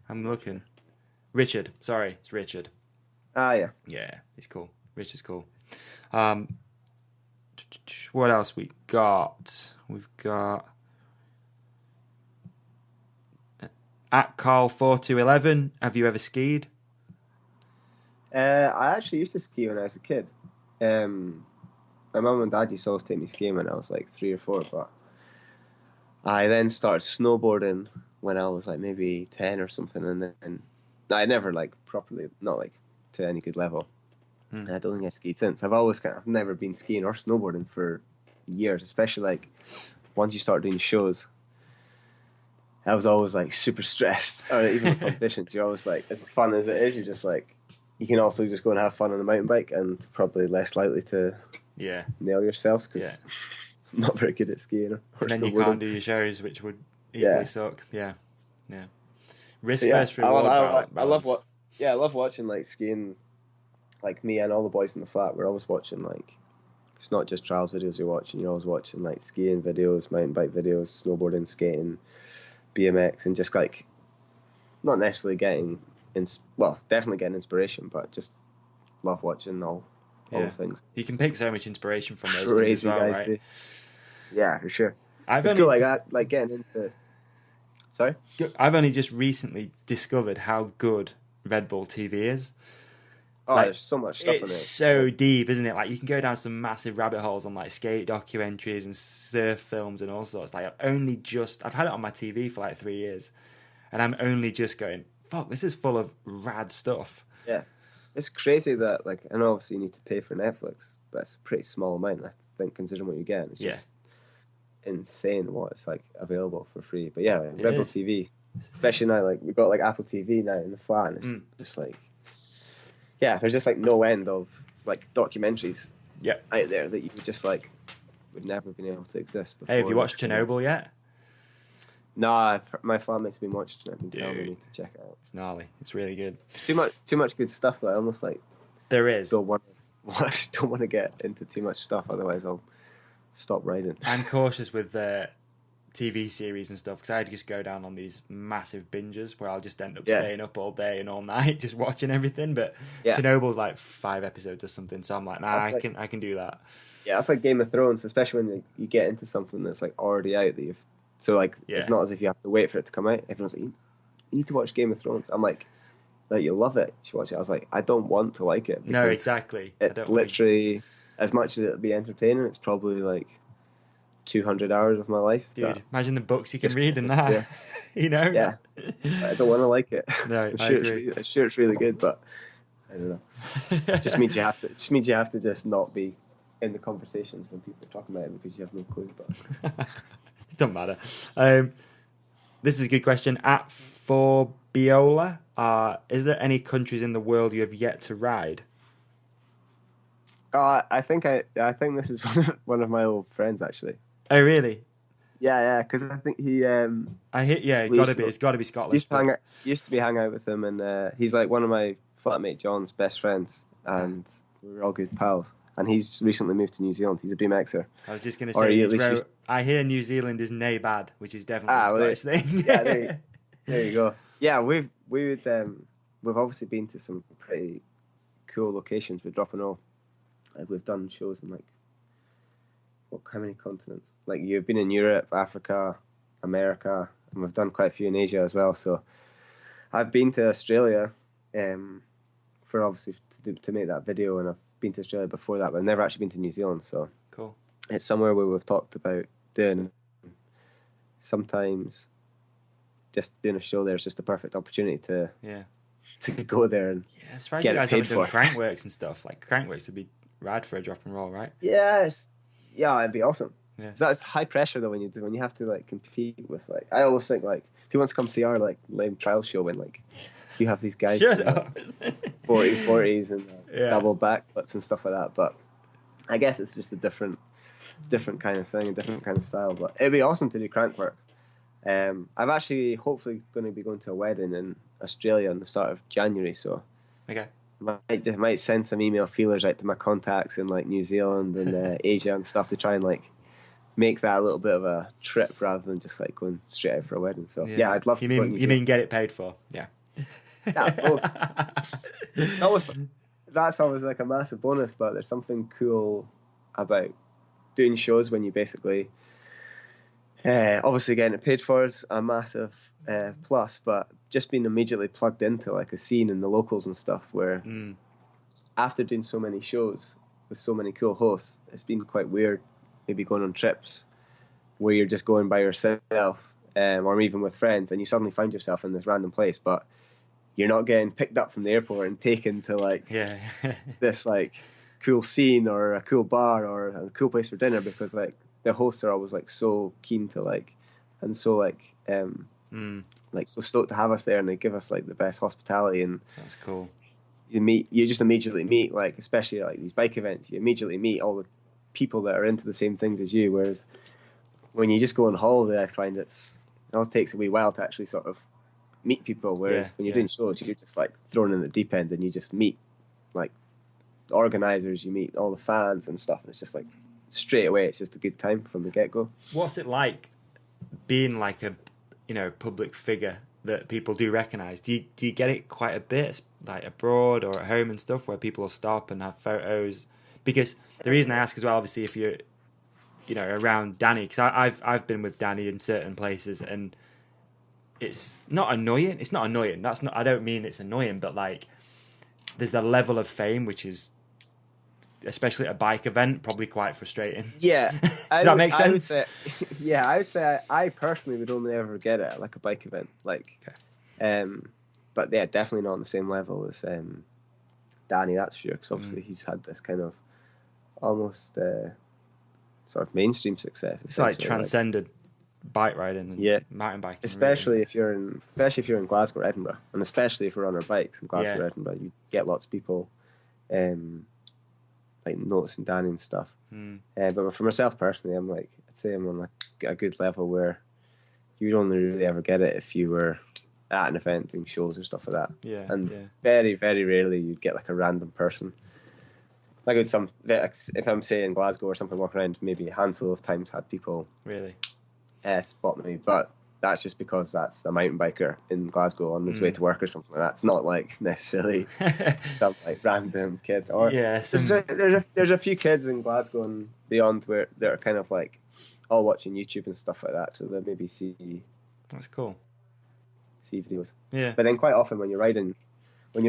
I'm looking. Richard. Sorry, it's Richard. Yeah. Yeah, he's cool. Richard's cool. What else we got? We've got at Carl4211. Have you ever skied? I actually used to ski when I was a kid. My mum and dad used to always take me skiing when I was like 3 or 4, but I then started snowboarding when I was like maybe 10 or something, and then I never like properly, not like to any good level. And I don't think I skied since. I've never been skiing or snowboarding for years, especially like once you start doing shows. I was always like super stressed, or even with competitions, you're always like, as fun as it is, you're just like, you can also just go and have fun on the mountain bike and probably less likely to nail yourselves because I'm not very good at skiing or and then snowboarding. you can't do your shows, which would equally suck. Yeah. Risk versus reward. I love watching like skiing. Like me and all the boys in the flat, we're always watching like, it's not just trials videos you're watching. You're always watching like skiing videos, mountain bike videos, snowboarding, skating, BMX, and just like not necessarily getting definitely getting inspiration, but just love watching all the things. You can pick so much inspiration from those things as well, right? Yeah, for sure. It's cool, like that, like getting into. Sorry. I've only just recently discovered how good Red Bull TV is. Oh, Like, there's so much stuff in it's it. so deep, isn't it? Like, you can go down some massive rabbit holes on like skate documentaries and surf films and all sorts. Like, I've had it on my TV for like 3 years, and I'm only just going, fuck, this is full of rad stuff. Yeah, it's crazy that, like, I know obviously you need to pay for Netflix, but it's a pretty small amount, I think, considering what you get. It's just insane what it's like available for free. But yeah, like, Red Bull TV, especially now, like we've got like Apple TV now in the flat, and it's just like, yeah, there's just like no end of like documentaries out there that you would just like would never been able to exist before. Hey, have you watched Chernobyl yet? Nah, my flatmate's been watching it. I've been telling me to check it out. It's gnarly. It's really good. It's too much good stuff that I almost like. There is. Don't want to get into too much stuff, otherwise I'll stop writing. I'm cautious with TV series and stuff because I'd just go down on these massive binges where I'll just end up staying up all day and all night just watching everything. But Chernobyl's like 5 episodes or something, so I'm like, nah, I can do that. Yeah, it's like Game of Thrones, especially when you get into something that's like already out that you've. So like it's not as if you have to wait for it to come out. Everyone's like, you need to watch Game of Thrones. I'm like you'll love it. You should watch it. I was like, I don't want to like it. No, exactly. It's literally as much as it'll be entertaining. It's probably like 200 hours of my life. Dude, imagine the books you can read in that. You know? Yeah. I don't want to like it. No, I'm sure it's really good, but I don't know. It just means you have to just not be in the conversations when people are talking about it because you have no clue. But it doesn't matter. This is a good question. At Forbiola, is there any countries in the world you have yet to ride? I think this is one of my old friends actually. Oh really? Yeah, because I think he. It's got to be Scotland. Used to be hang out with him, and he's like one of my flatmate John's best friends, and we were all good pals. And he's recently moved to New Zealand. He's a BMXer. I was just going to say, I hear New Zealand is nae bad, which is definitely a Scottish thing. Yeah, there you go. Yeah, we've obviously been to some pretty cool locations with Drop and Roll. We've done shows in how many continents? Like you've been in Europe, Africa, America, and we've done quite a few in Asia as well. So I've been to Australia, for obviously to make that video, and I've been to Australia before that, but I've never actually been to New Zealand. So cool. It's somewhere where we've talked about doing. Sometimes just doing a show there is just the perfect opportunity to go there and I'm surprised you guys haven't done Crankworks and stuff. Like Crankworks would be rad for a Drop and Roll, right? Yeah, it'd be awesome. Yeah. So that's high pressure though when you have to like compete with like I always think like who wants to come see our like lame trial show when like you have these guys 40s and double backflips and stuff like that. But I guess it's just a different kind of thing, a different kind of style. But it'd be awesome to do Crankworks. I'm actually hopefully going to be going to a wedding in Australia in the start of January, so might send some email feelers out to my contacts in like New Zealand and Asia and stuff to try and like make that a little bit of a trip rather than just like going straight out for a wedding. So yeah, I'd love to. You mean get it paid for? Yeah. That's always like a massive bonus, but there's something cool about doing shows when you basically obviously getting it paid for is a massive plus, but just being immediately plugged into like a scene and the locals and stuff where after doing so many shows with so many cool hosts, it's been quite weird maybe going on trips where you're just going by yourself or even with friends and you suddenly find yourself in this random place, but you're not getting picked up from the airport and taken to like this like cool scene or a cool bar or a cool place for dinner because like the hosts are always like so keen to like and so like like so stoked to have us there and they give us like the best hospitality and that's cool. You just immediately meet like especially like these bike events, you immediately meet all the people that are into the same things as you, whereas when you just go on holiday I find it always takes a wee while to actually sort of meet people, whereas when you're doing shows you're just like thrown in the deep end and you just meet like the organizers, you meet all the fans and stuff and it's just like straight away it's just a good time from the get-go. What's it like being like a public figure that people do recognize? Do you get it quite a bit like abroad or at home and stuff where people will stop and have photos? Because the reason I ask as well, obviously if you're around Danny, because I've been with Danny in certain places, and it's not annoying. It's not annoying. That's not. I don't mean it's annoying, but like, there's a level of fame which is, especially at a bike event, probably quite frustrating. Yeah. Does that make sense? I would say I personally would only ever get it at like a bike event, like, but yeah, definitely not on the same level as Danny. That's for sure, because obviously he's had this kind of almost sort of mainstream success. It's like transcended bike riding and mountain biking. Especially if you're in Glasgow or Edinburgh, and especially if we're on our bikes in Glasgow or Edinburgh, you get lots of people like noticing Danny and stuff. But for myself personally, I'd say I'm on a good level where you'd only really ever get it if you were at an event doing shows or stuff like that. Very, very rarely you'd get like a random person. Like if I'm saying Glasgow or something, walking around, maybe a handful of times had people really spot me, but that's just because that's a mountain biker in Glasgow on his way to work or something like that. It's not like necessarily some like random kid. Or there's a few kids in Glasgow and beyond where they're kind of like all watching YouTube and stuff like that, so they maybe see. That's cool. See videos. Yeah. But then quite often when you're riding in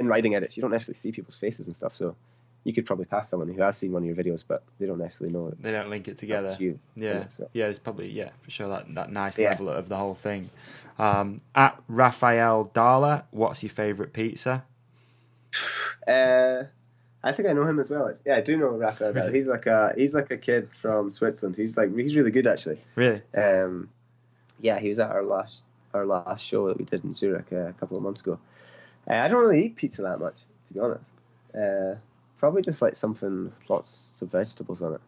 riding edits, you don't necessarily see people's faces and stuff, so you could probably pass someone who has seen one of your videos, but they don't necessarily know it. They don't link it together. You, so. It's probably for sure that nice level of the whole thing. At Raphael Dala, what's your favourite pizza? I think I know him as well. Yeah, I do know Raphael Dala. He's like a kid from Switzerland. He's really good actually. Really? He was at our last show that we did in Zurich a couple of months ago. I don't really eat pizza that much, to be honest. Probably just like something with lots of vegetables on it.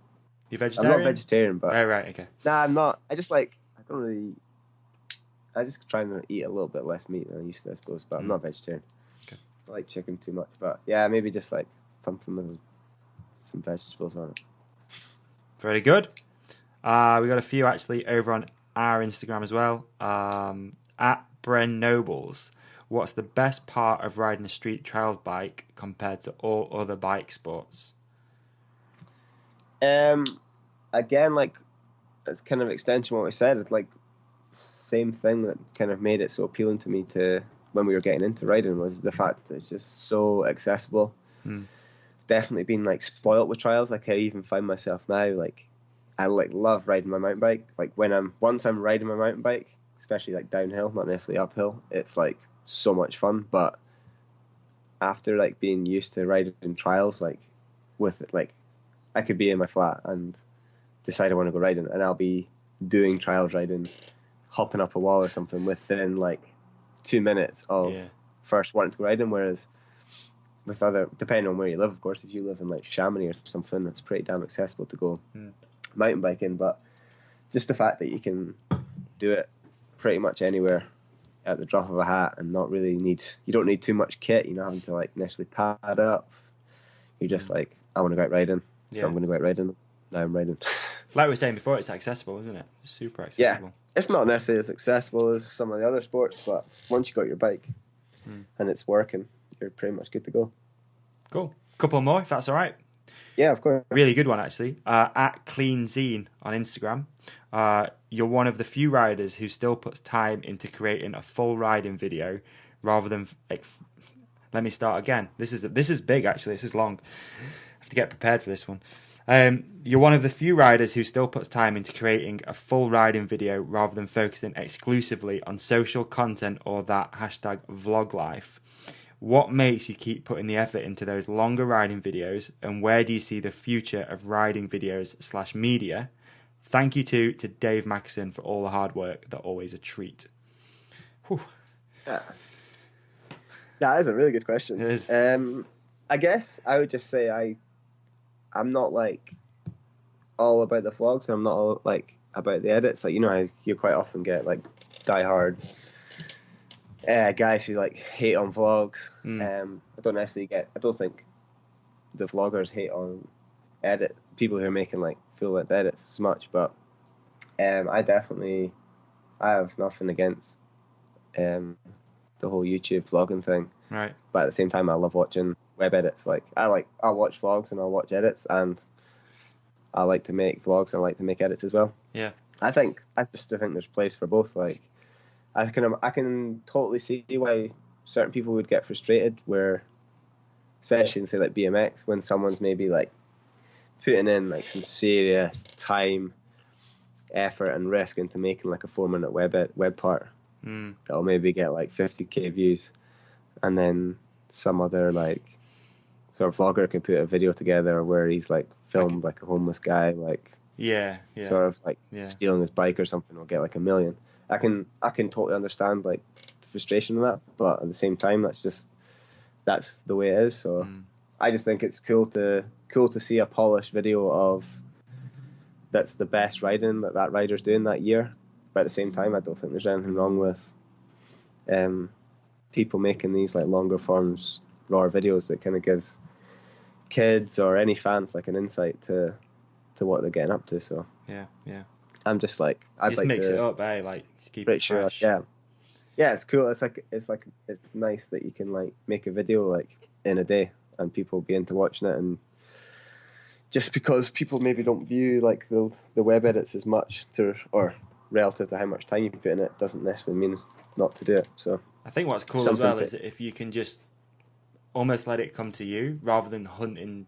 You vegetarian? I'm not vegetarian, but right, okay. Nah, I'm not. I just try and eat a little bit less meat than I used to, I suppose. But I'm not vegetarian. Okay. I like chicken too much, but yeah, maybe just like something with some vegetables on it. Very good. We got a few actually over on our Instagram as well. At Bren Nobles. What's the best part of riding a street trials bike compared to all other bike sports? Again, like, it's kind of extension of what we said. It's like same thing that kind of made it so appealing to me to when we were getting into riding was the fact that it's just so accessible. Definitely been like spoilt with trials. Like I even find myself now like I like love riding my mountain bike. Like once I'm riding my mountain bike, especially like downhill, not necessarily uphill, it's like so much fun. But after like being used to riding in trials, like with it, like I could be in my flat and decide I want to go riding, and I'll be doing trials riding, hopping up a wall or something within like 2 minutes of first wanting to go riding. Whereas with depending on where you live, of course, if you live in like Chamonix or something, it's pretty damn accessible to go mountain biking. But just the fact that you can do it pretty much anywhere at the drop of a hat and you don't need too much kit. You're not having to like necessarily pad up. You're just like, I want to go out riding, so I'm going to go out riding. Now I'm riding. Like we were saying before, it's accessible, isn't it? It's super accessible. Yeah, it's not necessarily as accessible as some of the other sports, but once you got your bike and it's working, you're pretty much good to go. Cool. Couple more, if that's all right. Yeah, of course. Really good one, actually. At Clean Zine on Instagram. You're one of the few riders who still puts time into creating a full riding video rather than... let me start again. This is big, actually. This is long. I have to get prepared for this one. You're one of the few riders who still puts time into creating a full riding video rather than focusing exclusively on social content or that #vlog life. What makes you keep putting the effort into those longer riding videos, and where do you see the future of riding videos /media? Thank you to Dave Macaskill for all the hard work. They're always a treat. Whew. Yeah. That is a really good question. It is. I guess I would just say I'm not like all about the vlogs, and I'm not all like about the edits. Like, you know how you quite often get like diehard guys who like hate on vlogs. I don't think the vloggers hate on people who are making like full length edits as much, but I have nothing against the whole YouTube vlogging thing. Right. But at the same time, I love watching web edits. Like I'll watch vlogs and I'll watch edits, and I like to make vlogs. I like to make edits as well. Yeah. I just think there's place for both. Like, I can totally see why certain people would get frustrated, where, especially in say like BMX, when someone's maybe like putting in like some serious time, effort, and risk into making like a 4-minute web part that'll maybe get like 50k views, and then some other like sort of vlogger can put a video together where he's like filmed like a homeless guy like sort of like stealing his bike or something, will get like 1 million. I can totally understand like the frustration of that, but at the same time that's the way it is. So I just think it's cool to see a polished video of that's the best riding that rider's doing that year. But at the same time, I don't think there's anything wrong with people making these like longer forms raw videos that kind of gives kids or any fans like an insight to what they're getting up to. So yeah, I'm just like, I'd just like mix to it up, like just keep it sure, fresh. yeah, it's cool. It's nice that you can like make a video like in a day and people be into watching it, and just because people maybe don't view like the web edits as much or relative to how much time you put in it, doesn't necessarily mean not to do it. So I think what's cool as well is that if you can just almost let it come to you rather than hunting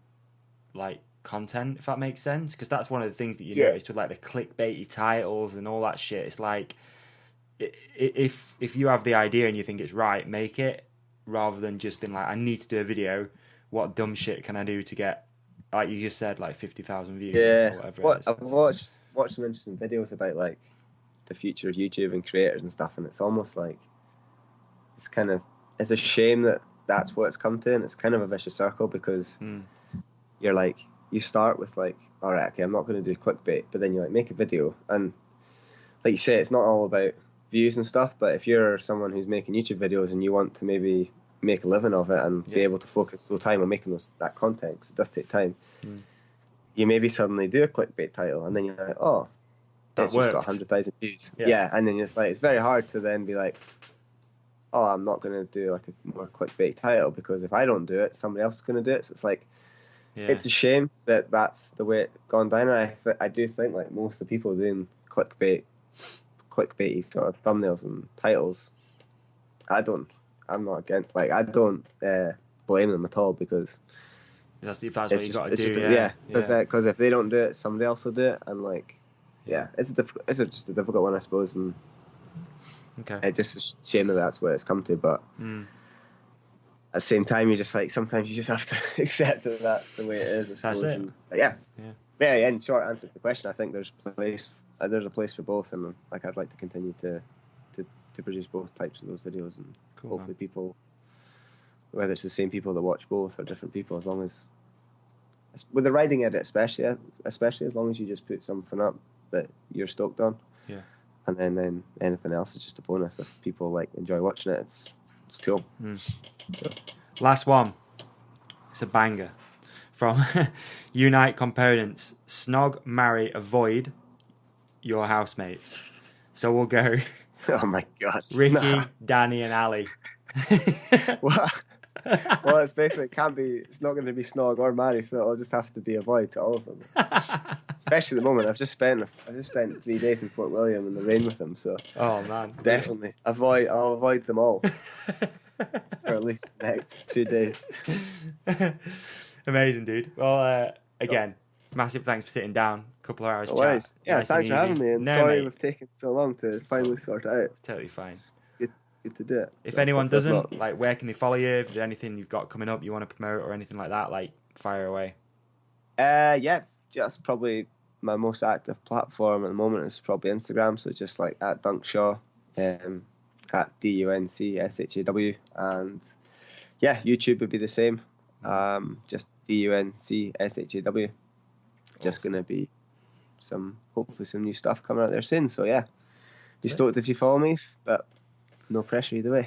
like content, if that makes sense, because that's one of the things that you notice with like the clickbaity titles and all that shit. It's like if you have the idea and you think it's right, make it, rather than just being like, I need to do a video, what dumb shit can I do to get, like you just said, like 50,000 views or whatever it is. I've watched some interesting videos about like the future of YouTube and creators and stuff, and it's almost like it's a shame that that's what it's come to, and it's kind of a vicious circle, because you're like, you start with like, all right, okay, I'm not going to do clickbait, but then you like make a video, and like you say, it's not all about views and stuff, but if you're someone who's making YouTube videos and you want to maybe make a living of it and be able to focus full time on making that content, because it does take time, you maybe suddenly do a clickbait title, and then you're like, oh, it's just got 100,000 views. Yeah, and then you're just like, it's very hard to then be like, oh, I'm not going to do like a more clickbait title, because if I don't do it, somebody else is going to do it. So it's like, it's a shame that that's the way it's gone down. And I do think like most of the people doing clickbaity sort of thumbnails and titles, I'm not against, like, I don't blame them at all, because that's what you got to do. Because if they don't do it, somebody else will do it, and like, it's just a difficult one, I suppose, and it's just a shame that that's where it's come to. But at the same time, you're just like, sometimes you just have to accept that that's the way it is, I suppose. That's it. And, in short answer to the question, I think there's a place for both, and like I'd like to continue to produce both types of those videos, and hopefully people, whether it's the same people that watch both or different people, as long as with the riding edit especially as long as you just put something up that you're stoked on, and then anything else is just a bonus. If people like enjoy watching it, it's cool. So. Last one, it's a banger from Unite Components. Snog, marry, avoid your housemates. So we'll go oh my god, Ricky, Danny, and Ali. Well, it's basically, it's not going to be snog or marry, so it'll just have to be avoid to all of them. Especially at the moment, I've just spent 3 days in Fort William in the rain with them, so oh man, definitely I'll avoid them all for at least the next 2 days. Amazing, dude. Well, again, massive thanks for sitting down. A couple of hours chat. Yeah, nice thanks for having me. And sorry mate. we've taken so long to finally sort it out. It's totally fine. Good to do it. If anyone doesn't, like, where can they follow you? If there's anything you've got coming up you want to promote or anything like that, like, fire away. Just probably my most active platform at the moment is probably Instagram, so just like at Duncan Shaw, at DUNCSHAW, and YouTube would be the same, just DUNCSHAW. Just gonna be hopefully some new stuff coming out there soon, so be stoked if you follow me, but no pressure either way.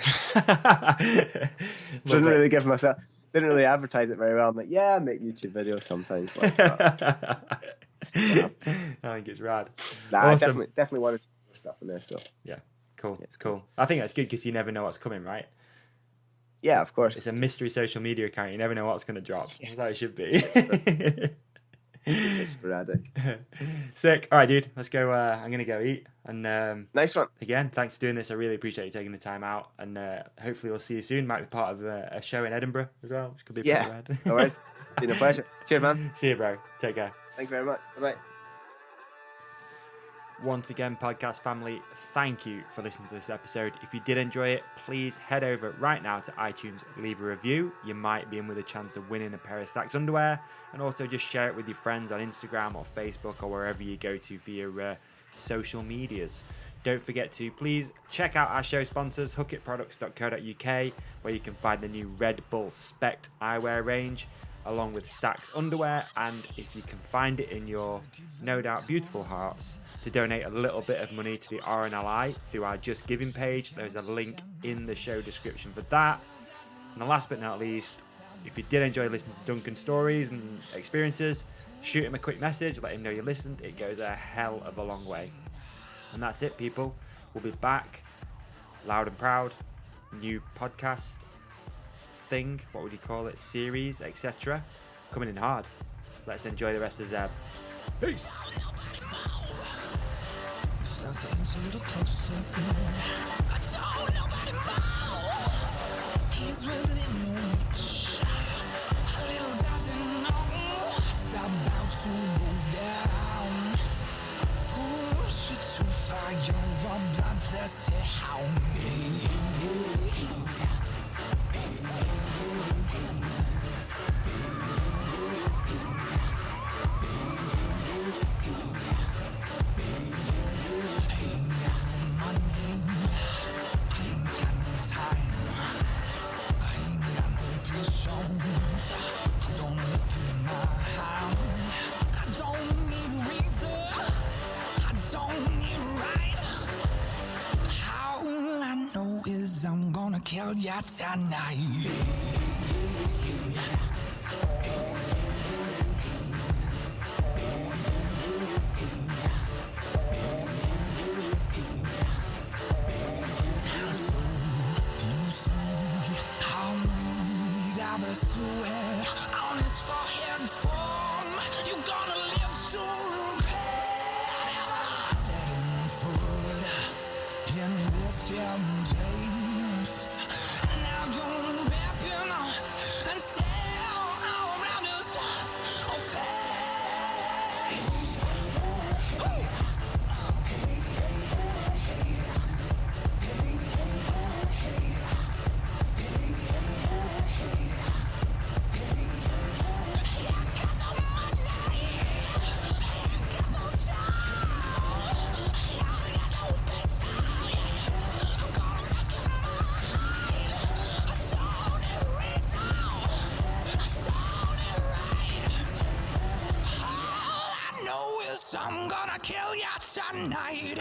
Didn't really advertise it very well. I'm like, I make YouTube videos sometimes like that. I think it's rad. Awesome. I definitely want to do more stuff in there. So cool. It's cool. I think that's good because you never know what's coming, right? Yeah, of course. It's a mystery social media account. You never know what's going to drop. That's how it should be. Super sporadic. Sick. All right, dude. Let's go. I'm gonna go eat. And Nice one. again, thanks for doing this. I really appreciate you taking the time out. And hopefully we'll see you soon. Might be part of a show in Edinburgh as well, which could be a Yeah. rad. No worries. Been a pleasure. Cheers, man. See you, bro. Take care. Thank you very much. Bye-bye. Once again, podcast family, thank you for listening to this episode. If you did enjoy it, please head over right now to iTunes, leave a review. You might be in with a chance of winning a pair of Sax underwear, and also just share it with your friends on Instagram or Facebook or wherever you go to via social medias. Don't forget to please check out our show sponsors, hookitproducts.co.uk, where you can find the new Red Bull Spect eyewear range, along with Sax underwear, and if you can find it in your no doubt beautiful hearts to donate a little bit of money to the RNLI through our Just Giving page, there's a link in the show description for that. And the last but not least, if you did enjoy listening to Duncan's stories and experiences, shoot him a quick message, let him know you listened. It goes a hell of a long way. And that's it, people. We'll be back loud and proud, new podcast thing, what would you call it, series, etc. Coming in hard. Let's enjoy the rest of Zeb. Peace. Start to inch a little closer. I don't nobody move. He's within reach. A little doesn't know it's about to go down. Push it too far, you're a bloodthirsty hound. I'm gonna kill ya tonight. Sweat on his forehead form. You gonna live so regret setting foot in this young place. Now you're rapping and tell all around us oh face. I'm gonna kill ya tonight.